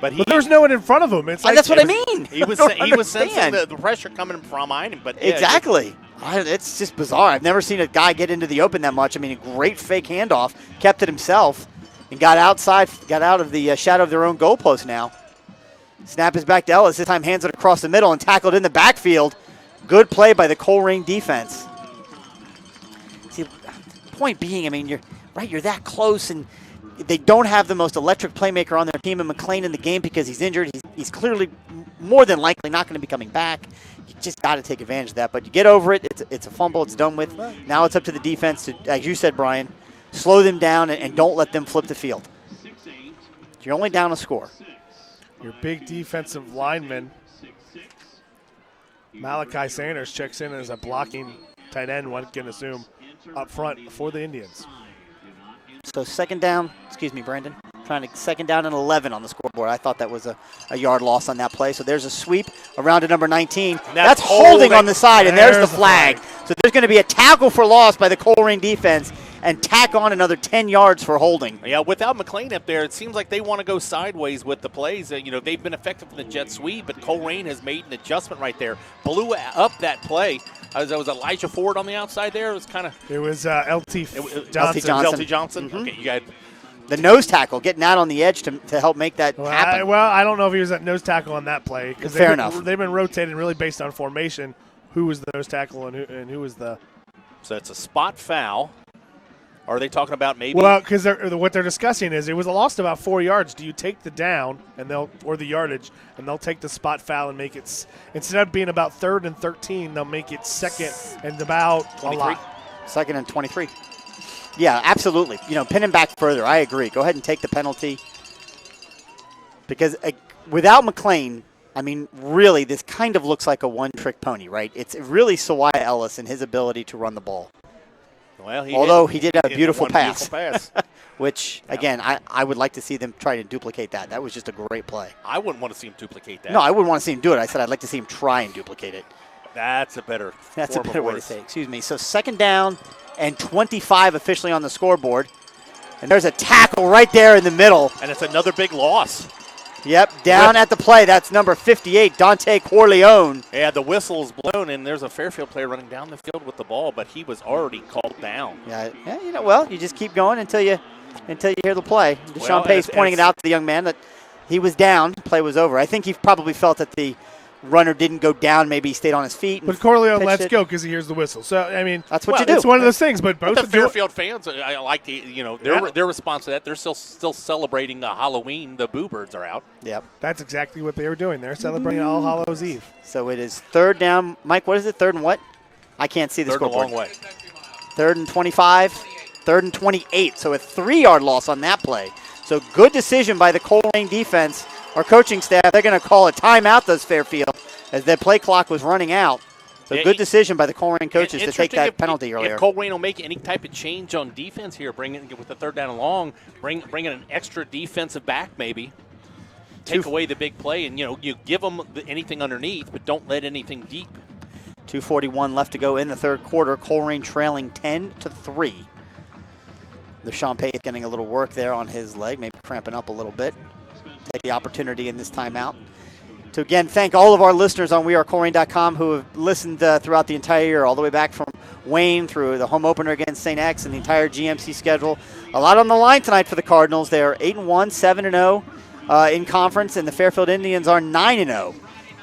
But
there's no one in front of him. It's like
that's what I mean.
He was sensing the pressure coming from behind him. But yeah,
exactly. It's just bizarre. I've never seen a guy get into the open that much. I mean, a great fake handoff, kept it himself, and got out of the shadow of their own goalpost now. Snap is back to Ellis. This time hands it across the middle and tackled in the backfield. Good play by the Colerain defense. See, point being, I mean, you're that close, and they don't have the most electric playmaker on their team in McLean in the game because he's injured. He's clearly more than likely not going to be coming back. You just got to take advantage of that. But you get over it. It's a fumble. It's done with. Now it's up to the defense to, as you said, Brian, slow them down and don't let them flip the field. You're only down a score.
Your big defensive lineman, Malachi Sanders, checks in as a blocking tight end, one can assume, up front for the Indians.
So second down, excuse me, Brandon, trying to second down and 11 on the scoreboard. I thought that was a yard loss on that play. So there's a sweep around to number 19. That's holding on the side, and there's the flag. So there's going to be a tackle for loss by the Colerain defense and tack on another 10 yards for holding.
Yeah, without McLean up there, it seems like they want to go sideways with the plays. They've been effective in the jet sweep, but Colerain has made an adjustment right there. Blew up that play. There was Elijah Ford on the outside there. It was kind of.
It was LT
Johnson. Okay, you got
the nose tackle getting out on the edge to help make that happen.
I don't know if he was at nose tackle on that play.
Fair enough.
They've been rotating really based on formation. Who was the nose tackle and who was the.
So it's a spot foul. Or are they talking about maybe?
Well, because what they're discussing is it was a loss of about 4 yards. Do you take the down or the yardage, and they'll take the spot foul and make it instead of being about 3rd and 13, they'll make it 2nd and about
23.
2nd and 23. Yeah, absolutely. Pin him back further. I agree. Go ahead and take the penalty because without McLean, I mean, really, this kind of looks like a one-trick pony, right? It's really Sawaya Ellis and his ability to run the ball.
Well,
he did have a beautiful pass. Which, again, I would like to see them try to duplicate that. That was just a great play.
I wouldn't want to see him duplicate that.
No, I wouldn't want to see him do it. I said I'd like to see him try and duplicate it.
That's a better
way to say it. Excuse me. So second down and 25 officially on the scoreboard. And there's a tackle right there in the middle.
And it's another big loss.
Yep, down at the play. That's number 58, Dante Corleone.
Yeah, the whistle is blown, and there's a Fairfield player running down the field with the ball, but he was already called down.
Yeah. You just keep going until you hear the play. Deshaun Pace pointing it out to the young man that he was down. Play was over. I think he probably felt that the runner didn't go down. Maybe he stayed on his feet.
But Corleone lets go because he hears the whistle. So, I mean,
that's what you do.
It's one of those things. But both
the Fairfield fans, I like their response to that. They're still celebrating Halloween. The Boo Birds are out.
Yep.
That's exactly what they were doing. They're celebrating All Hallows Eve.
So it is third down. Mike, what is it? Third and what? I can't see the scoreboard.
Third and a long way.
3rd and 25. 3rd and 28. So a 3-yard loss on that play. So good decision by the Colerain defense. Our coaching staff, they're going to call a timeout, those Fairfield, as their play clock was running out. So good decision by the Colerain coaches to take that penalty earlier.
If Colerain will make any type of change on defense here, bring it with the 3rd down and long, bring in an extra defensive back maybe. Take away the big play and, you give them anything underneath, but don't let anything deep.
2:41 left to go in the third quarter. Colerain trailing 10-3. Deshaun Pace getting a little work there on his leg, maybe cramping up a little bit. Take the opportunity in this timeout to again thank all of our listeners on wearecolerain.com who have listened throughout the entire year, all the way back from Wayne through the home opener against St. X and the entire GMC schedule. A lot on the line tonight for the Cardinals. They are 8-1, 7-0 in conference, and the Fairfield Indians are 9-0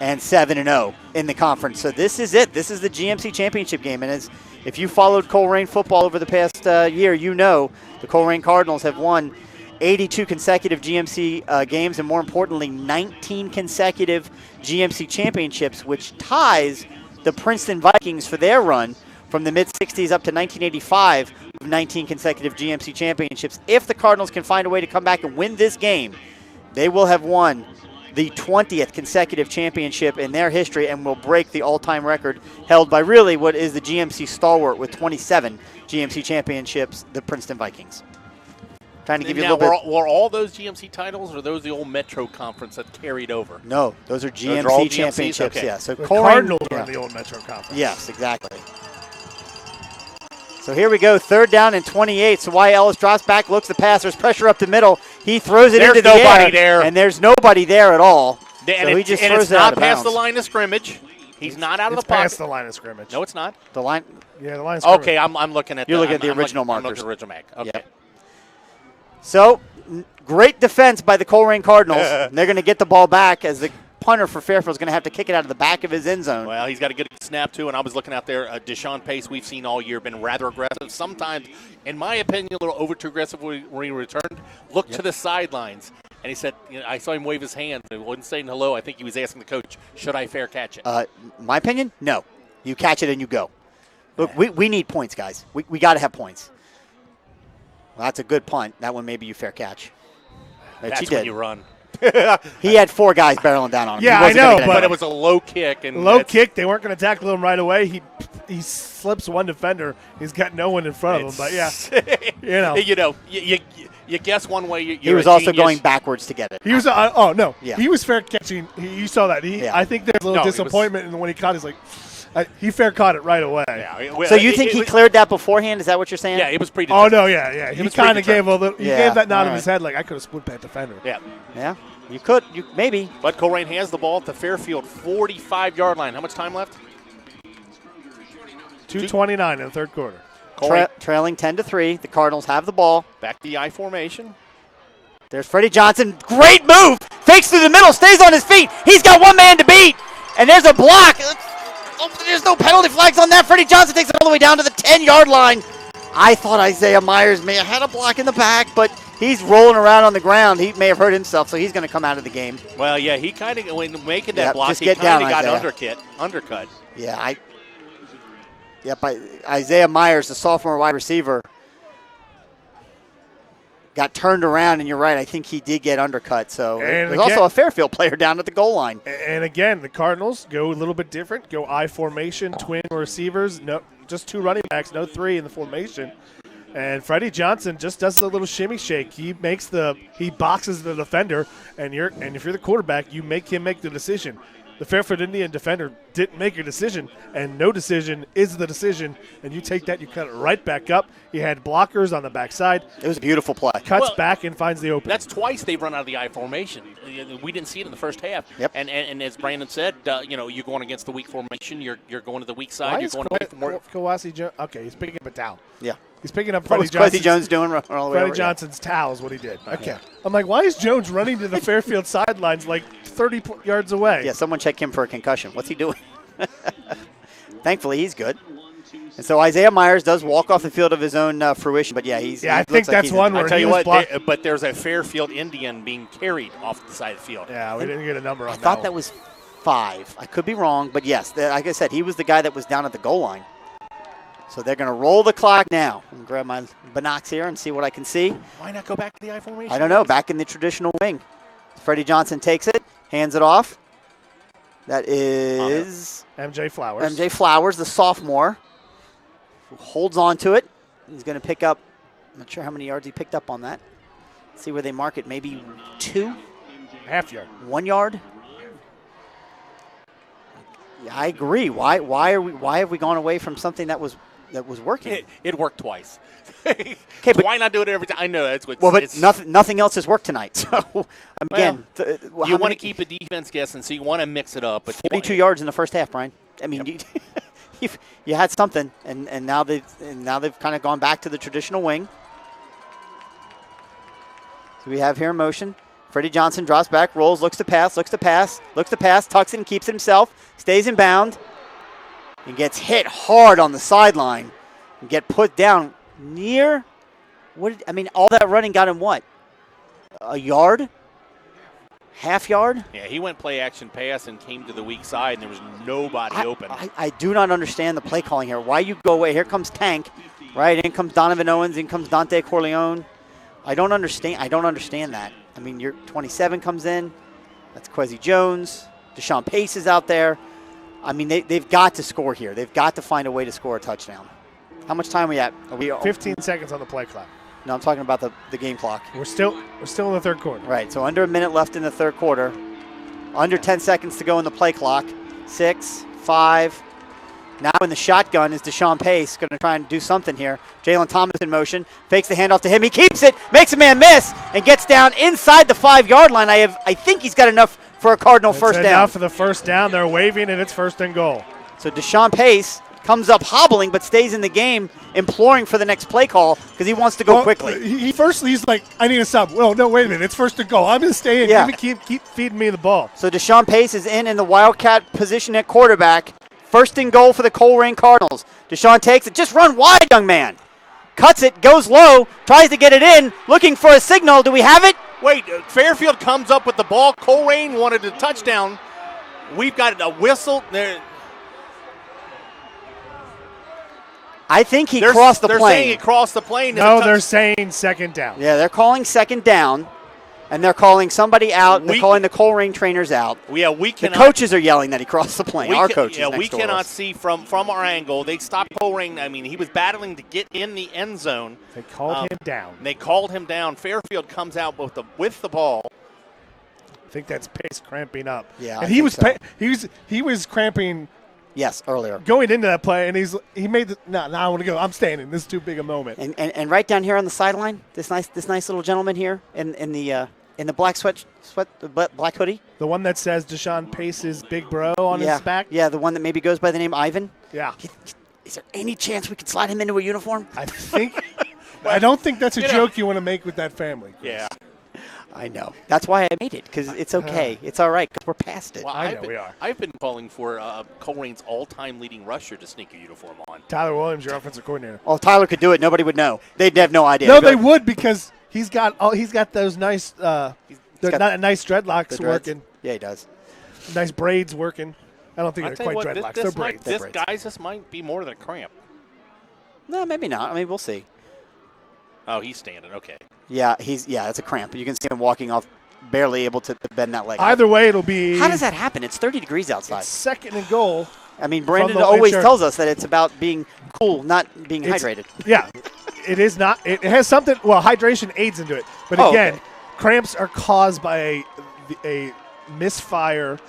and 7-0 in the conference. So this is it. This is the GMC championship game, and if you followed Colerain football over the past year, you know the Colerain Cardinals have won 82 consecutive GMC games, and more importantly, 19 consecutive GMC championships, which ties the Princeton Vikings for their run from the mid-'60s up to 1985 of 19 consecutive GMC championships. If the Cardinals can find a way to come back and win this game, they will have won the 20th consecutive championship in their history and will break the all-time record held by really what is the GMC stalwart with 27 GMC championships, the Princeton Vikings. Trying to give you a
Now,
little bit.
were all those GMC titles, or those the old Metro Conference that carried over?
No, those are
Those are all
GMC
GMCs?
championships.
Okay.
Yeah. So
The
Colerain-
Cardinals are
yeah.
in the old Metro Conference.
Yes, exactly. So here we go, 3rd down and 28. So Wyatt Ellis drops back, looks the pass. There's pressure up the middle. He throws it
There's
into the
nobody
air,
there.
and there's nobody there at all.
And
So he just
and
throws
it's
it out
not
of
past the
bounds.
line of scrimmage. He's not out of
It's
the pocket.
past the line of scrimmage.
No, it's not.
The line.
Yeah, the line of scrimmage.
Okay, I'm looking at.
You're looking at the
I'm
original
looking- I'm
markers.
looking at the original mark. Okay.
Yep. So great defense by the Colerain Cardinals. And they're going to get the ball back as the punter for Fairfield is going to have to kick it out of the back of his end zone.
Well, he's got a good snap, too, and I was looking out there. Deshaun Pace, we've seen all year, been rather aggressive. Sometimes, in my opinion, a little over too aggressive when he returned. Looked to the sidelines, and he said, I saw him wave his hand. He wasn't saying hello. I think he was asking the coach, should I fair catch it?
My opinion, no. You catch it and you go. Look, we need points, guys. We got to have points. Well, that's a good punt. That one maybe you fair catch. Which
That's
he
when
did.
you run.
He had 4 guys barreling down on him.
Yeah,
He wasn't
I know,
gonna get
But
it.
it was a low kick. And
Low
that's-
kick. They weren't going to tackle him right away. He slips one defender. He's got no one in front of him. But yeah,
you guess one way.
He was also going backwards to get it.
he was. Oh no,
Yeah.
he was fair catching. You saw that.
Yeah.
I think there's a little
No, he was-
disappointment, and when he caught, he's like, he fair caught it right away.
So you think he cleared that beforehand? Is that what you're saying?
Yeah, it was pretty.
Oh no, yeah. He
was
kind of
pretty
gave a little. He
Yeah,
gave that nod
all
in his head, like I could have split that defender.
Yeah.
Yeah. You could. Maybe.
But Colerain has the ball at the Fairfield 45-yard line. How much time left?
2:29 in the third quarter.
Colerain
Trailing 10-3. The Cardinals have the ball.
back to the I formation.
There's Freddie Johnson. Great move. Fakes through the middle. Stays on his feet. He's got one man to beat. And there's a block. There's no penalty flags on that. Freddie Johnson takes it all the way down to the 10-yard line. I thought Isaiah Myers may have had a block in the back, but he's rolling around on the ground. He may have hurt himself, so he's going to come out of the game.
Well, yeah, he kind of, when making that
Yep,
block,
just
he
get
kind of
down,
got
Isaiah.
undercut.
Yeah, Isaiah Myers, the sophomore wide receiver, got turned around, and you're right. I think he did get undercut. So
And
there's also a Fairfield player down at the goal line.
And again, the Cardinals go a little bit different. Go I formation, twin receivers. No, just 2 running backs, no 3 in the formation. And Freddie Johnson just does a little shimmy shake. He boxes the defender, and if you're the quarterback, you make him make the decision. The Fairfield Indian defender didn't make a decision, and no decision is the decision. And you take that, you cut it right back up. He had blockers on the backside,
It was a beautiful play.
cuts
Well,
back and finds the opening.
That's twice they've run out of the I formation. We didn't see it in the first half.
Yep.
And as Brandon said, you're going against the weak formation. You're going to the weak side.
Why
You're
is
going away from more.
Kawasi Jones? Okay, he's picking up a towel.
Yeah.
He's picking up
What
Freddie
was Quincy
Johnson's,
Jones doing all the way
Freddie
over?
Johnson's towel is what he did. Okay. I'm like, why is Jones running to the Fairfield sidelines like 30 yards away?
Yeah, someone check him for a concussion. What's he doing? Thankfully, he's good. And so Isaiah Myers does walk off the field of his own fruition, but yeah, he's.
Yeah,
he
I think
looks like
that's
he's
one
in-
where
I tell
he
you
was
what,
blocked.
but there's a Fairfield Indian being carried off the side of the field.
Yeah, we didn't get a number on
I
that.
thought
one.
that was 5. I could be wrong, but yes, like I said, he was the guy that was down at the goal line. So they're going to roll the clock now. I'm gonna grab my binocs here and see what I can see.
Why not go back to the I formation?
I don't know. Back in the traditional wing, Freddie Johnson takes it, hands it off. That is
MJ Flowers.
MJ Flowers, the sophomore, who holds on to it. He's going to pick up. I'm not sure how many yards he picked up on that. Let's see where they mark it. Maybe 2,
Half yard.
1 yard. Yeah, I agree. Why have we gone away from something that was working?
It worked twice.
Okay,
So
but
why not do it every time? I know that's what.
well, but
it's-
nothing else has worked tonight. So again,
you want to keep a defense guessing, so you want to mix it up. But
42 yards in the first half, Brian. I mean, you had something, and now they've kind of gone back to the traditional wing. So we have here in motion. Freddie Johnson drops back, rolls, looks to pass, tucks it and keeps it himself, stays in bound, and gets hit hard on the sideline and get put down near. All that running got him what? A yard? Half yard?
yeah, he went play action pass and came to the weak side, and there was nobody open.
I do not understand the play calling here. Why you go away? Here comes Tank, right? In comes Donovan Owens. In comes Dante Corleone. I don't understand that. I mean, your 27 comes in. That's Quincy Jones. Deshaun Pace is out there. I mean, they've got to score here. They've got to find a way to score a touchdown. How much time are we at? Are we
15 seconds on the play clock.
No, I'm talking about the game clock.
We're still in the third quarter.
Right, so under a minute left in the third quarter. Under 10 seconds to go in the play clock. 6, 5. Now in the shotgun is Deshaun Pace, going to try and do something here. Jalen Thomas in motion, fakes the handoff to him. He keeps it, makes a man miss, and gets down inside the 5-yard line. I think he's got enough for a Cardinal first down.
Enough for the first down. They're waving, and it's 1st and goal.
So Deshaun Pace comes up hobbling but stays in the game, imploring for the next play call because he wants to go quickly.
He's like, I need a sub. Well, no, wait a minute. It's 1st and goal. I'm going to stay in.
Yeah.
Keep feeding me the ball.
So Deshaun Pace is in the Wildcat position at quarterback. 1st and goal for the Colerain Cardinals. Deshaun takes it. Just run wide, young man. Cuts it, goes low, tries to get it in, looking for a signal. Do we have it?
Wait, Fairfield comes up with the ball. Colerain wanted a touchdown. We've got a whistle.
I think he crossed the plane.
They're saying he crossed the plane.
No, they're saying 2nd down.
Yeah, they're calling 2nd down, and they're calling somebody out. They're calling the Colerain trainers out.
We
The
cannot.
coaches are yelling that he crossed the plane. Our coaches.
Yeah,
next
we
door
cannot
us.
see from our angle. They stopped Colerain. I mean, he was battling to get in the end zone.
They called him down.
They called him down. Fairfield comes out with the ball.
I think that's Pace cramping up.
Yeah,
and
I think so.
he was cramping.
Yes, earlier.
Going into that play, and he made the no. I want to go. I'm standing. This is too big a moment.
And right down here on the sideline, this nice little gentleman here in the black black hoodie.
The one that says Deshaun Pace's big bro on his back.
Yeah, the one that maybe goes by the name Ivan.
Yeah.
Is there any chance we could slide him into a uniform?
I think. I don't think that's a joke you want to make with that family, Chris.
Yeah.
I know. That's why I made it, because it's okay. It's all right, because we're past it.
Well,
I know we are.
I've been calling for Colerain's all-time leading rusher to sneak a uniform on.
Tyler Williams, your offensive coordinator.
Oh, if Tyler could do it, nobody would know. They'd have no idea.
No, they would, because he's got those nice nice dreadlocks working.
Yeah, he does.
Nice braids working. I don't think
I'll
they're
tell you
quite
what,
dreadlocks. They're braids.
This might be more than a cramp.
No, maybe not. I mean, we'll see.
Oh, he's standing. Okay.
Yeah, that's a cramp. You can see him walking off, barely able to bend that leg.
Either way, it'll be.
How does that happen? It's 30 degrees outside.
It's 2nd and goal.
I mean, Brandon always tells us that it's about being cool, not being hydrated.
Yeah, it is not. It has something. Well, hydration aids into it, but again, cramps are caused by a misfire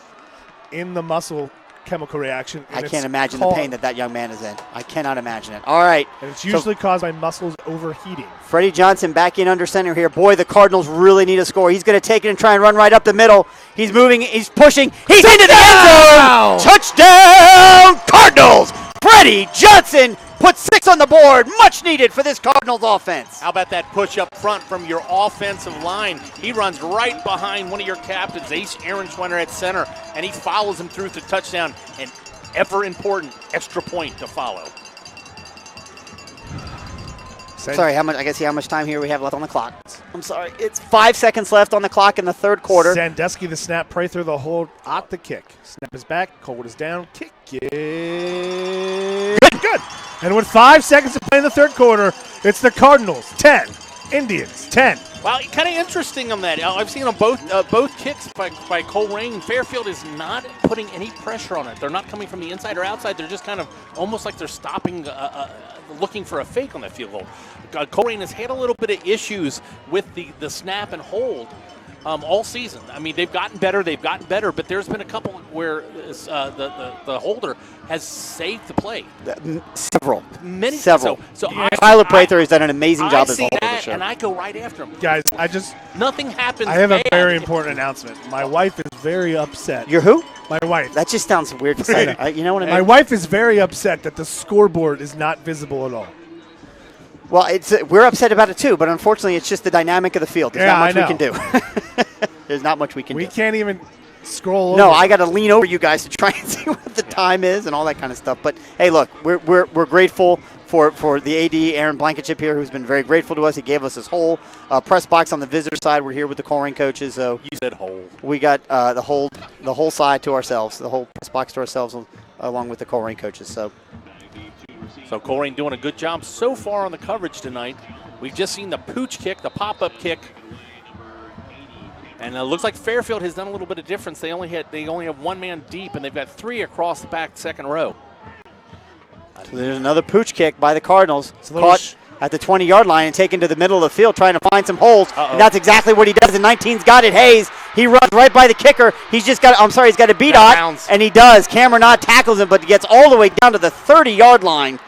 in the muscle chemical reaction.
I can't imagine the pain that young man is in. I cannot imagine it. All right.
And it's usually caused by muscles overheating.
Freddie Johnson back in under center here. Boy, the Cardinals really need a score. He's going to take it and try and run right up the middle. He's moving. He's pushing. He's into the end zone. Touchdown, Cardinals. Freddie Johnson puts 6 on the board. Much needed for this Cardinals offense.
How about that push up front from your offensive line? He runs right behind one of your captains, Ace Ehrenschweider at center, and he follows him through to touchdown. An ever important extra point to follow.
Sorry, how much time here we have left on the clock. I'm sorry. It's 5 seconds left on the clock in the third quarter.
Sandusky the snap, Prather the hold, at the kick. Snap is back, Colwood is down, kick it. Good. And with 5 seconds to play in the third quarter, it's the Cardinals 10, Indians 10.
Well, kind of interesting on that. I've seen on both kicks by Colerain. Fairfield is not putting any pressure on it. They're not coming from the inside or outside. They're just kind of almost like they're stopping, looking for a fake on that field goal. Colerain has had a little bit of issues with the snap and hold all season. I mean, they've gotten better, but there's been a couple where the holder has saved the play.
Several.
So
Tyler Prather has done an amazing job as a holder.
That, and I go right after him.
Guys,
nothing happens.
I have a very important announcement. My wife is very upset.
You're who?
My wife.
That just sounds weird to say. You know what I mean?
My wife is very upset that the scoreboard is not visible at all.
Well, we're upset about it too, but unfortunately, it's just the dynamic of the field. There's not much we can do. There's not much we can do.
We can't even scroll over.
No, I got to lean over you guys to try and see what the time is and all that kind of stuff. But hey, look, we're grateful for the AD, Aaron Blankenship here, who's been very grateful to us. He gave us his whole press box on the visitor side. We're here with the Colerain coaches. So
you said whole.
We got the whole side to ourselves, the whole press box to ourselves, along with the Colerain coaches. So
Colerain doing a good job so far on the coverage tonight. We've just seen the pooch kick, the pop-up kick. And it looks like Fairfield has done a little bit of difference. They only have one man deep, and they've got 3 across the back second row.
So there's another pooch kick by the Cardinals. at the 20-yard line and taken to the middle of the field trying to find some holes.
Uh-oh.
And that's exactly what he does. And 19's got it. Hayes, he runs right by the kicker. He's just got, he's got a beat
Out of
on,
bounds.
and he does. Cameron Ott tackles him, but he gets all the way down to the 30-yard line.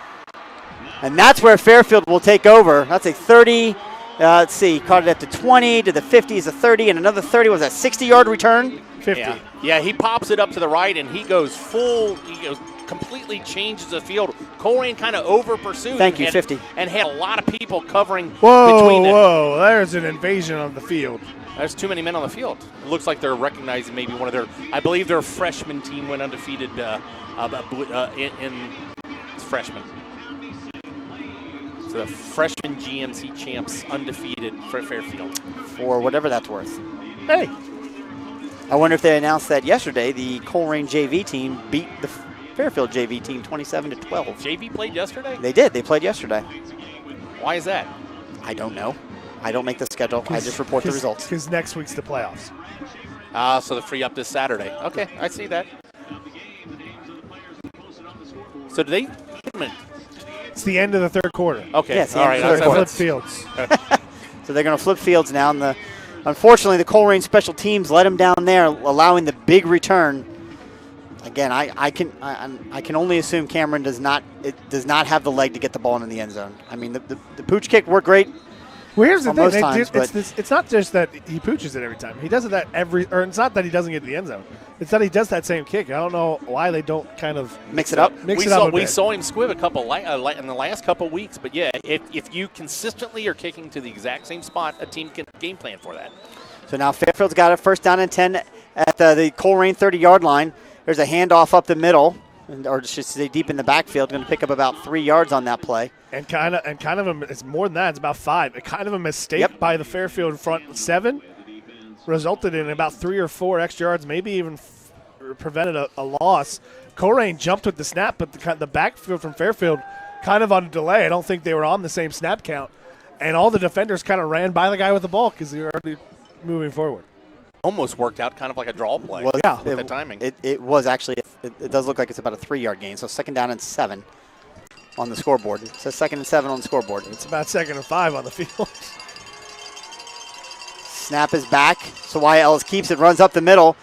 And that's where Fairfield will take over. That's a 30, let's see, caught it at the 20, to the 50 is a 30, and another 30 was a 60-yard return.
50.
Yeah, he pops it up to the right, and he goes completely changes the field. Colerain kind of over pursued.
Thank you, 50.
And had a lot of people covering
Whoa,
between them.
whoa, there's an invasion of the field.
There's too many men on the field. It looks like they're recognizing maybe one of their, I believe their freshman team went undefeated in freshman. So the freshman GMC champs undefeated for Fairfield.
For whatever that's worth.
Hey,
I wonder if they announced that yesterday the Colerain JV team beat the Fairfield JV team 27-12.
JV played yesterday?
They did. They played yesterday.
Why is that?
I don't know. I don't make the schedule. I just report the results.
Because next week's the playoffs.
So they're free up this Saturday. Okay, I see that. So do they hit them in?
It's the end of the third quarter.
Okay,
Yeah, it's the
all
end
right.
of the third
Flip
quarter.
fields.
So they're going to flip fields now. And unfortunately, the Colerain special teams let them down there, allowing the big return. Again, I can only assume Cameron does not have the leg to get the ball in the end zone. I mean, the pooch kick worked great.
Well, here's the
Most
thing.
times, but-
It's not just that he pooches it every time. He does it or it's not that he doesn't get to the end zone. It's that he does that same kick. I don't know why they don't kind of
Mix it up.
mix it up a
We
bit.
saw him squib a couple in the last couple weeks, but yeah, if you consistently are kicking to the exact same spot, a team can game plan for that.
So now Fairfield's got a first down and 10 at the Colerain 30-yard line. There's a handoff up the middle, or just say deep in the backfield. Going to pick up about 3 yards on that play.
And kind of it's more than that. It's about 5. It kind of a mistake by the Fairfield front 7 resulted in about 3 or 4 extra yards, maybe even prevented a loss. Colerain jumped with the snap, but the backfield from Fairfield kind of on a delay. I don't think they were on the same snap count, and all the defenders kind of ran by the guy with the ball because they were already moving forward.
Almost worked out kind of like a draw play.
Well, yeah,
with the timing.
It was actually. It does look like it's about a 3-yard gain. So 2nd down and 7 on the scoreboard. It says 2nd and 7 on the scoreboard.
It's about 2nd and 5 on the field.
Snap is back. So Wyatt Ellis keeps it, runs up the middle.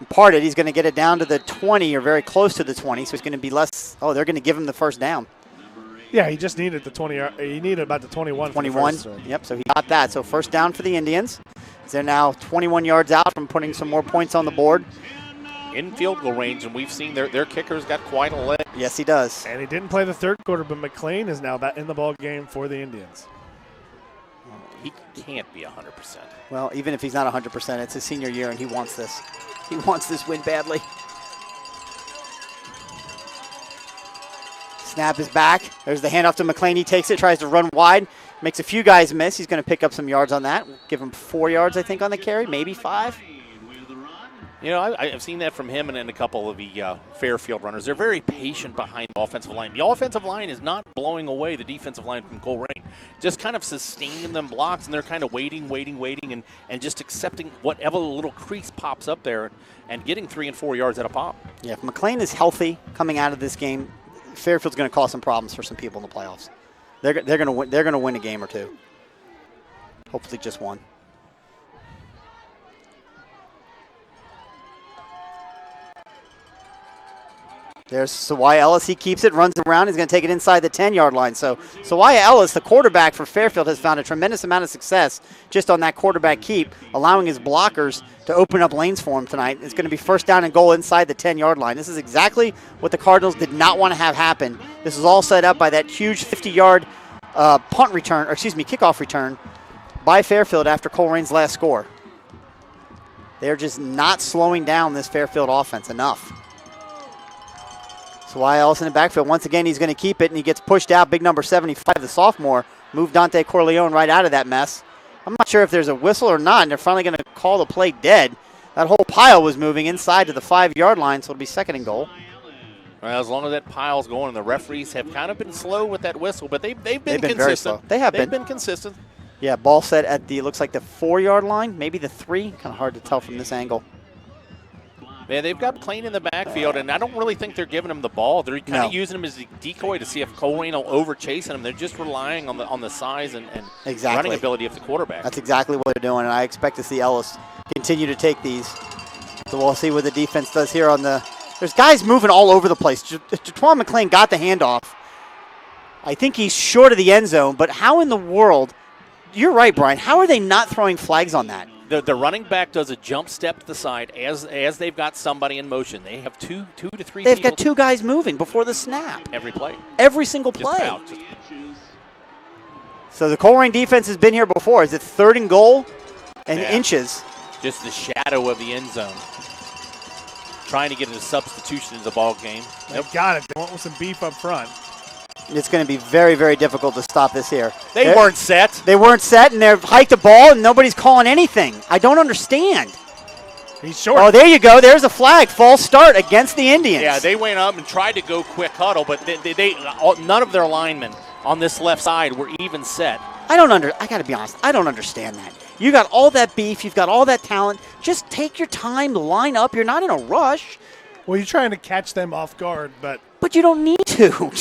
Parted. He's going to get it down to the 20 or very close to the 20. So it's going to be less. Oh, they're going to give him the first down.
Yeah, he just needed the 20. He needed about the 21.
21. Yep. So he got that. So first down for the Indians. They're now 21 yards out from putting some more points on the board.
In field goal range, and we've seen their kicker's got quite a leg.
Yes, he does.
And he didn't play the third quarter, but McLean is now back in the ball game for the Indians.
He can't be 100%.
Well, even if he's not 100%, it's his senior year, and he wants this. He wants this win badly. Snap is back. There's the handoff to McLean. He takes it, tries to run wide, makes a few guys miss. He's going to pick up some yards on that. Give him 4 yards, I think, on the carry, maybe 5.
You know, I've seen that from him and a couple of the Fairfield runners. They're very patient behind the offensive line. The offensive line is not blowing away the defensive line from Colerain. Just kind of sustaining them blocks, and they're kind of waiting, and just accepting whatever little crease pops up there and getting 3 and 4 yards at a pop.
Yeah, if McLean is healthy coming out of this game, Fairfield's going to cause some problems for some people in the playoffs. They're going to win. They're going to win a game or two. Hopefully, just one. There's Sawaya Ellis. He keeps it, runs around. He's going to take it inside the 10-yard line. So Sawaya Ellis, the quarterback for Fairfield, has found a tremendous amount of success just on that quarterback keep, allowing his blockers to open up lanes for him tonight. It's going to be first down and goal inside the 10-yard line. This is exactly what the Cardinals did not want to have happen. This is all set up by that huge 50-yard kickoff return by Fairfield after Colerain's last score. They're just not slowing down this Fairfield offense enough. So Wyatt Ellis in the backfield. Once again, he's going to keep it, and he gets pushed out. Big number 75, the sophomore, moved Dante Corleone right out of that mess. I'm not sure if there's a whistle or not, and they're finally going to call the play dead. That whole pile was moving inside to the 5-yard line, so it'll be 2nd and goal.
Well, as long as that pile's going, and the referees have kind of been slow with that whistle, but they've been consistent.
Very slow. They've
been consistent.
Yeah, ball set at looks like the 4-yard line, maybe the 3. Kind of hard to tell from this angle.
Yeah, they've got Plain in the backfield, and I don't really think they're giving him the ball. They're kind of using him as a decoy to see if Colerain will over-chasing him. They're just relying on the size and running ability of the quarterback.
That's exactly what they're doing, and I expect to see Ellis continue to take these. So we'll see what the defense does here on the – there's guys moving all over the place. Jaquan McClain got the handoff. I think he's short of the end zone, but how in the world – you're right, Brian. How are they not throwing flags on that?
The running back does a jump step to the side as they've got somebody in motion. They have two to three.
They've got two guys moving before the snap.
Every play.
Every single play.
Just out.
So the Colerain defense has been here before. Is it 3rd and goal and inches?
Just the shadow of the end zone. Trying to get a substitution in the ball game.
They got it. They went with some beef up front.
It's going to be very, very difficult to stop this here.
They weren't set.
They weren't set, and they've hiked the ball, and nobody's calling anything. I don't understand.
He's short.
Oh, there you go. There's a flag. False start against the Indians.
Yeah, they went up and tried to go quick huddle, but none of their linemen on this left side were even set.
I got to be honest. I don't understand that. You got all that beef. You've got all that talent. Just take your time to line up. You're not in a rush.
Well, you're trying to catch them off guard, but
you don't need to.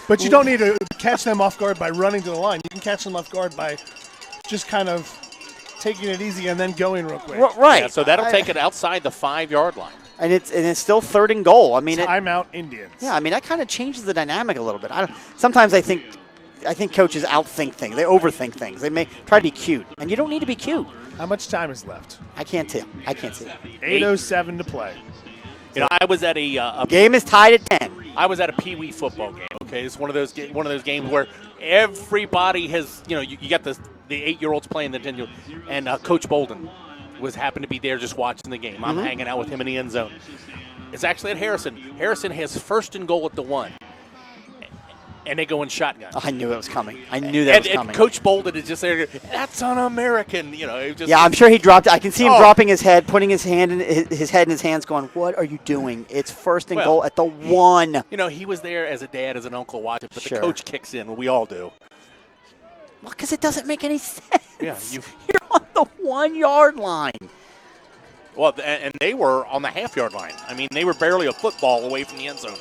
But you don't need to catch them off guard by running to the line. You can catch them off guard by just kind of taking it easy and then going real quick.
Right.
Yeah, so that'll take it outside the 5-yard line.
And it's still 3rd and goal. I mean,
timeout Indians.
Yeah, I mean that kind of changes the dynamic a little bit. Sometimes I think coaches outthink things. They overthink things. They may try to be cute, and you don't need to be cute.
How much time is left?
I can't tell. I can't see.
8:07 to play.
You know, I was at a
game is tied at 10.
I was at a Pee Wee football game. Okay, it's one of those games where everybody has, you got the 8-year-olds playing the 10-year-old, and Coach Bolden happened to be there just watching the game. I'm hanging out with him in the end zone. It's actually at Harrison. Harrison has 1st and goal at the 1. And they go in shotgun.
I knew it was coming. I knew that was coming.
And Coach Bolden is just there. That's un-American.
Yeah, I'm sure he dropped it. I can see him dropping his head, putting his head in his hands, going, "What are you doing? It's 1st and goal at the 1."
He was there as a dad, as an uncle watching, but the coach kicks in. We all do.
Well, because it doesn't make any sense.
Yeah,
you're on the 1-yard line.
Well, and they were on the half-yard line. I mean, they were barely a football away from the end zone.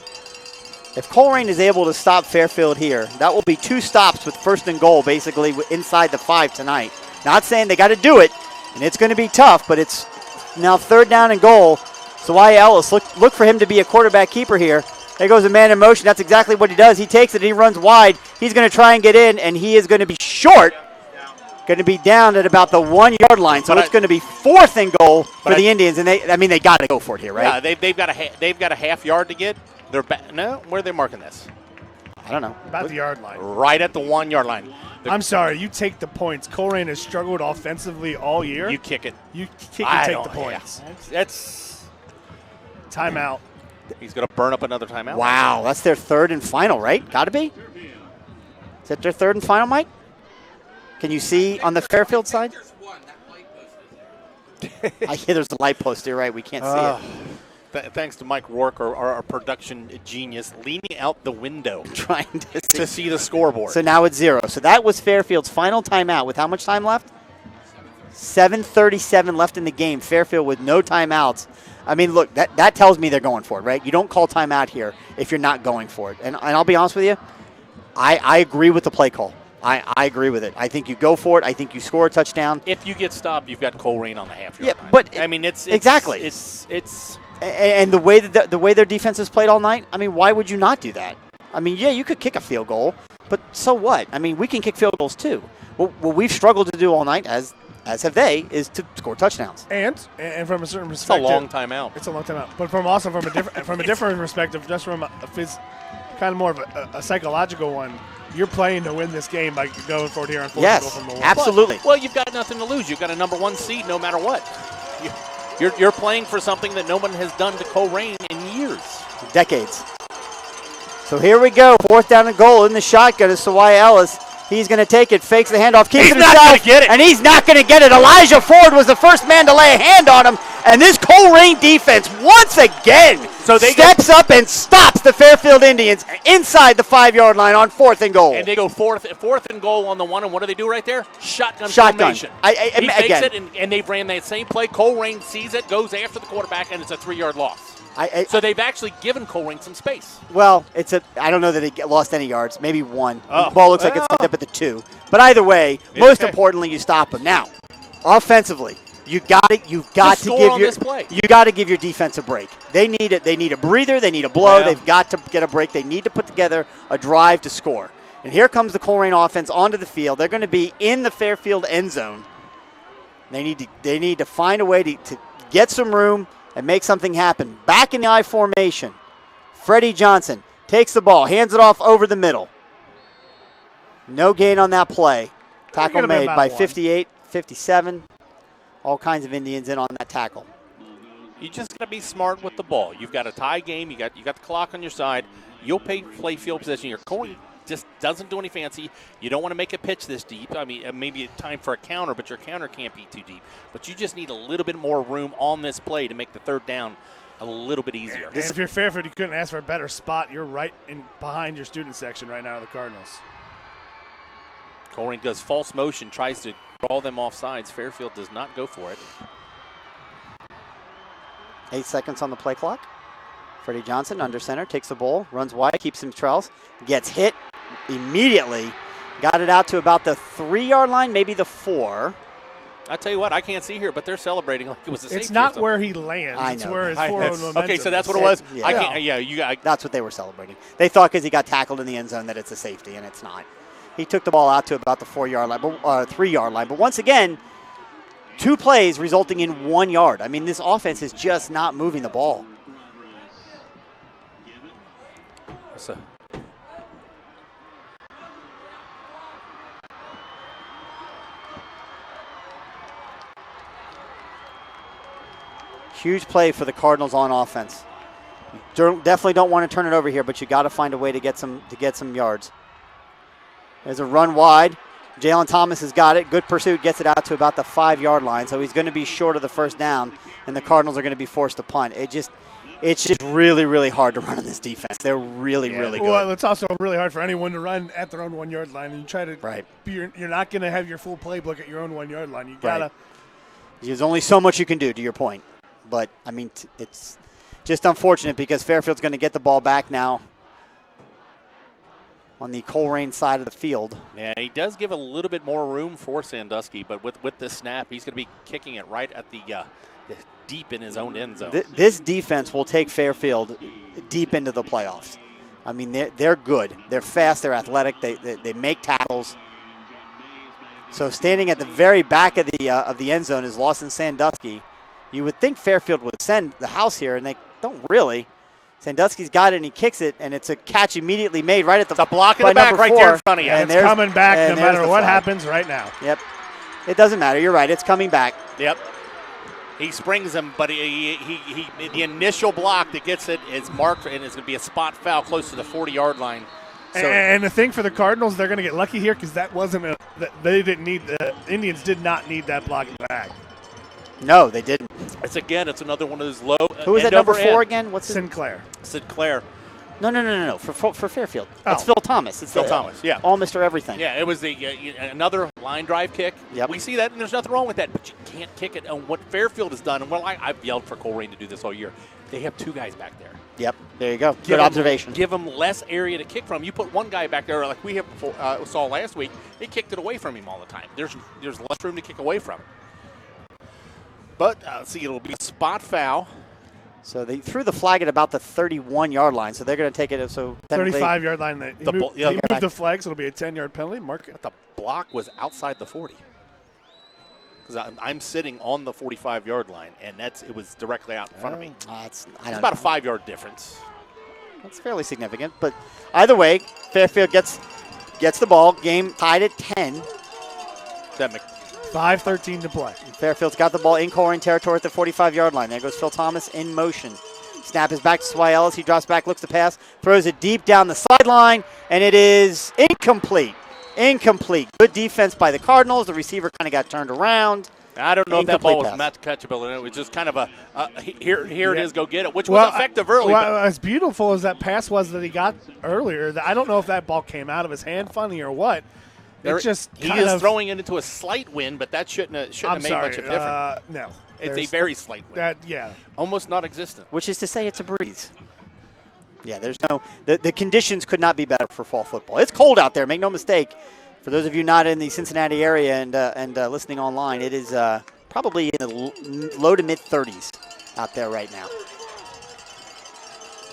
If Colerain is able to stop Fairfield here, that will be 2 stops with 1st and goal, basically inside the 5 tonight. Not saying they got to do it, and it's going to be tough, but it's now 3rd down and goal. So why Ellis, look for him to be a quarterback keeper here. There goes a man in motion. That's exactly what he does. He takes it, and he runs wide. He's going to try and get in, and he is going to be short. Going to be down at about the 1-yard line. So it's going to be 4th and goal for the Indians, and they got to go for it here, right?
Yeah, they've got a half yard to get. They're no, where are they marking this?
I don't know.
About the yard line.
Right at the 1-yard line.
I'm sorry, you take the points. Colerain has struggled offensively all year.
You kick it.
You kick and take the points.
Yeah. That's
timeout.
He's going to burn up another timeout.
Wow, that's their 3rd and final, right? Got to be. Is that their 3rd and final, Mike? Can you see on the Fairfield side? I hear there's a light post. You're right. We can't see it.
Thanks to Mike Rourke, our production genius, leaning out the window
trying
to see the scoreboard.
So now it's 0. So that was Fairfield's final timeout with how much time left? 7:37 left in the game. Fairfield with no timeouts. I mean, look, that tells me they're going for it, right? You don't call timeout here if you're not going for it. And I'll be honest with you, I agree with the play call. I agree with it. I think you go for it. I think you score a touchdown.
If you get stopped, you've got Colerain on the half-yard line.
Yeah, but
I mean, it's
exactly.
It's
and the way that the way their defense has played all night. I mean, why would you not do that? I mean, yeah, you could kick a field goal, but so what? I mean, we can kick field goals too. What we've struggled to do all night, as have they, is to score touchdowns.
And from a certain perspective,
it's a long time out.
It's a long time out. But from a different perspective, just from kind of more of a psychological one. You're playing to win this game by going for it here on 4th and goal from the 1.
Absolutely.
Well, you've got nothing to lose. You've got a number 1 seed no matter what. You're playing for something that no one has done to Colerain in years.
Decades. So here we go. 4th down and goal in the shotgun is Sawai Ellis. He's going to take it, fakes the handoff, keeps it himself,
get it.
And he's not going to get it. Elijah Ford was the first man to lay a hand on him, And this Colerain defense, once again, steps up and stops the Fairfield Indians inside the 5-yard line on 4th and goal.
And they go fourth and goal on the one, and what do they do right there? Shotgun formation. He fakes it, and they've ran that same play. Colerain sees it, goes after the quarterback, and it's a 3-yard loss. So they've actually given Colerain some space.
Well, I don't know that they lost any yards, maybe 1. The ball looks like it's up at the 2. But either way, most importantly, you stop them. Now, offensively, you've got to give your defense a break. They need it. They need a breather. They need a blow. Yeah. They've got to get a break. They need to put together a drive to score. And here comes the Colerain offense onto the field. They're going to be in the Fairfield end zone. They need to find a way to get some room and make something happen. Back in the I formation, Freddie Johnson takes the ball, hands it off over the middle. No gain on that play. Tackle made by 58, 57. All kinds of Indians in on that tackle.
You just got to be smart with the ball. You've got a tie game. You got the clock on your side. You'll play field position. Your Colerain just doesn't do any fancy. You don't want to make a pitch this deep. I mean, maybe it's time for a counter, but your counter can't be too deep. But you just need a little bit more room on this play to make the third down a little bit easier.
And if you're Fairfield, you couldn't ask for a better spot. You're right in behind your student section right now of the Cardinals.
Colerain does false motion, tries to draw them off sides. Fairfield does not go for it.
8 seconds on the play clock. Freddie Johnson under center, takes the ball, runs wide, keeps him trails, gets hit immediately. Got it out to about the 3-yard line, maybe the 4.
I tell you what, I can't see here, but they're celebrating like it was a safety.
It's not where he lands.
I
it's
know.
where his forward momentum.
Okay, so that's what it was.
Yeah.
I can't.
That's what they were celebrating. They thought because he got tackled in the end zone that it's a safety, and it's not. He took the ball out to about the 4-yard line, 3-yard line. But once again, 2 plays resulting in 1 yard. I mean, this offense is just not moving the ball.
So.
Huge play for the Cardinals on offense. Definitely don't want to turn it over here, but you got to find a way to get some yards. There's a run wide. Jalen Thomas has got it. Good pursuit, gets it out to about the 5-yard line, so he's going to be short of the first down, and the Cardinals are going to be forced to punt. It's just really, really hard to run on this defense. They're really, really good.
Well, it's also really hard for anyone to run at their own 1-yard line, and you try to.
Right.
You're not going to have your full playbook at your own 1-yard line. You gotta.
Right. There's only so much you can do, to your point. But I mean, it's just unfortunate because Fairfield's going to get the ball back now on the Colerain side of the field.
Yeah, he does give a little bit more room for Sandusky, but with the snap, he's going to be kicking it right at the deep in his own end zone.
This defense will take Fairfield deep into the playoffs. I mean, they're good. They're fast. They're athletic. They make tackles. So standing at the very back of the end zone is Lawson Sandusky. You would think Fairfield would send the house here, and they don't really. Sandusky's got it, and he kicks it, and it's a catch immediately made right at the
block in the back right there in front of you.
And it's coming back no matter what happens right now.
Yep. It doesn't matter. You're right. It's coming back.
Yep. He springs him, but the initial block that gets it is marked, and it's going to be a spot foul close to the 40-yard line.
So, and the thing for the Cardinals, they're going to get lucky here because that wasn't they didn't need the Indians did not need that block back.
No, they didn't.
It's another one of those low.
Who was that number 4 again? What's
Sinclair?
Sinclair.
No. For Fairfield. That's Phil Thomas. It's
Phil Thomas, yeah.
All Mr. Everything.
Yeah, it was another line drive kick.
Yep.
We see that, and there's nothing wrong with that, but you can't kick it. And what Fairfield has done, and I've yelled for Colerain to do this all year, they have 2 guys back there.
Yep, there you go. Good observation.
Give them less area to kick from. You put one guy back there, like we saw last week, they kicked it away from him all the time. There's less room to kick away from. But, it'll be a spot foul.
So they threw the flag at about the 31-yard line, so they're going to take it. So
35-yard line. They moved the flag, so it'll be a 10-yard penalty. Mark it.
The block was outside the 40. Because I'm sitting on the 45-yard line, and it was directly out in front of me.
It's
about a 5-yard difference.
That's fairly significant. But either way, Fairfield gets the ball. Game tied at 10.
5:13 to play.
Fairfield's got the ball in Colerain territory at the 45-yard line. There goes Phil Thomas in motion. Snap is back to Swy Ellis. He drops back, looks to pass, throws it deep down the sideline, and it is incomplete. Incomplete. Good defense by the Cardinals. The receiver kind of got turned around.
I don't know if that ball was
pass.
meant to catchable, and it was just kind of here it is, go get it, which
Well,
was effective early.
Well, as beautiful as that pass was that he got earlier, I don't know if that ball came out of his hand funny or what.
he is throwing it into a slight wind, but that shouldn't have made much of a difference.
No.
It's a very slight wind. Almost non-existent.
Which is to say it's a breeze. Yeah, there's no – the conditions could not be better for fall football. It's cold out there, make no mistake. For those of you not in the Cincinnati area and listening online, it is probably in the low to mid-30s out there right now.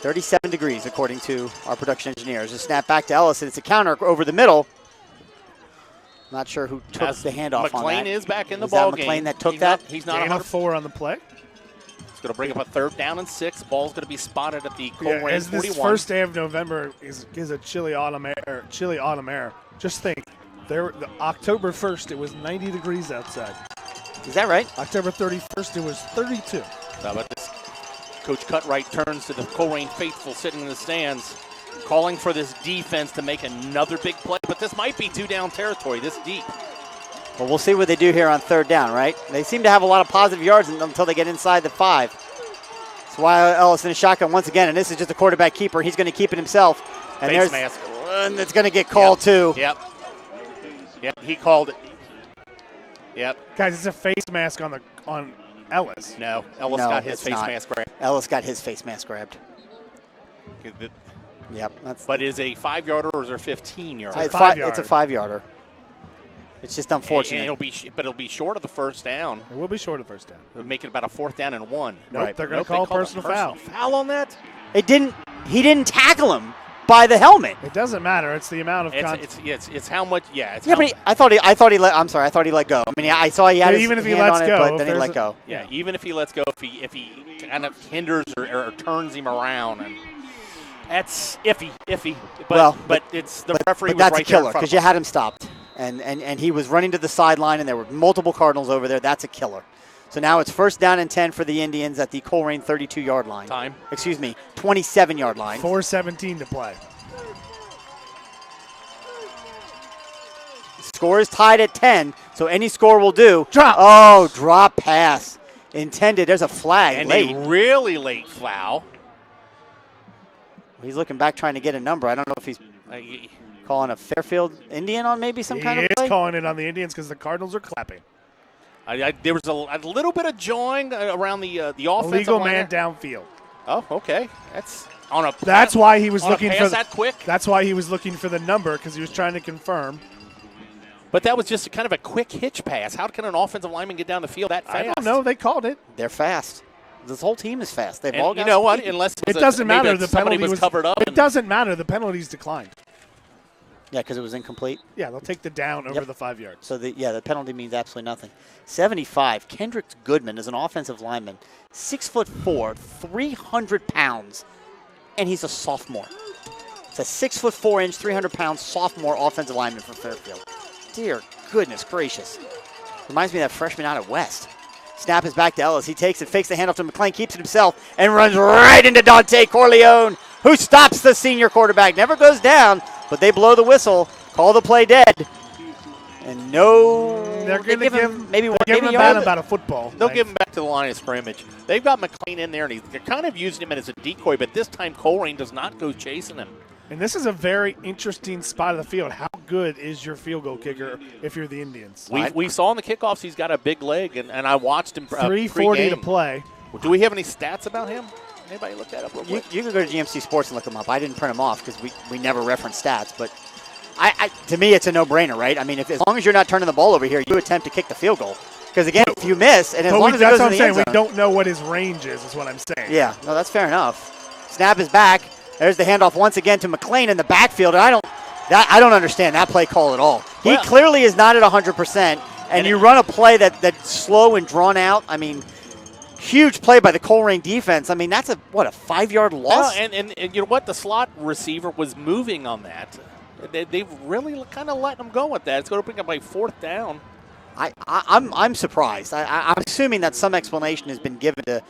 37 degrees, according to our production engineers. A snap back to Ellis, and it's a counter over the middle. Not sure who took the handoff on that.
McLean is back in the
Was
ball
that
game.
McLean that took that?
He's not
Gain of 4 on the play.
It's going to bring up a 3rd down and 6. Ball's going to be spotted at the Colerain
as
41.
this first day of November is a chilly autumn air. Just think, the October 1st, it was 90 degrees outside.
Is that right?
October 31st, it was 32.
How about this? Coach Cutright turns to the Colerain faithful sitting in the stands, calling for this defense to make another big play. But this might be 2-down territory this deep.
Well, we'll see what they do here on 3rd down, right? They seem to have a lot of positive yards until they get inside the 5. That's why Ellis in a shotgun once again, and this is just a quarterback keeper. He's going to keep it himself. And
Face mask.
And it's going to get called too.
Yep, he called it. Yep.
Guys, it's a face mask on Ellis.
No, Ellis got his face mask grabbed.
Ellis got his face mask grabbed. Yep.
But is a 5-yarder or is there 15-yarder?
It's a 5-yarder. It's just unfortunate.
And it'll be short of the 1st down.
It will be short of 1st down.
It'll make it about a 4th down and 1.
Nope, they're going to call a personal foul.
Foul on that?
He didn't tackle him by the helmet.
It doesn't matter. It's the amount of contact.
It's how much. Yeah.
But I thought he let go. I mean, I saw he had his
even if he
hand
lets
on
go,
it, but then he let go.
Yeah. Even if he lets go, if he kind of hinders or turns him around, and that's iffy. But it's the referee.
But that's
was right
a killer
because
you had him stopped, and he was running to the sideline, and there were multiple Cardinals over there. That's a killer. So now it's 1st down and 10 for the Indians at the Colerain 32-yard line. 27-yard line.
4:17 to play.
Score is tied at 10, so any score will do.
Drop.
Oh, drop pass. Intended. There's a flag
and
late.
a really late foul.
He's looking back trying to get a number. I don't know if he's calling a Fairfield Indian on maybe some kind of play.
He is calling it on the Indians because the Cardinals are clapping.
There was a little bit of jawing around the offensive
Illegal
line
man
there.
downfield.
Oh, okay. That's on a.
That's why he was looking for
that quick.
That's why he was looking for the number because he was trying to confirm.
But that was just kind of a quick hitch pass. How can an offensive lineman get down the field that fast?
I don't know. They called it.
They're fast. This whole team is fast. They've
And
all got
you know what?
speed.
Unless
It doesn't matter. The
somebody
penalty
was covered up.
It doesn't matter. The penalty's declined.
Yeah, because it was incomplete.
Yeah, they'll take the down over the 5 yards.
So the penalty means absolutely nothing. 75. Kendrick Goodman is an offensive lineman, 6'4", 300 pounds, and he's a sophomore. It's a 6'4", 300-pound sophomore offensive lineman for Fairfield. Dear goodness gracious. Reminds me of that freshman out at West. Snap is back to Ellis. He takes it, fakes the handoff to McLean, keeps it himself, and runs right into Dante Corleone, who stops the senior quarterback. Never goes down, but they blow the whistle, call the play dead. And
They're going to give him
maybe one
about a football.
They'll give him back to the line of scrimmage. They've got McLean in there, and they're kind of using him as a decoy, but this time Colerain does not go chasing him.
And this is a very interesting spot of the field. How good is your field goal kicker if you're the Indians?
We saw in the kickoffs he's got a big leg, and I watched him
3:40 to play.
Do we have any stats about him? Anybody look that up real quick?
You can go to GMC Sports and look them up. I didn't print them off because we never reference stats, but to me it's a no-brainer, right? I mean, as long as you're not turning the ball over here, you attempt to kick the field goal. Because, again, if you miss, and as long as it goes in the end zone.
We don't know what his range is what I'm saying.
Yeah, no, that's fair enough. Snap is back. There's the handoff once again to McLean in the backfield. And I don't understand that play call at all. He clearly is not at 100%, and you run a play that's slow and drawn out. I mean, huge play by the Colerain defense. I mean, that's a 5-yard loss?
Well, and you know what? The slot receiver was moving on that. They've really kind of let him go with that. It's going to bring up a 4th down.
I'm surprised. I'm assuming that some explanation has been given to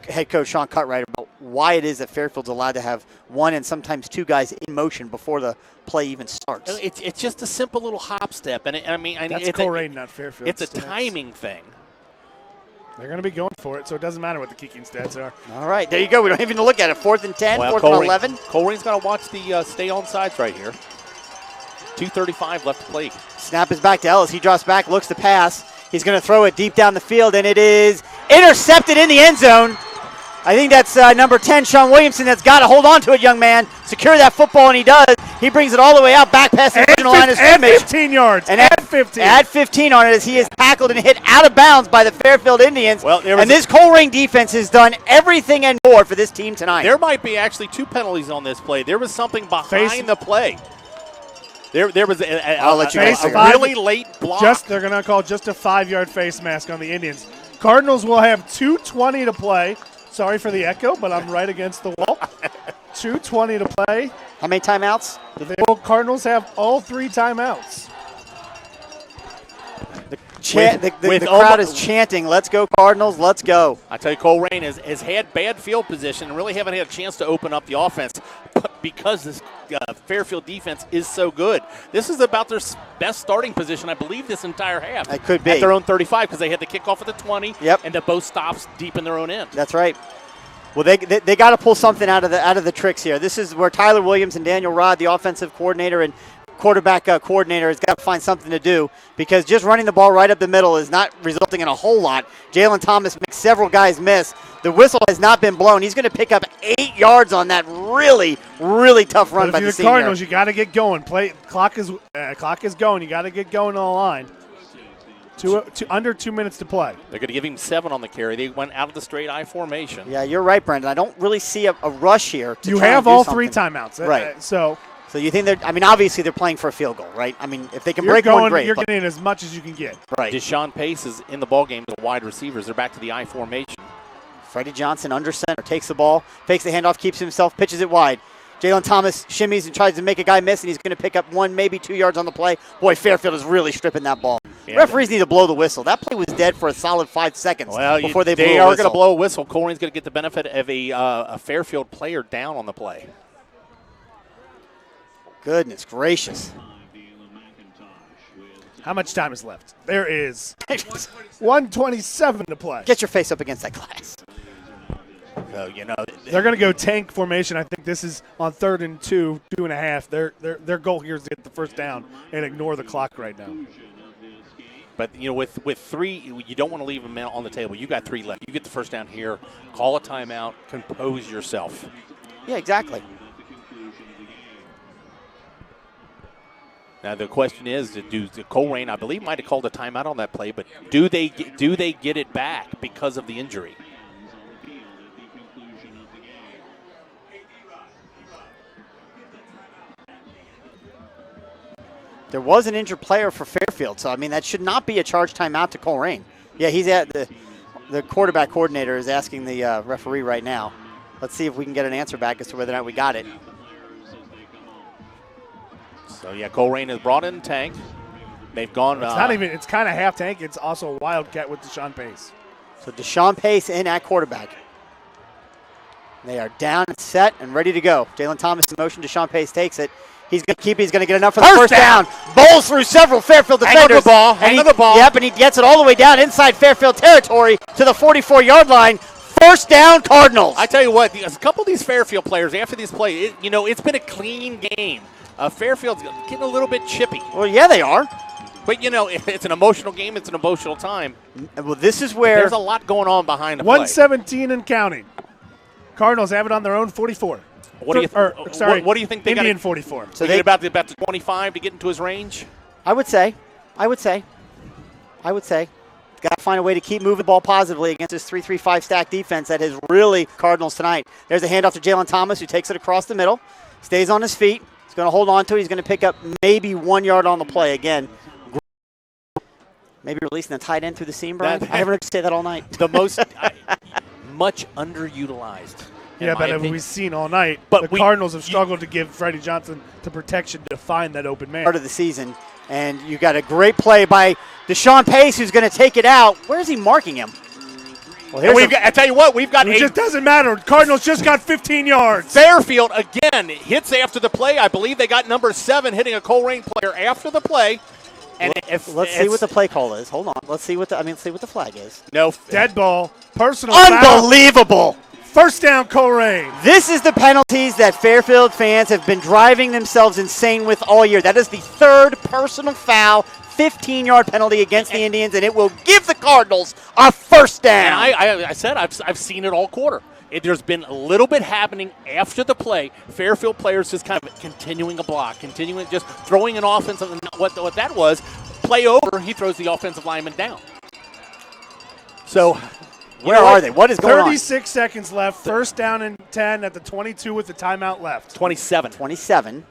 head coach Sean Cutright about why it is that Fairfield's allowed to have one and sometimes two guys in motion before the play even starts.
It's just a simple little hop step, and
That's Colerain, not Fairfield.
It's a timing thing.
They're going to be going for it, so it doesn't matter what the kicking stats are.
All right, there you go. We don't even look at it. 4th and 10,
Well,
4th and 11.
Colerain's going to watch the stay on sides right here. 2:35 left to play.
Snap is back to Ellis. He drops back, looks to pass. He's going to throw it deep down the field, and it is intercepted in the end zone. I think that's number 10, Sean Williamson, that's got to hold on to it, young man. Secure that football, and he does. He brings it all the way out, back past the original line of scrimmage.
Add 15 yards.
And
add 15.
Add 15 on it as he is tackled and hit out of bounds by the Fairfield Indians.
Well,
and this Colerain defense has done everything and more for this team tonight.
There might be actually 2 penalties on this play. There was something behind the play. There was a really late block.
They're going to call just a 5-yard face mask on the Indians. Cardinals will have 2:20 to play. Sorry for the echo, but I'm right against the wall. 2:20 to play.
How many timeouts?
Cardinals have all 3 timeouts.
The crowd is chanting, "Let's go Cardinals, let's go."
I tell you, Colerain has had bad field position and really haven't had a chance to open up the offense because this Fairfield defense is so good. This is about their best starting position, I believe, this entire half.
It could be.
At their own 35 because they had the kickoff at the 20
Yep.
and the both stops deep in their own end.
That's right. Well, they got to pull something out of the tricks here. This is where Tyler Williams and Daniel Rod, the offensive coordinator and quarterback coordinator, has got to find something to do because just running the ball right up the middle is not resulting in a whole lot. Jalen Thomas makes several guys miss. The whistle has not been blown. He's going to pick up 8 yards on that really, really tough run by the senior.
Cardinals, you got to get going. Clock is going. You got to get going on the line. Under 2 minutes to play.
They're going to give him 7 on the carry. They went out of the straight I formation.
Yeah, you're right, Brendan. I don't really see a rush here.
You have all 3 timeouts.
Right.
So
you think obviously they're playing for a field goal, right? I mean, if they can break
one,
one, great.
You're getting as much as you can get.
Right.
Deshaun Pace is in the ballgame as a wide receivers. They're back to the I formation.
Freddie Johnson under center, takes the ball, fakes the handoff, keeps himself, pitches it wide. Jalen Thomas shimmies and tries to make a guy miss, and he's going to pick up 1, maybe 2 yards on the play. Boy, Fairfield is really stripping that ball. Yeah, referees need to blow the whistle. That play was dead for a solid 5 seconds before they blew a whistle.
They are going to blow a whistle. Colerain's going to get the benefit of a Fairfield player down on the play.
Goodness gracious.
How much time is left? There is 1:27 to play.
Get your face up against that glass.
So,
they're going to go tank formation. I think this is on 3rd and 2.5. Their goal here is to get the first down and ignore the clock right now.
But, with 3, you don't want to leave them on the table. You got 3 left. You get the first down here. Call a timeout. Compose yourself.
Yeah, exactly.
Now the question is, do Colerain, I believe, might have called a timeout on that play, but do they get it back because of the injury?
There was an injured player for Fairfield, so I mean that should not be a charge timeout to Colerain. Yeah, he's at the quarterback coordinator is asking the referee right now. Let's see if we can get an answer back as to whether or not we got it.
So yeah, Colerain has brought in Tank. They've gone.
It's kind of half tank. It's also a wildcat with Deshaun Pace.
So Deshaun Pace in at quarterback. They are down and set and ready to go. Jalen Thomas in motion. Deshaun Pace takes it. He's going to keep it. He's going to get enough for the first down. Bowls through several Fairfield defenders.
Hang on the ball.
Yep, and he gets it all the way down inside Fairfield territory to the 44-yard line. First down, Cardinals.
I tell you what, a couple of these Fairfield players, after these plays, it's been a clean game. Fairfield's getting a little bit chippy.
Well, yeah, they are.
But, it's an emotional game. It's an emotional time.
Well, this is where
there's a lot going on behind the play.
117 and counting. Cardinals have it on their own 44.
What do you think they got?
Indian 44.
So they get about the 25 to get into his range?
I would say. Got to find a way to keep moving the ball positively against this 3-3-5 stack defense that is really Cardinals tonight. There's a handoff to Jalen Thomas, who takes it across the middle, stays on his feet. He's going to hold on to it. He's going to pick up maybe 1 yard on the play again. Maybe releasing the tight end through the seam, Brian. I haven't heard you say that all night.
The most much underutilized.
Yeah, but we've seen all night.
But
the Cardinals have struggled to give Freddie Johnson the protection to find that open man.
Part of the season, and you got a great play by Deshaun Pace, who's going to take it out. Where is he marking him?
Well, I tell you what, we've got.
It just doesn't matter. Cardinals just got 15 yards.
Fairfield again hits after the play. I believe they got number 7 hitting a Colerain player after the play. And
Let's see what the play call is. Hold on. Let's see what the flag is.
No.
Dead ball. Personal foul.
Unbelievable.
First down, Colerain.
This is the penalties that Fairfield fans have been driving themselves insane with all year. That is the third personal foul, 15-yard penalty against the Indians, and it will give the Cardinals a first down.
And I said I've seen it all quarter. There's been a little bit happening after the play. Fairfield players just kind of continuing a block, continuing just throwing an offensive. What that was, play over, he throws the offensive lineman down. So
where are they? What is going on?
36 seconds left. First down and 10 at the 22 with the timeout left.
27.
27.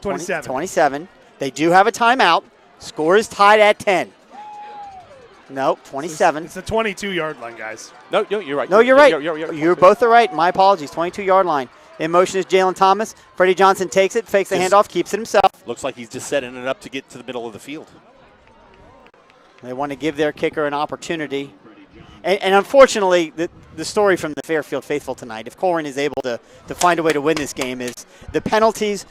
27.
27. They do have a timeout. Score is tied at 10. No, 27.
It's the 22-yard line, guys.
No, you're right.
No, you're right.
You're
You're both are right. My apologies. 22-yard line. In motion is Jalen Thomas. Freddie Johnson takes it, fakes the handoff, keeps it himself.
Looks like he's just setting it up to get to the middle of the field.
They want to give their kicker an opportunity. And unfortunately, the story from the Fairfield faithful tonight, if Colerain is able to find a way to win this game, is the penalties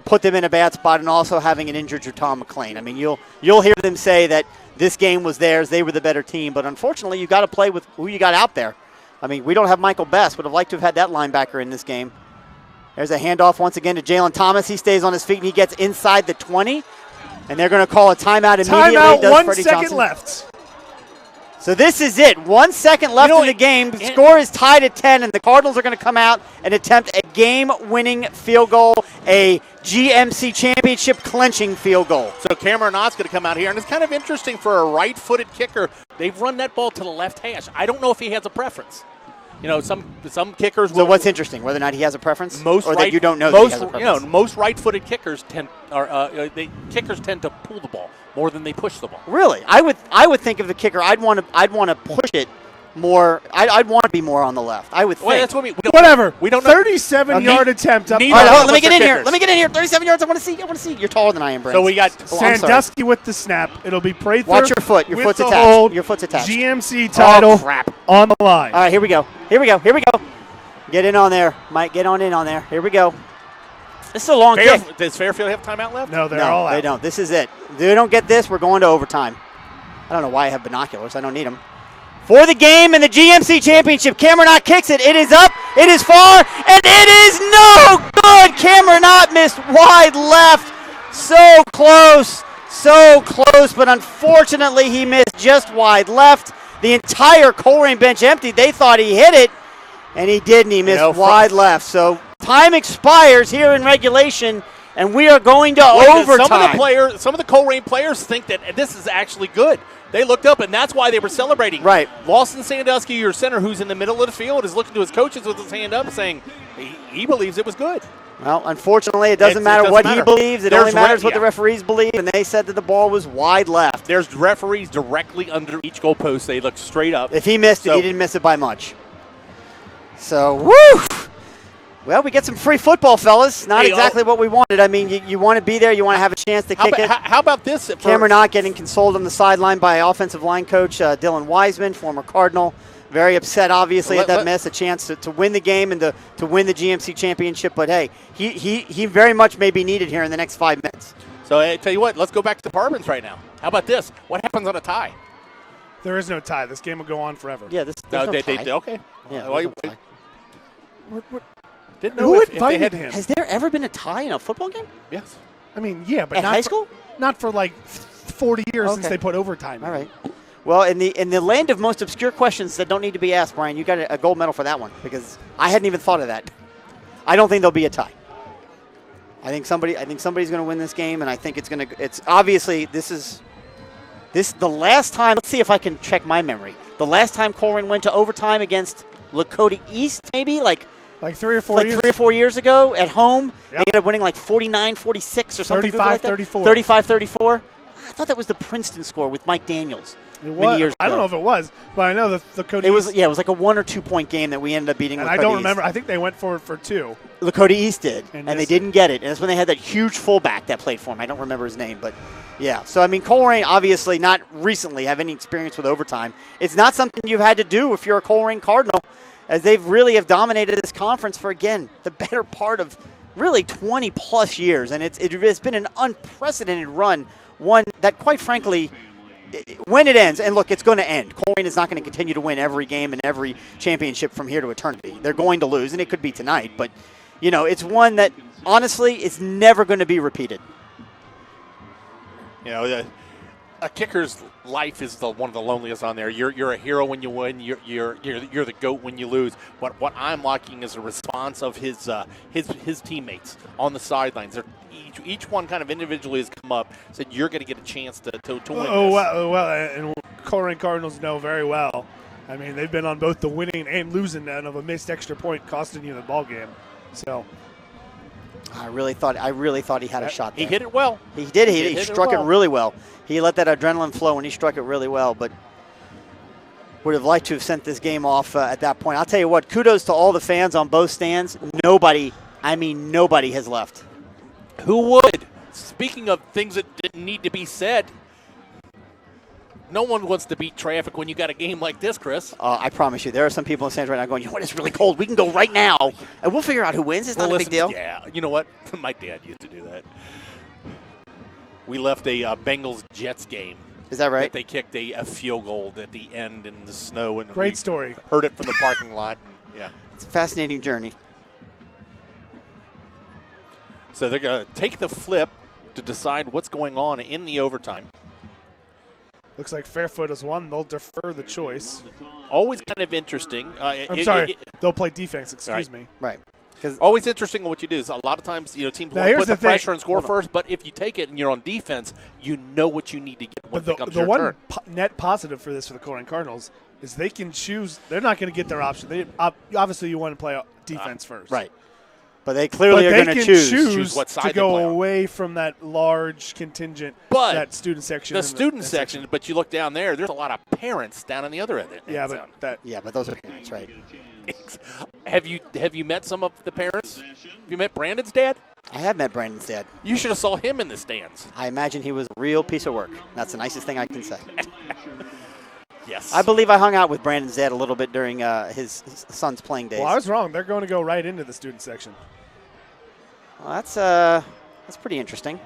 put them in a bad spot, and also having an injured Jerton McLean. I mean, you'll hear them say that this game was theirs, they were the better team, but unfortunately, you got to play with who you got out there. I mean, we don't have Michael Best. Would have liked to have had that linebacker in this game. There's a handoff once again to Jalen Thomas. He stays on his feet, and he gets inside the 20, and they're going to call a timeout immediately.
Timeout, 1
Freddie
second
Johnson.
left.
So this is it. 1 second left in the game. The score is tied at 10, and the Cardinals are going to come out and attempt a game-winning field goal, a GMC championship clinching field goal.
So Cameron Knott's going to come out here, and it's kind of interesting for a right-footed kicker. They've run that ball to the left hash. I don't know if he has a preference. You know, some kickers.
So what's interesting, whether or not he has a preference, that you don't know
most,
that he has a preference?
You know, most right-footed kickers kickers tend to pull the ball more than they push the ball.
Really, I would think of the kicker. I'd want to push it more. I'd want to be more on the left. I would think.
Well, that's what we don't,
Whatever.
We don't know.
37-yard attempt up.
All right, hold on, let me get in here.
kickers.
Let me get in here. 37 yards. I want to see. You're taller than I am, Brent.
So we got
I'm sorry.
Sandusky with the snap. It'll be Prather.
Watch your foot. Your
with
foot's
the
attached.
hold.
Your foot's attached.
GMC title
Oh, crap.
on the line.
All right, here we go. Get in on there, Mike. Get on in on there. Here we go. This is a long kick.
Does Fairfield have timeout left?
No, they're all out.
They don't. This is it. If they don't get this, we're going to overtime. I don't know why I have binoculars. I don't need them. For the game and the GMC championship, Cameron Knott kicks it. It is up. It is far. And it is no good. Cameron Knott missed wide left. So close. But unfortunately, he missed just wide left. The entire Colerain bench emptied. They thought he hit it. And he didn't. He missed wide left. So time expires here in regulation, and we are going to overtime.
Some of the Colerain players think that this is actually good. They looked up, and that's why they were celebrating.
Right.
Lawson Sandusky, your center, who's in the middle of the field, is looking to his coaches with his hand up, saying he believes it was good.
Well, unfortunately, it doesn't matter what he believes. It only matters what the referees believe, and they said that the ball was wide left.
There's referees directly under each goalpost. They look straight up.
If he missed it, he didn't miss it by much. So, woo! Well, we get some free football, fellas. Not exactly what we wanted. I mean, you want to be there. You want to have a chance to kick it.
How about this?
Cameron Knott getting consoled on the sideline by offensive line coach Dylan Wiseman, former Cardinal. Very upset, obviously, at that miss. A chance to win the game and to win the GMC championship. But, hey, he very much may be needed here in the next 5 minutes.
So, I tell you what, let's go back to the Departments right now. How about this? What happens on a tie?
There is no tie. This game will go on forever.
Yeah, there's no tie.
Okay.
Yeah,
Well,
there's no tie.
Didn't know
Who
if they
invited
had
him?
Has there ever been a tie in a football game?
Yes.
I mean, yeah, but
At
not
high
for,
school?
Not for like 40 years since
Okay.
they put overtime.
All right. Well, in the land of most obscure questions that don't need to be asked, Brian, you got a gold medal for that one because I hadn't even thought of that. I don't think there'll be a tie. I think somebody's going to win this game, and I think it's obviously this the last time. Let's see if I can check my memory. The last time Colerain went to overtime against Lakota East, maybe like
3 or 4 years.
3 or 4 years ago at home.
Yep.
They ended up winning like 49-46 or something.
35-34.
35-34. I thought that was the Princeton score with Mike Daniels.
It
many
was.
years
I don't
ago.
know if it was, but I know the Lakota
It was
East,
it was like a 1 or 2 point game that we ended up beating.
and
Lakota
I don't
East.
remember. I think they went for 2.
Lakota East did,
And
and they
missed
didn't get it. And that's when they had that huge fullback that played for him. I don't remember his name, but yeah. So I mean, Colerain obviously not recently have any experience with overtime. It's not something you've had to do if you're a Colerain Cardinal, as they've really have dominated this conference for again the better part of really 20-plus years, and it's been an unprecedented run, one that, quite frankly, when it ends, and look, it's going to end. Colerain is not going to continue to win every game and every championship from here to eternity. They're going to lose, and it could be tonight, but, it's one that, honestly, is never going to be repeated.
A kicker's life is one of the loneliest on there. You're a hero when you win. You're the GOAT when you lose. What I'm liking is a response of his teammates on the sidelines. Each one kind of individually has come up, said you're going to get a chance to win this.
Well, and Colerain Cardinals know very well. I mean, they've been on both the winning and losing end of a missed extra point costing you the ball game. So
I really thought he had a shot there.
He hit it well.
He did. He struck it really well. He let that adrenaline flow and he struck it really well, but would have liked to have sent this game off at that point. I'll tell you what, kudos to all the fans on both stands. Nobody has left.
Who would? Speaking of things that didn't need to be said, no one wants to beat traffic when you got a game like this, Chris.
I promise you, there are some people in the stands right now going, it's really cold. We can go right now, and we'll figure out who wins. It's not a big deal.
Yeah, you know what? My dad used to do that. We left a Bengals-Jets game.
Is that right?
They kicked a field goal at the end in the snow. And
great story.
Heard it from the parking lot. Yeah.
It's a fascinating journey.
So they're going to take the flip to decide what's going on in the overtime.
Looks like Fairfield has won. They'll defer the choice.
Always kind of interesting.
They'll play defense. Excuse me.
Right.
Always interesting what you do is a lot of times teams want to put the pressure and score first, but if you take it and you're on defense, you know what you need to get when it comes your turn.
The one net positive for the Colerain Cardinals is they can choose. They're not going to get their option. Obviously, you want to play defense first.
Right. But they clearly are going to choose
what side
to go away from that large contingent, that student section.
The student section, but you look down there's a lot of parents down on the other end.
But those are parents, right?
Have you met some of the parents? Have you met Brandon's dad?
I have met Brandon's dad.
You should have saw him in the stands.
I imagine he was a real piece of work. That's the nicest thing I can say.
Yes.
I believe I hung out with Brandon's dad a little bit during his son's playing days.
Well, I was wrong. They're going to go right into the student section.
Well, that's pretty interesting.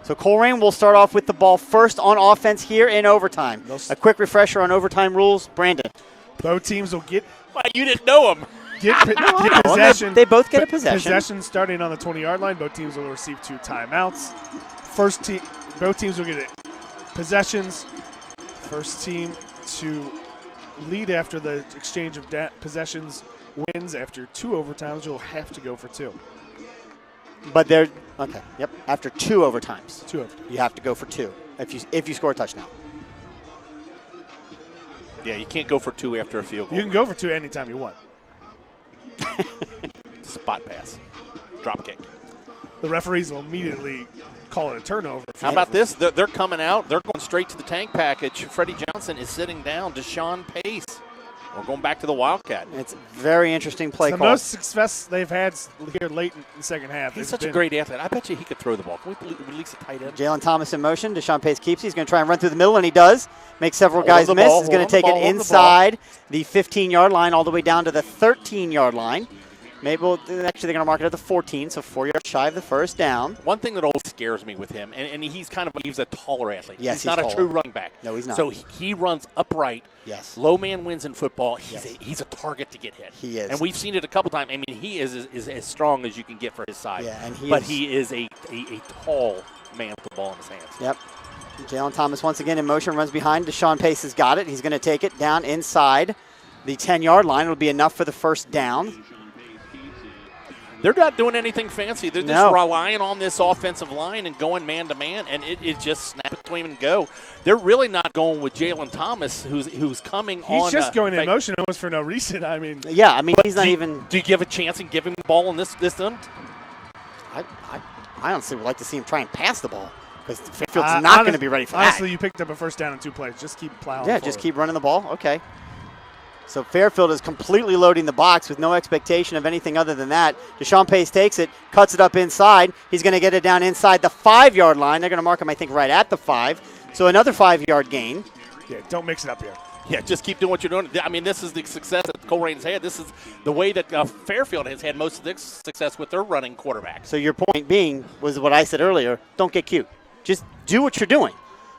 So Colerain will start off with the ball first on offense here in overtime. A quick refresher on overtime rules. Brandon.
Both teams will get.
Why, you didn't know him.
Get possession.
They both get a possession.
Possession starting on the 20-yard line. Both teams will receive 2 timeouts. Both teams will get possessions. First team to lead after the exchange of possessions wins. After 2 overtimes, you'll have to go for 2.
But they're okay. Yep. After 2 overtimes,
2 overtimes,
you have to go for 2 if you score a touchdown.
Yeah, you can't go for 2 after a field goal.
You can go for 2 anytime you want.
Spot pass, drop kick.
The referees will immediately call it a turnover.
How about this? They're coming out. They're going straight to the tank package. Freddie Johnson is sitting down. Deshaun Pace. We're going back to the Wildcat.
It's a very interesting play call.
The most success they've had here late in the second half.
He's such a great athlete. I bet you he could throw the ball. Can we release a tight end?
Jalen Thomas in motion. Deshaun Pace keeps. He's going to try and run through the middle, and he does. Makes several guys miss. He's going to take it inside the 15-yard line all the way down to the 13-yard line. Maybe they're going to mark it at the 14, so 4 yards shy of the first down.
One thing that always scares me with him, and he's a taller athlete.
Yes,
he's not
taller.
A true running back.
No, he's not.
So he runs upright.
Yes.
Low man wins in football. He's a target to get hit.
He is.
And we've seen it a couple times. I mean, he is as strong as you can get for his size.
Yeah, and
he is a tall man with the ball in his hands.
Yep. Jalen Thomas once again in motion, runs behind. Deshaun Pace has got it. He's going to take it down inside the 10-yard line. It'll be enough for the first down.
They're not doing anything fancy. They're just relying on this offensive line and going man-to-man, and it just snap between and go. They're really not going with Jalen Thomas, who's coming on.
He's just going in motion almost for no reason. I mean,
he's not even.
Do you give a chance and give him the ball in this end?
I honestly would like to see him try and pass the ball because Fairfield's not going to be ready for that.
Honestly, you picked up a first down in 2 plays. Just keep plowing.
Yeah, just keep running the ball. Okay. So Fairfield is completely loading the box with no expectation of anything other than that. Deshaun Pace takes it, cuts it up inside. He's going to get it down inside the 5-yard line. They're going to mark him, I think, right at the 5. So another 5-yard gain.
Yeah, don't mix it up here.
Yeah, just keep doing what you're doing. I mean, this is the success that Colerain's had. This is the way that Fairfield has had most of their success with their running quarterback.
So your point being was what I said earlier, don't get cute. Just do what you're doing.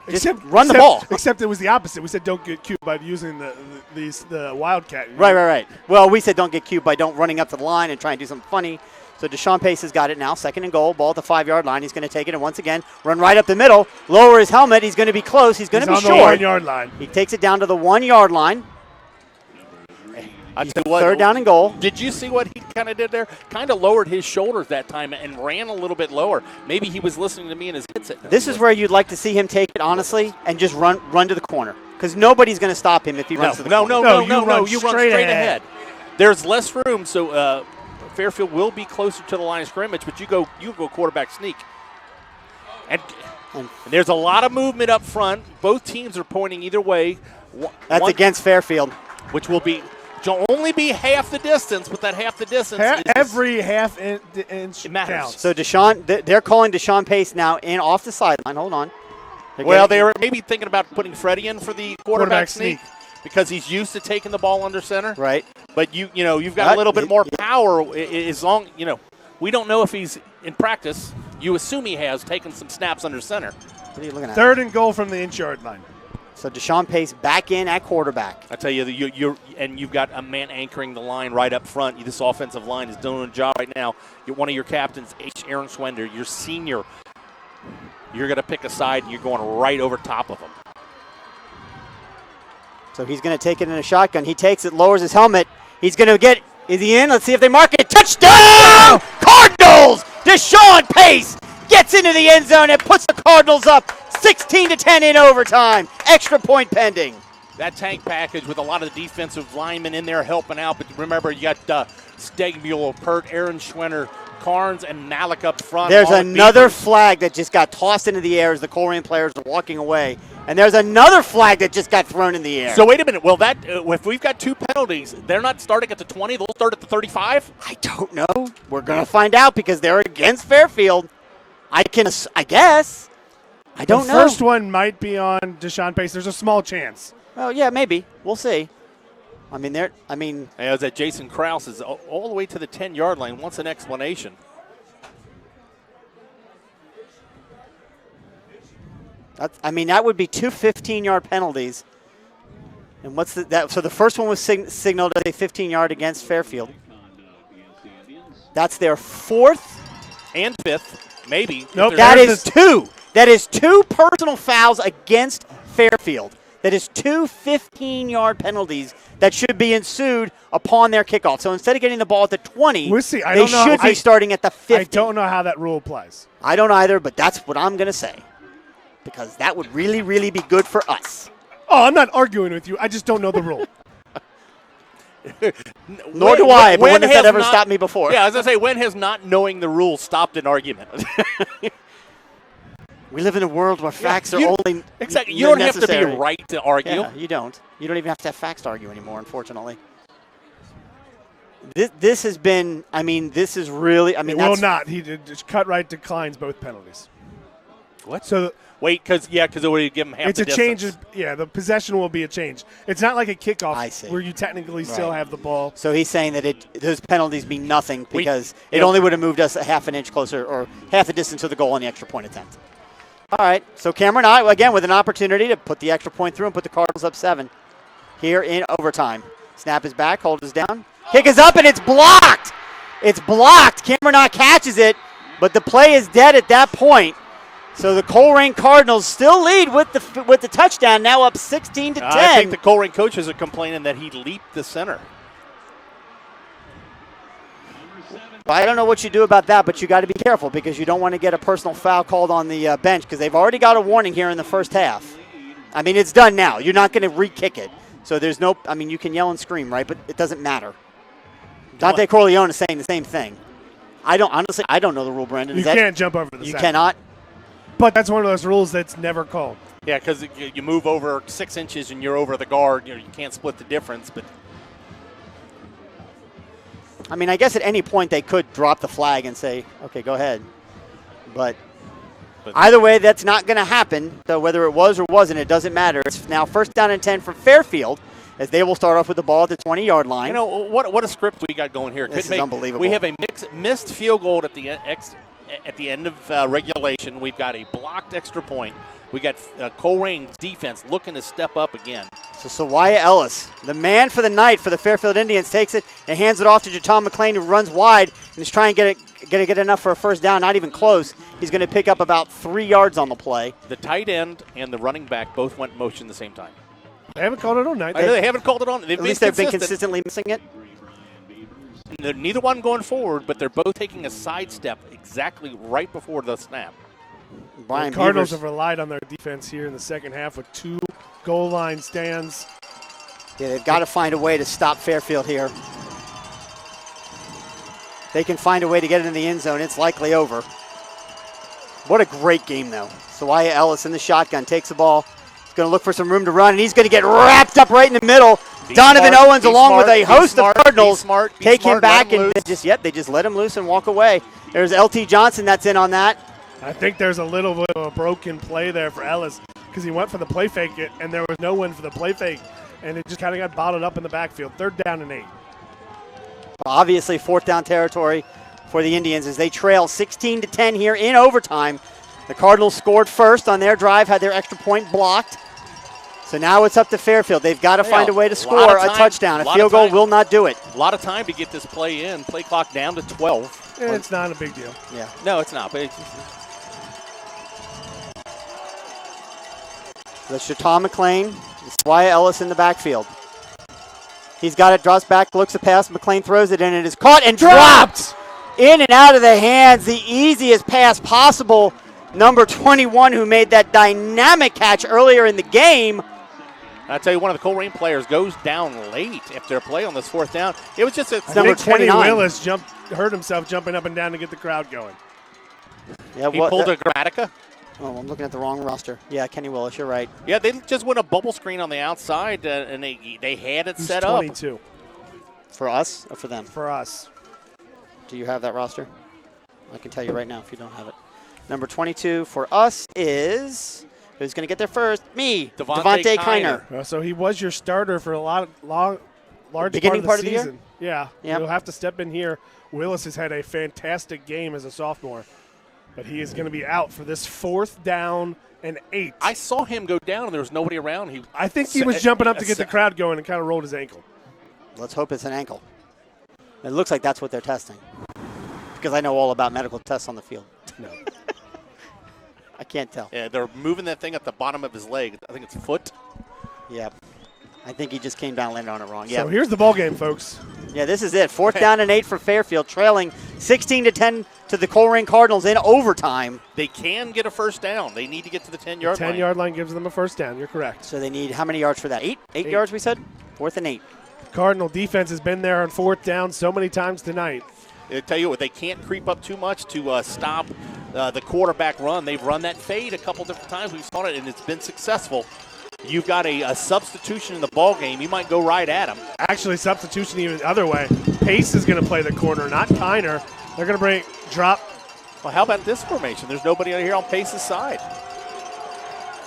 Just run the ball.
Except it was the opposite. We said don't get cute by using the Wildcat.
Right. Well, we said don't get cute by don't running up to the line and try and do something funny. So Deshaun Pace has got it now. 2nd and goal. Ball at the 5-yard line. He's going to take it and once again run right up the middle. Lower his helmet. He's going to be close. He's going to be short.
On the 1-yard line.
He takes it down to the 1-yard line.
I tell you what,
3rd down and goal.
Did you see what he kind of did there? Kind of lowered his shoulders that time and ran a little bit lower. Maybe he was listening to me in his headset.
This is where you'd like to see him take it, honestly, and just run to the corner. Because nobody's going to stop him if he runs to the corner.
No, you run straight ahead. There's less room, so Fairfield will be closer to the line of scrimmage, but you go quarterback sneak. And there's a lot of movement up front. Both teams are pointing either way.
That's against Fairfield.
Which will only be half the distance, but that half the distance
every half inch counts.
So they're calling Deshaun Pace now in off the sideline. Hold on.
They were maybe thinking about putting Freddie in for the quarterback sneak because he's used to taking the ball under center.
Right.
But you've got a little bit more power as long, we don't know if he's in practice. You assume he has taken some snaps under center.
What are you looking at?
3rd and goal from the inch-yard line.
So Deshaun Pace back in at quarterback.
I tell you, you've got a man anchoring the line right up front. This offensive line is doing a job right now. You're one of your captains, Aaron Schwender, your senior. You're going to pick a side, and you're going right over top of him.
So he's going to take it in a shotgun. He takes it, lowers his helmet. He's going to get, is he in? Let's see if they mark it. Touchdown! Cardinals! Deshaun Pace gets into the end zone and puts the Cardinals up 16-10 in overtime. Extra point pending.
That tank package with a lot of the defensive linemen in there helping out. But remember, you got Stegmuller, Pert, Aaron Schwender, Carnes, and Malik up front.
There's another flag that just got tossed into the air as the Colerain players are walking away. And there's another flag that just got thrown in the air.
So wait a minute. Well, if we've got 2 penalties, they're not starting at the 20. They'll start at the 35?
I don't know. We're going to find out because they're against Fairfield. I guess. I don't know.
The first one might be on Deshaun Pace. There's a small chance.
Oh, yeah, maybe. We'll see.
As that Jason Krause is all the way to the 10-yard line, wants an explanation.
That would be 2 15-yard penalties. And what's that? So the first one was signaled as a 15-yard against Fairfield. That's their 4th
and 5th, maybe.
Nope. That is 2. That is 2 personal fouls against Fairfield. That is 2 15-yard penalties that should be ensued upon their kickoff. So instead of getting the ball at the 20,
we'll see.
They should be starting at the 50.
I don't know how that rule applies.
I don't either, but that's what I'm going to say. Because that would really, really be good for us.
Oh, I'm not arguing with you. I just don't know the rule.
Nor do I, but when has that ever stopped me before?
Yeah, I was going to say, when has not knowing the rules stopped an argument?
We live in a world where facts are only
exactly. You don't have to be right to argue.
Yeah, you don't. You don't even have to have facts to argue anymore, unfortunately. This has been, this is really,
it will not. He just Cutright declines both penalties.
What?
So
wait, because it would give him half
it's
the
a
distance.
change. The possession will be a change. It's not like a kickoff where you technically still have the ball.
So he's saying that those penalties mean nothing because it only would have moved us a half an inch closer or half the distance to the goal on the extra point attempt. All right, so Cameron, again, with an opportunity to put the extra point through and put the Cardinals up 7 here in overtime. Snap is back, hold is down. Kick is up, and it's blocked. It's blocked. Cameron catches it, but the play is dead at that point. So the Colerain Cardinals still lead with the touchdown, now up 16-10.
I think the Colerain coaches are complaining that he leaped the center.
I don't know what you do about that, but you got to be careful because you don't want to get a personal foul called on the bench because they've already got a warning here in the first half. It's done now. You're not going to re-kick it. So there's no, you can yell and scream, right? But it doesn't matter. Dante Corleone is saying the same thing. I don't know the rule, Brendan.
You can't jump over the
You
second.
cannot?
But that's one of those rules that's never called.
Yeah, because you move over 6 inches and you're over the guard. You can't split the difference, but...
I guess at any point they could drop the flag and say, okay, go ahead. But
happen.
Either way, that's not going to happen. So whether it was or wasn't, it doesn't matter. It's now 1st down and 10 for Fairfield, as they will start off with the ball at the 20-yard line.
You know, what a script we got going here.
This is unbelievable.
We have a missed field goal at the end of regulation. We've got a blocked extra point. We got Colerain's defense looking to step up again.
So Sawaya Ellis, the man for the night for the Fairfield Indians, takes it and hands it off to Jaton McLean, who runs wide and is trying to get enough for a first down. Not even close. He's going to pick up about 3 yards on the play.
The tight end and the running back both went motion at the same time.
They haven't called it on night.
They haven't called it on.
At least they've been consistently missing it.
Neither one going forward, but they're both taking a sidestep exactly right before the snap.
Brian
The Cardinals
Beavers,
have relied on their defense here in the second half with 2 goal line stands.
yeah, they've got to find a way to stop Fairfield here. They can find a way to get it in the end zone. It's likely over. What a great game, though. Sawaya Ellis in the shotgun takes the ball. He's going to look for some room to run, and he's going to get wrapped up right in the middle. Donovan Owens, along with a host of Cardinals, take him back, and they just let him loose and walk away. There's LT Johnson that's in on that.
I think there's a little bit of a broken play there for Ellis because he went for the play fake, and there was no one for the play fake, and it just kind of got bottled up in the backfield. 3rd down and 8.
Obviously, 4th down territory for the Indians as they trail 16-10 here in overtime. The Cardinals scored first on their drive, had their extra point blocked. So now it's up to Fairfield. They've got to find a way to score a touchdown. A field goal will not do it.
A lot of time to get this play in. Play clock down to 12.
It's not a big deal.
Yeah.
No, it's not. But
That's Jaton McLean. Sawaya Ellis in the backfield. He's got it, drops back, looks a pass. McLean throws it in, and it is caught and dropped in and out of the hands. The easiest pass possible. Number 21, who made that dynamic catch earlier in the game.
I tell you, one of the Colerain players goes down late after a play on this 4th down. It was just a
number
Kenny
29.
Willis hurt himself jumping up and down to get the crowd going.
Yeah,
he pulled a Grammatica.
Oh, I'm looking at the wrong roster. Yeah, Kenny Willis, you're right.
Yeah, they just went a bubble screen on the outside, and they had it set up.
22.
For us or for them?
For us.
Do you have that roster? I can tell you right now if you don't have it. Number 22 for us is, who's going to get there first? Me, Devontae Kiner.
So he was your starter for a large
Beginning
part of the
year?
season. Yeah,
Yep.
You'll have to step in here. Willis has had a fantastic game as a sophomore, but he is going to be out for this 4th down and 8.
I saw him go down, and there was nobody around.
I think he was jumping up to get the crowd going and kind of rolled his ankle.
Let's hope it's an ankle. It looks like that's what they're testing, because I know all about medical tests on the field.
No.
I can't tell.
Yeah, they're moving that thing at the bottom of his leg. I think it's foot.
Yeah. I think he just came down and landed on it wrong.
So here's the ball game, folks.
Yeah, this is it. 4th down and 8 for Fairfield, trailing 16-10 to the Colerain Cardinals in overtime.
They can get a first down. They need to get to the 10-yard line.
10-yard line gives them a first down. You're correct.
So they need how many yards for that? 8 yards, we said? 4th and 8.
Cardinal defense has been there on 4th down so many times tonight.
I tell you what, they can't creep up too much to stop the quarterback run. They've run that fade a couple different times. We've seen it, and it's been successful. You've got a substitution in the ball game. You might go right at him.
Actually, substitution even the other way. Pace is going to play the corner, not Kiner. They're going to drop.
Well, how about this formation? There's nobody out here on Pace's side.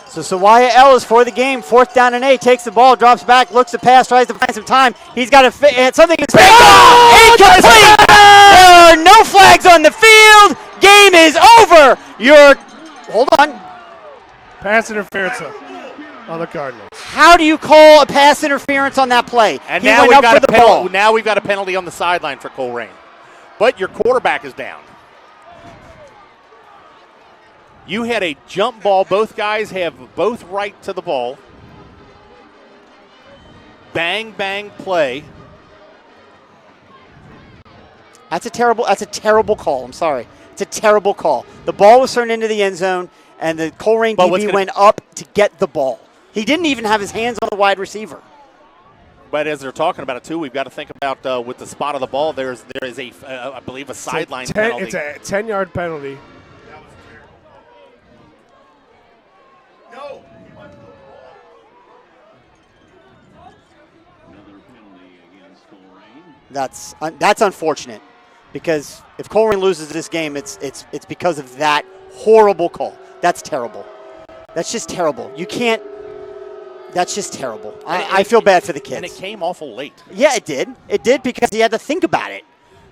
So Sawaya Ellis for the game, 4th down and 8, takes the ball, drops back, looks to pass, tries to find some time. He's got something in his face. Incomplete! There are no flags on the field. Game is over. Hold on.
Pass interference on the Cardinals.
How do you call a pass interference on that play?
And
he
now
went
we've
up
got
for the ball.
Now we've got a penalty on the sideline for Colerain. But your quarterback is down. You had a jump ball. Both guys have both right to the ball. Bang, bang play.
That's a terrible call. I'm sorry. It's a terrible call. The ball was turned into the end zone, and the Colerain DB went up to get the ball. He didn't even have his hands on the wide receiver.
But as they're talking about it, too, we've got to think about with the spot of the ball, there is I believe, a sideline penalty.
It's a 10-yard penalty.
No.
That's unfortunate, because if Colerain loses this game, it's because of that horrible call. That's terrible. That's just terrible. You can't. That's just terrible. I feel bad for the kids.
And it came awful late.
Yeah, it did. It did because he had to think about it.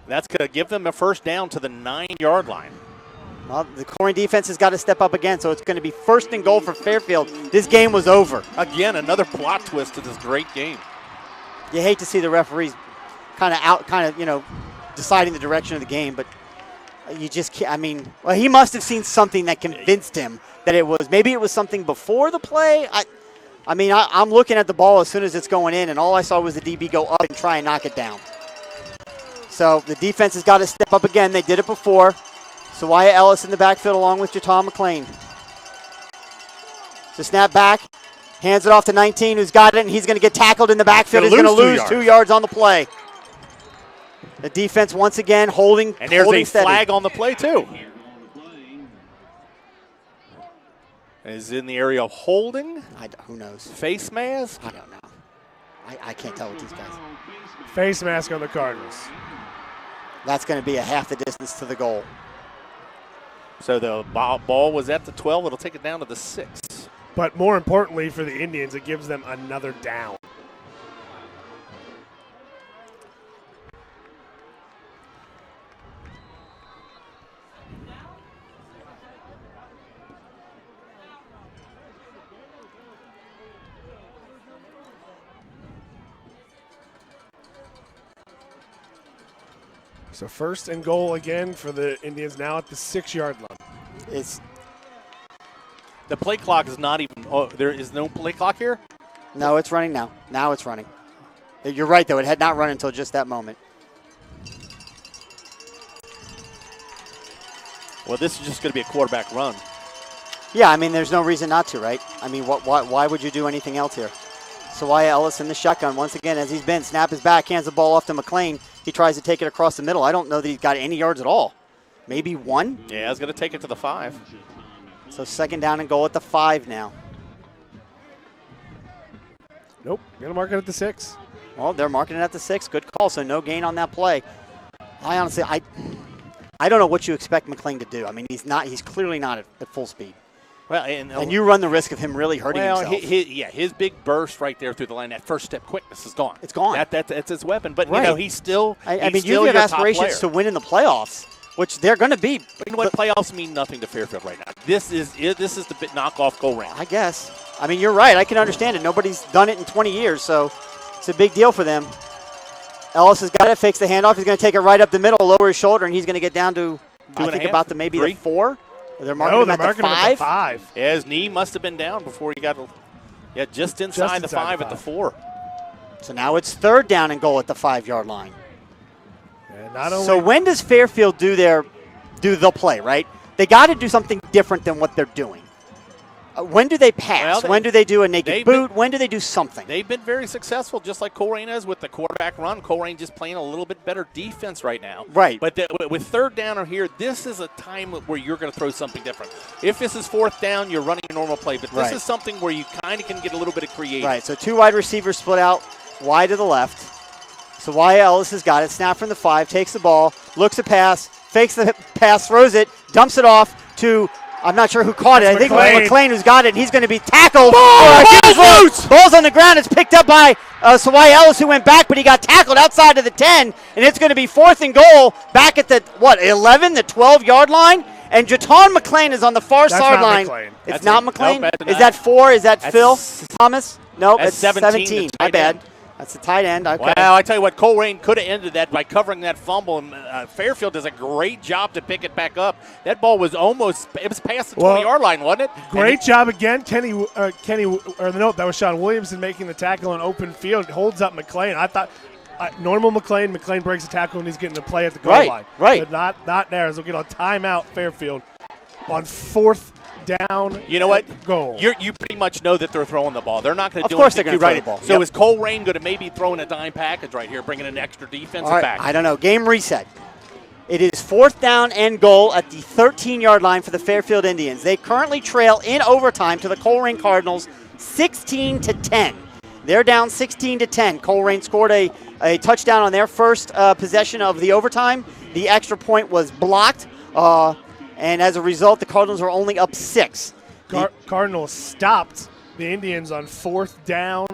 That's going to give them a first down to the 9-yard line.
Well, the Colerain defense has got to step up again, so it's going to be 1st and goal for Fairfield. This game was over.
Again, another plot twist to this great game.
You hate to see the referees kind of deciding the direction of the game, but you just can't. I mean, well, he must have seen something that convinced him that it was. Maybe it was something before the play. I'm looking at the ball as soon as it's going in, and all I saw was the DB go up and try and knock it down. So the defense has got to step up again. They did it before. Sawaya Ellis in the backfield along with Jaton McLean. So snap back, hands it off to 19, who's got it, and he's going to get tackled in the backfield. He's going to lose 2 yards on the play. The defense once again holding steady.
And there's a flag on the play, too. Is in the area of holding?
Who knows?
Face mask?
I don't know. I can't tell with these guys.
Face mask on the Cardinals.
That's going to be a half the distance to the goal.
So the ball was at the 12. It'll take it down to the 6.
But more importantly for the Indians, it gives them another down. So 1st and goal again for the Indians now at the 6-yard line.
The play clock is not even. Oh, there is no play clock here?
No, it's running now. Now it's running. You're right, though. It had not run until just that moment.
Well, this is just going to be a quarterback run.
Yeah, I mean, there's no reason not to, right? I mean, why would you do anything else here? Sawaya Ellis in the shotgun once again as he's been. Snap is back, hands the ball off to McLean. He tries to take it across the middle. I don't know that he's got any yards at all. Maybe 1?
Yeah, he's going to take it to the 5.
So 2nd down and goal at the 5 now.
Nope, going to mark it at the 6.
Well, they're marking it at the 6. Good call, so no gain on that play. I honestly, I don't know what you expect McLean to do. I mean, he's clearly not at full speed.
Well,
and you run the risk of him really hurting himself.
His big burst right there through the line, that first step quickness is gone.
It's gone.
That's his weapon. But,
right.
He's still
I mean, you have aspirations to win in the playoffs, which they're going to be.
But you know what? Playoffs mean nothing to Fairfield right now. This is the bit knockoff Colerain.
I guess. I mean, you're right. I can understand it. Nobody's done it in 20 years, so it's a big deal for them. Ellis has got it, fakes the handoff. He's going to take it right up the middle, lower his shoulder, and he's going to get down to, about the 4. They're marking him at the 5.
Yeah, his knee must have been down before he got just inside the 5 at the 4.
So now it's 3rd down and goal at the 5-yard line.
And
so when does Fairfield do the play, right? They got to do something different than what they're doing. When do they pass? When do they do a naked boot? When do they do something?
They've been very successful, just like Colerain is with the quarterback run. Colerain just playing a little bit better defense right now.
Right.
But with 3rd down or here, this is a time where you're going to throw something different. If this is 4th down, you're running a normal play. But this is something where you kind of can get a little bit of creative.
Right, so 2 wide receivers split out wide to the left. So Wyatt Ellis has got it. Snap from the 5, takes the ball, looks at pass, fakes the pass, throws it, dumps it off to – I'm not sure who caught it. I think it was McLean who's got it. He's going to be tackled. Ball's on the ground. It's picked up by Sawaya Ellis, who went back, but he got tackled outside of the 10, and it's going to be 4th and goal back at the, 11, the 12-yard line. And Jaton McLean is on the far sideline. It's not McLean? Is that 4? Is that Phil Thomas? No, it's 17. My bad. That's the tight end. Okay.
Wow, I tell you what, Colerain could have ended that by covering that fumble, and Fairfield does a great job to pick it back up. That ball was past the 20-yard line, wasn't it?
Great job again. That was Sean Williamson making the tackle on open field. Holds up McLean. I thought normal McLean breaks the tackle and he's getting the play at the goal line.
Right.
But not there. So we'll get a timeout, Fairfield, on 4th down.
You know what?
Goal.
You pretty much know that they're throwing the ball. They're not going to do anything.
Of course they're going to throw the ball.
So is Colerain going to maybe throw in a dime package right here, bringing an extra defensive back?
I don't know. Game reset. It is 4th down and goal at the 13-yard line for the Fairfield Indians. They currently trail in overtime to the Colerain Cardinals 16-10. They're down 16-10. Colerain scored a touchdown on their first possession of the overtime. The extra point was blocked. and as a result, the Cardinals are only up 6.
Cardinals stopped the Indians on 4th down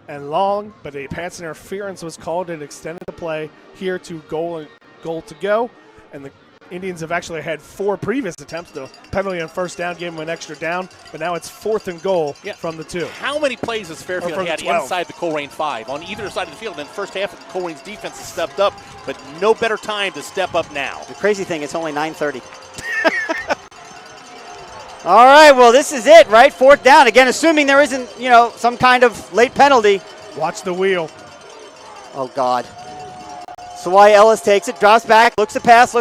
and long, but a pass interference was called and extended the play here to goal to go. And the Indians have actually had 4 previous attempts. The penalty on 1st down gave them an extra down, but now it's 4th and goal from the 2.
How many plays has Fairfield had
12.
inside the Colerain 5 on either side of the field? In the first half, Colerain's defense has stepped up, but no better time to step up now.
The crazy thing, it's only 9:30. All right, well, this is it, right? 4th down. Again, assuming there isn't, some kind of late penalty.
Watch the wheel.
Oh, God. Sawai Ellis takes it, drops back, looks a pass,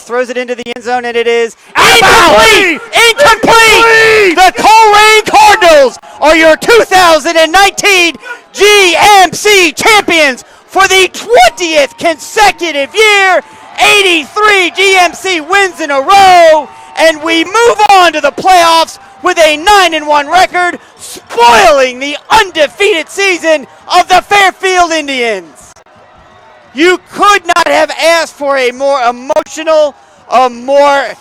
throws it into the end zone, and it is incomplete! Incomplete! The Colerain Cardinals are your 2019 GMC champions for the 20th consecutive year. 83 GMC wins in a row, and we move on to the playoffs with a 9-1 record, spoiling the undefeated season of the Fairfield Indians. You could not have asked for a more emotional, a more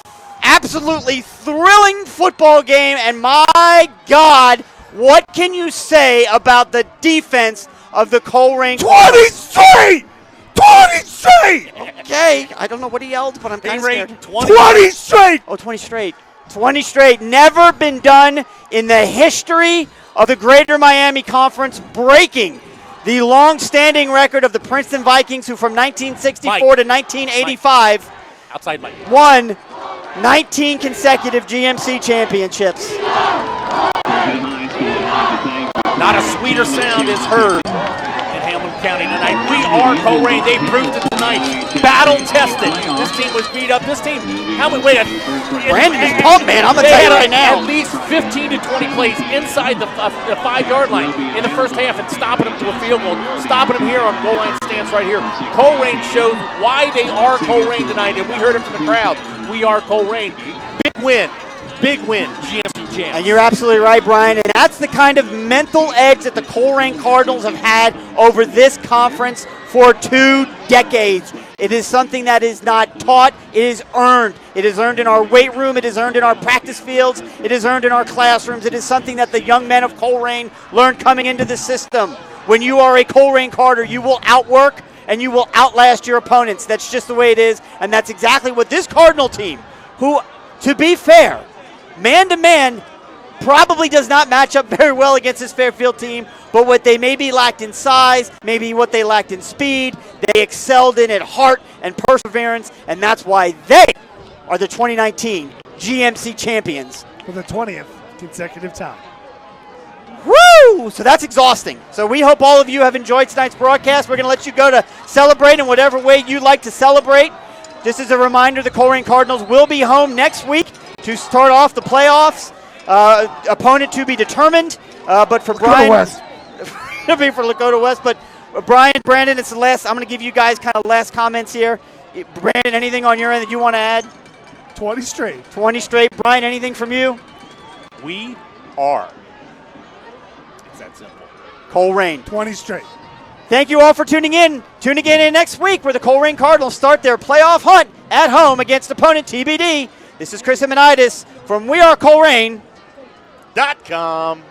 absolutely thrilling football game, and my God, what can you say about the defense of the Colerain?
20 straight! 20 straight!
Okay, I don't know what he yelled, but I'm kind of scared.
20 straight!
Oh, 20 straight. 20 straight. Never been done in the history of the Greater Miami Conference, breaking the long-standing record of the Princeton Vikings, who from 1964 to 1985 won 19 consecutive GMC championships.
Not a sweeter sound is heard in Hamilton County tonight. We are Colerain. They proved it tonight. Battle-tested. This team was beat up. This team,
Brandon is pumped, man. I'm going to tell you right now.
At least 15 to 20 plays inside the 5-yard line in the first half and stopping them to a field goal, stopping them here on goal line stance right here. Colerain showed why they are Colerain tonight, and we heard it from the crowd. We are Colerain. Big win, GMC champs.
And you're absolutely right, Brian. And that's the kind of mental edge that the Colerain Cardinals have had over this conference for 2 decades. It is something that is not taught, it is earned. It is earned in our weight room, it is earned in our practice fields, it is earned in our classrooms. It is something that the young men of Colerain learned coming into the system. When you are a Colerain Carter, you will outwork and you will outlast your opponents. That's just the way it is, and that's exactly what this Cardinal team, who, to be fair, man-to-man, probably does not match up very well against this Fairfield team, but what they maybe lacked in size, maybe what they lacked in speed, they excelled in at heart and perseverance, and that's why they are the 2019 GMC champions.
For the 20th consecutive time.
Woo! So that's exhausting. So we hope all of you have enjoyed tonight's broadcast. We're going to let you go to celebrate in whatever way you'd like to celebrate. Just as a reminder, the Colerain Cardinals will be home next week to start off the playoffs. Opponent to be determined. But for Brian, it'll be for Lakota West. But Brandon, it's the last. I'm going to give you guys kind of last comments here. Brandon, anything on your end that you want to add?
20 straight.
20 straight. Brian, anything from you?
We are. It's that simple.
Colerain.
20 straight.
Thank you all for tuning in. Tune again in next week where the Colerain Cardinals start their playoff hunt at home against opponent TBD. This is Chris Himonitis from WeAreColerain.com.